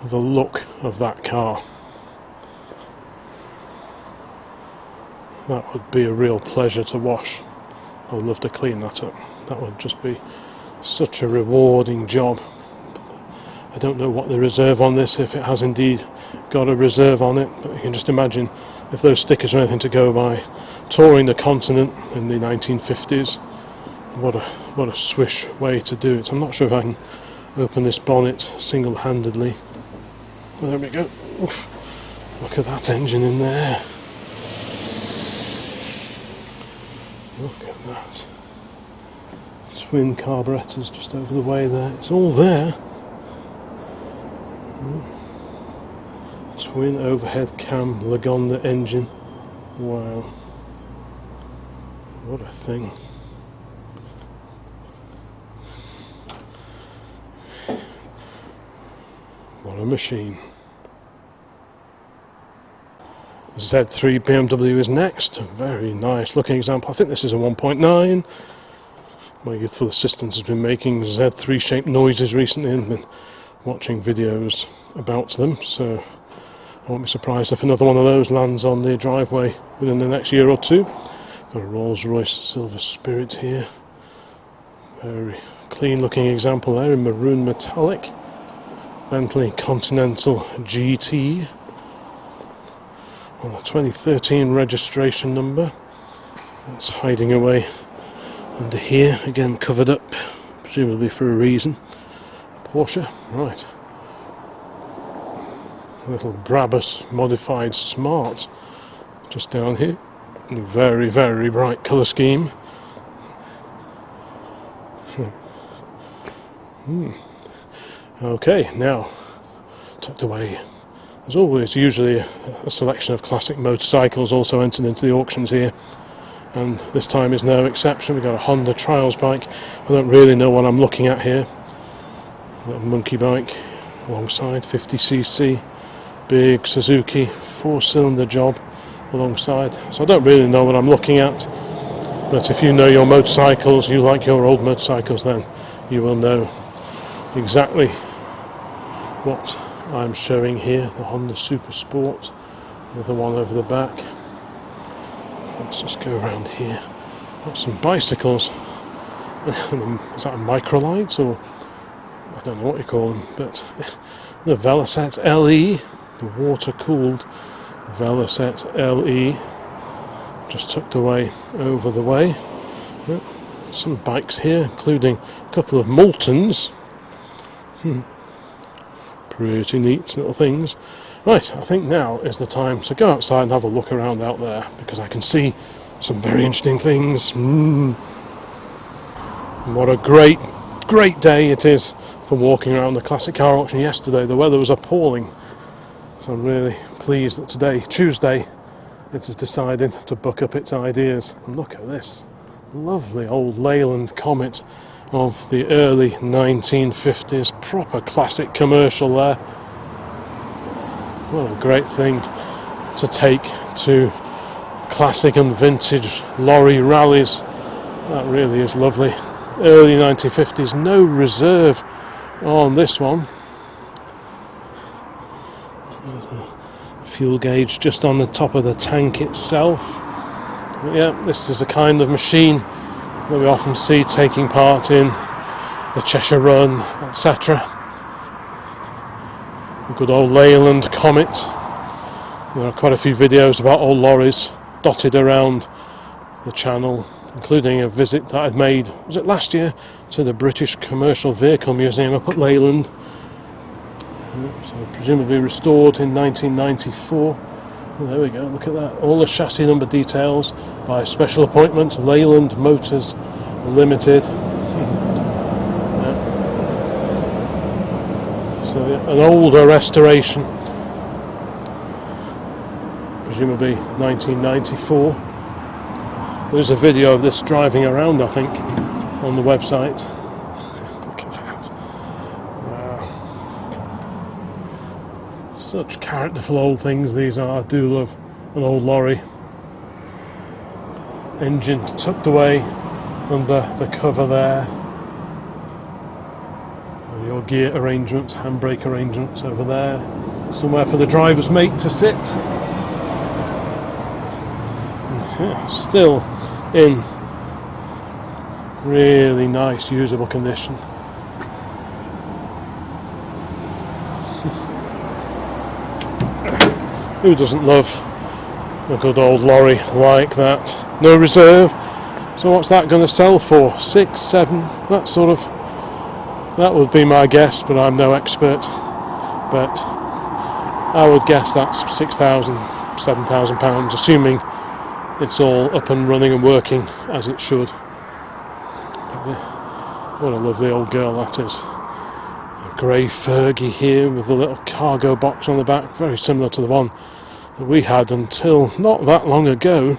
the look of that car. That would be a real pleasure to wash. I would love to clean that up. That would just be such a rewarding job. I don't know what the reserve on this, if it has indeed got a reserve on it, but you can just imagine if those stickers are anything to go by, touring the continent in the 1950s, what a swish way to do it. I'm not sure if I can open this bonnet single-handedly. Well, there we go. Oof. Look at that engine in there. Look at that. Twin carburetors just over the way there. It's all there. Twin overhead cam Lagonda engine. Wow. What a thing. What a machine. Z3 BMW is next. A very nice looking example. I think this is a 1.9. My youthful assistant has been making Z3 shaped noises recently and been watching videos about them, so I won't be surprised if another one of those lands on the driveway within the next year or two. Got a Rolls-Royce Silver Spirit here. Very clean looking example there in maroon metallic. Bentley Continental GT. on a 2013 registration number. That's hiding away under here, again covered up, presumably for a reason. Porsche, right. A little Brabus modified Smart just down here. A very, very bright colour scheme. Okay, now tucked away. There's always usually a selection of classic motorcycles also entered into the auctions here, and this time is no exception. We've got a Honda Trials bike. I don't really know what I'm looking at here. A little monkey bike alongside, 50cc, big Suzuki 4-cylinder job alongside. So I don't really know what I'm looking at, but if you know your motorcycles, you like your old motorcycles, then you will know exactly what I'm showing here. The Honda Super Sport with the one over the back. Let's just go around here. Got some bicycles. Is that a microlight, or I don't know what you call them, but the Velocet LE, the water-cooled Velocet LE, just tucked away over the way. Yep. Some bikes here, including a couple of Moultons. Pretty neat little things. Right, I think now is the time to go outside and have a look around out there, because I can see some very interesting things. And what a great day it is for walking around the classic car auction. Yesterday the weather was appalling, so I'm really pleased that today, Tuesday, it has decided to buck up its ideas. And look at this lovely old Leyland Comet of the early 1950s, proper classic commercial there. What a great thing to take to classic and vintage lorry rallies. That really is lovely. Early 1950s, no reserve on this one. Fuel gauge just on the top of the tank itself. But yeah, this is the kind of machine that we often see taking part in the Cheshire Run, etc. A good old Leyland Comet. There are quite a few videos about old lorries dotted around the channel, including a visit that I've made, was it last year, to the British Commercial Vehicle Museum up at Leyland. So presumably restored in 1994. Well, there we go, look at that. All the chassis number details by special appointment, Leyland Motors Limited. Yeah. So yeah, an older restoration, presumably 1994. There's a video of this driving around, I think, on the website. Look at that. Wow. Such characterful old things these are. I do love an old lorry. Engine tucked away under the cover there. And your gear arrangements, handbrake arrangements over there. Somewhere for the driver's mate to sit. And, yeah, still in really nice usable condition. Who doesn't love a good old lorry like that? No reserve. So what's that going to sell for? 6, 7, that sort of, that would be my guess, but I'm no expert. But I would guess that's £6,000, £7,000, assuming it's all up and running and working as it should. But yeah, what a lovely old girl that is. A grey Fergie here with the little cargo box on the back, very similar to the one that we had until not that long ago.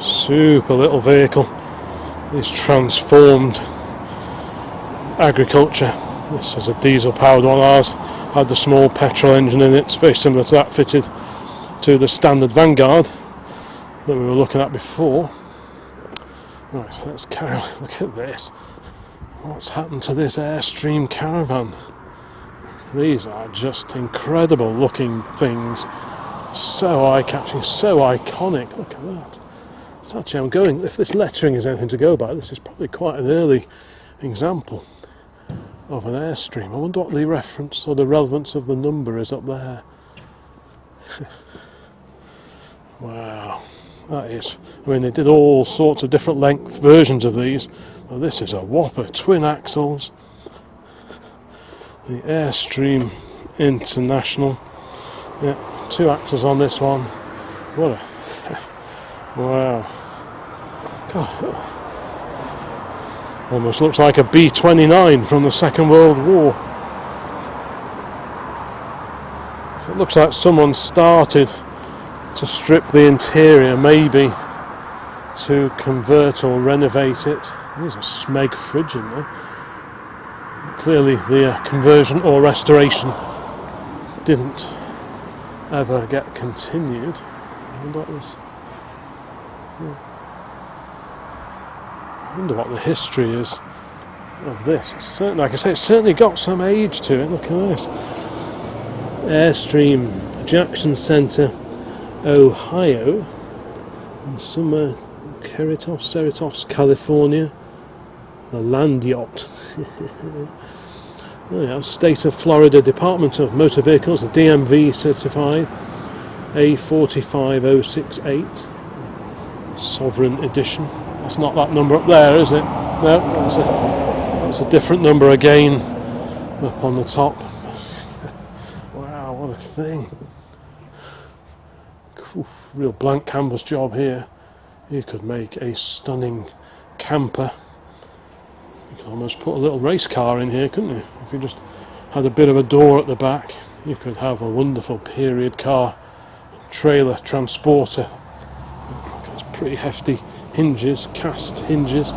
Super little vehicle. This transformed agriculture. This is a diesel powered one. Ours had the small petrol engine in it, very similar to that fitted to the standard Vanguard that we were looking at before. Right, let's carry on. Look at this. What's happened to this Airstream caravan? These are just incredible looking things. So eye-catching, so iconic. Look at that. It's actually, I'm going, if this lettering is anything to go by, this is probably quite an early example of an Airstream. I wonder what the reference or the relevance of the number is up there. Wow, that is, I mean, they did all sorts of different length versions of these. Now, this is a whopper, twin axles. The Airstream International. Yeah, 2 axles on this one. What a wow. God. Almost looks like a B-29 from the Second World War. It looks like someone started to strip the interior, maybe to convert or renovate it. There's a Smeg fridge in there. Clearly the conversion or restoration didn't ever get continued. I wonder what the history is of this. It's certainly, like I say, it's certainly got some age to it. Look at this. Airstream, Jackson Center, Ohio, and somewhere Cerritos, California. The land yacht. Oh yeah, State of Florida Department of Motor Vehicles, the DMV certified, A45068, Sovereign Edition. It's not that number up there, is it? No, that's a different number again up on the top. Wow, what a thing. Oof, real blank canvas job here. You could make a stunning camper. You could almost put a little race car in here, couldn't you? If you just had a bit of a door at the back, you could have a wonderful period car trailer transporter. It's pretty hefty hinges, cast hinges.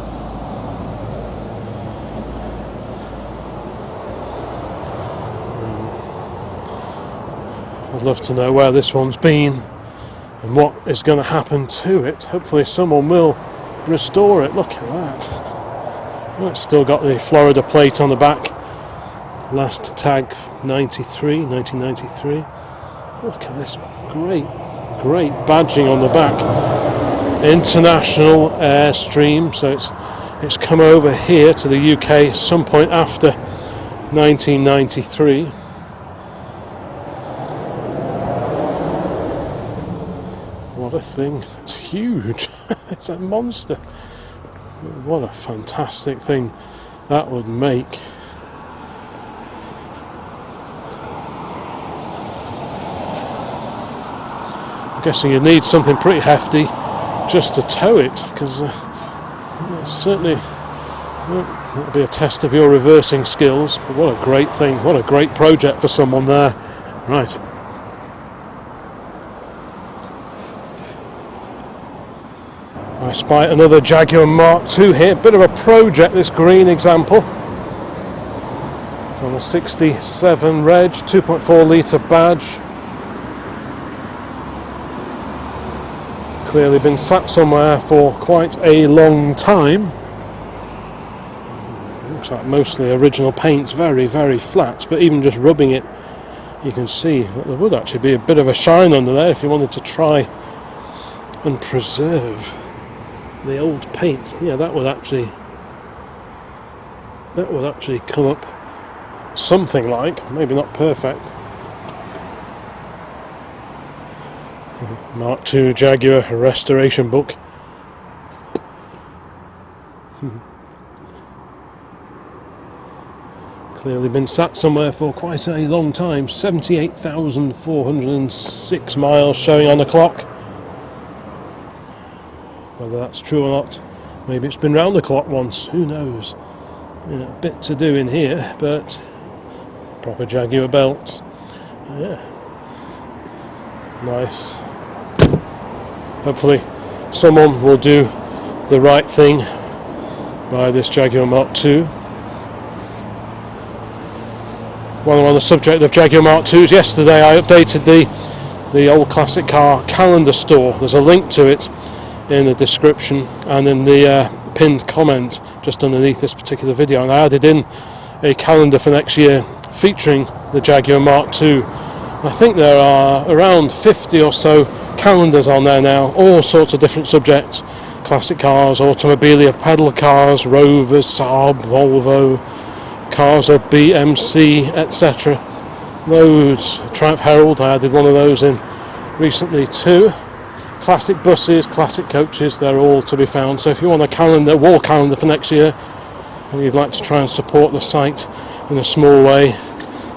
I'd love to know where this one's been and what is going to happen to it. Hopefully someone will restore it. Look at that. Well, it's still got the Florida plate on the back. Last tag 1993. Look at this. Great badging on the back. International Airstream. So it's come over here to the UK some point after 1993. What a thing. It's huge. It's a monster. What a fantastic thing that would make. I'm guessing you need something pretty hefty just to tow it, because certainly that'll be a test of your reversing skills. But what a great thing, what a great project for someone there. Right. I spy another Jaguar Mark II here. Bit of a project, this green example. On a 67 reg, 2.4 litre badge. Clearly been sat somewhere for quite a long time. Looks like mostly original paint, very, very flat, but even just rubbing it, you can see that there would actually be a bit of a shine under there if you wanted to try and preserve the old paint. Yeah, that would actually come up something like, maybe not perfect. Mark II Jaguar restoration book. Clearly been sat somewhere for quite a long time. 78,406 miles showing on the clock. Whether that's true or not, maybe it's been round the clock once, who knows. Yeah, a bit to do in here, but proper Jaguar belts. Yeah, nice. Hopefully someone will do the right thing by this Jaguar Mark II. While I'm on the subject of Jaguar Mark IIs, yesterday I updated the old classic car calendar store. There's a link to it in the description and in the pinned comment just underneath this particular video, and I added in a calendar for next year featuring the Jaguar Mark II. I think there are around 50 or so calendars on there now, all sorts of different subjects: classic cars, automobilia, pedal cars, Rovers, Saab, Volvo, cars of BMC, etc. Loads. Triumph Herald, I added one of those in recently too. Classic buses, classic coaches, they're all to be found. So if you want a calendar, wall calendar for next year, and you'd like to try and support the site in a small way,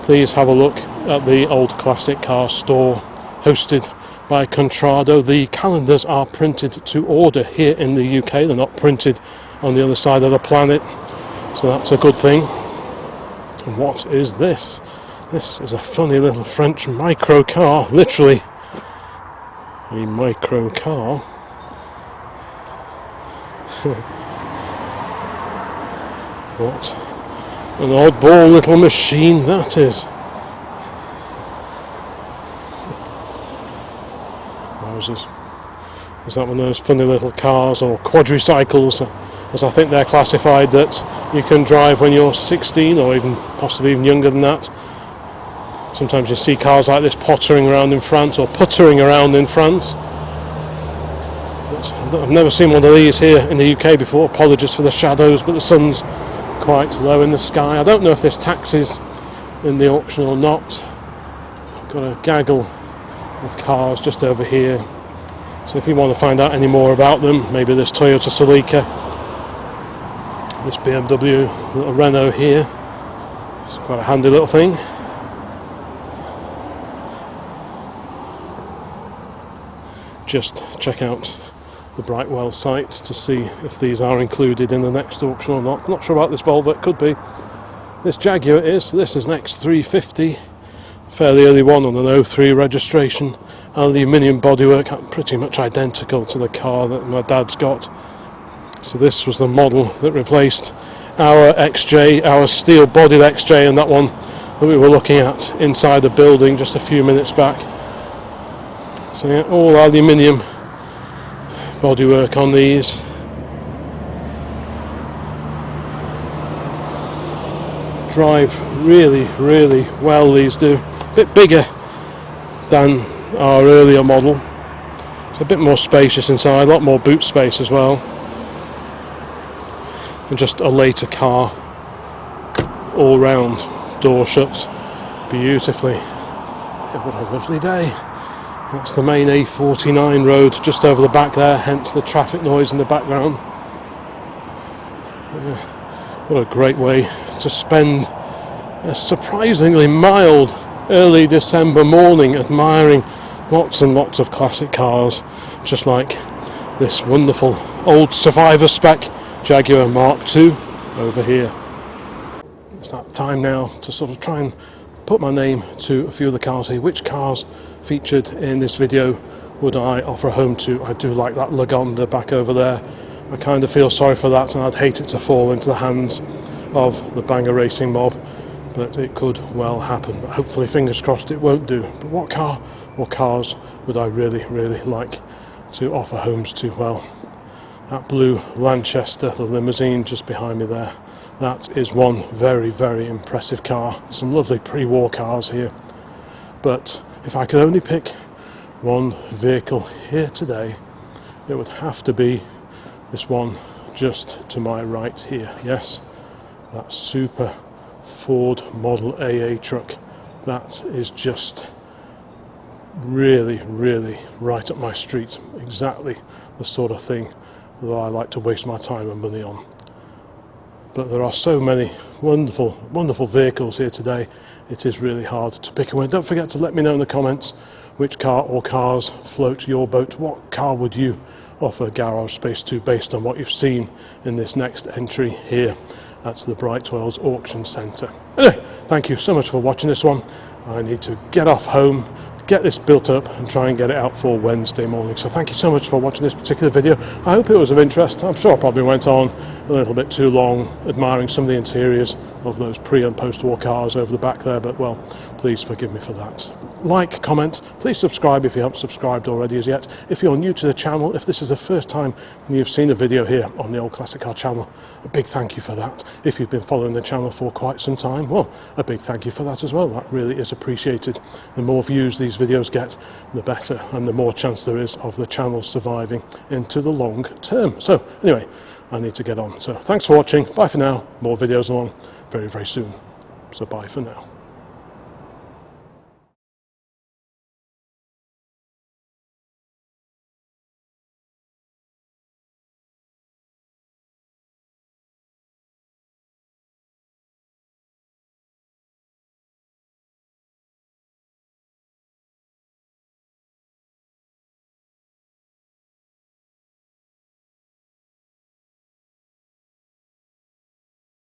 please have a look at the Old Classic Car store hosted by Contrado. The calendars are printed to order here in the UK, they're not printed on the other side of the planet, so that's a good thing. And what is this? This is a funny little French micro car, literally a micro car. What an oddball little machine that is. Is that one of those funny little cars or quadricycles, as I think they're classified, that you can drive when you're 16 or even possibly even younger than that? Sometimes you see cars like this pottering around in France or puttering around in France. But I've never seen one of these here in the UK before. Apologies for the shadows, but the sun's quite low in the sky. I don't know if there's taxis in the auction or not. Got a gaggle of cars just over here. So if you want to find out any more about them, maybe this Toyota Celica, this BMW, little Renault here. It's quite a handy little thing. Just check out the Brightwells site to see if these are included in the next auction or not. Not sure about this Volvo, it could be. This Jaguar is. This is an X350, fairly early one on an 03 registration. Aluminium bodywork, pretty much identical to the car that my dad's got. So this was the model that replaced our XJ, our steel-bodied XJ, and that one that we were looking at inside the building just a few minutes back. So yeah, all aluminium bodywork on these. Drive really, really well, these do. A bit bigger than our earlier model. It's a bit more spacious inside, a lot more boot space as well. And just a later car, all round, door shuts beautifully. Yeah, what a lovely day. That's the main A49 road just over the back there, hence the traffic noise in the background. What a great way to spend a surprisingly mild early December morning admiring lots and lots of classic cars, just like this wonderful old survivor spec Jaguar Mark II over here. It's that time now to sort of try and put my name to a few of the cars here. Which cars featured in this video would I offer a home to? I do like that Lagonda back over there. I kind of feel sorry for that, and I'd hate it to fall into the hands of the banger racing mob, but it could well happen. But hopefully, fingers crossed, it won't do. But what car or cars would I really, really like to offer homes to? Well, that blue Lanchester, the limousine just behind me there, that is one very, very impressive car. Some lovely pre-war cars here. But if I could only pick one vehicle here today, it would have to be this one just to my right here. Yes, that super Ford Model AA truck. That is just really, really right up my street. Exactly the sort of thing that I like to waste my time and money on. But there are so many wonderful, wonderful vehicles here today, it is really hard to pick a winner. Don't forget to let me know in the comments which car or cars float your boat. What car would you offer garage space to based on what you've seen in this next entry here at the Brightwells Auction Centre. Anyway, thank you so much for watching this one. I need to get off home, get this built up and try and get it out for Wednesday morning. So thank you so much for watching this particular video. I hope it was of interest. I'm sure I probably went on a little bit too long admiring some of the interiors of those pre and post-war cars over the back there, but well, please please forgive me for that. Like, comment, please subscribe if you haven't subscribed already as yet. If you're new to the channel, if this is the first time you've seen a video here on the Old Classic Car channel, a big thank you for that. If you've been following the channel for quite some time, well, a big thank you for that as well. That really is appreciated. The more views these videos get, the better, and the more chance there is of the channel surviving into the long term. So anyway, I need to get on. So thanks for watching. Bye for now. More videos along very, very soon. So bye for now.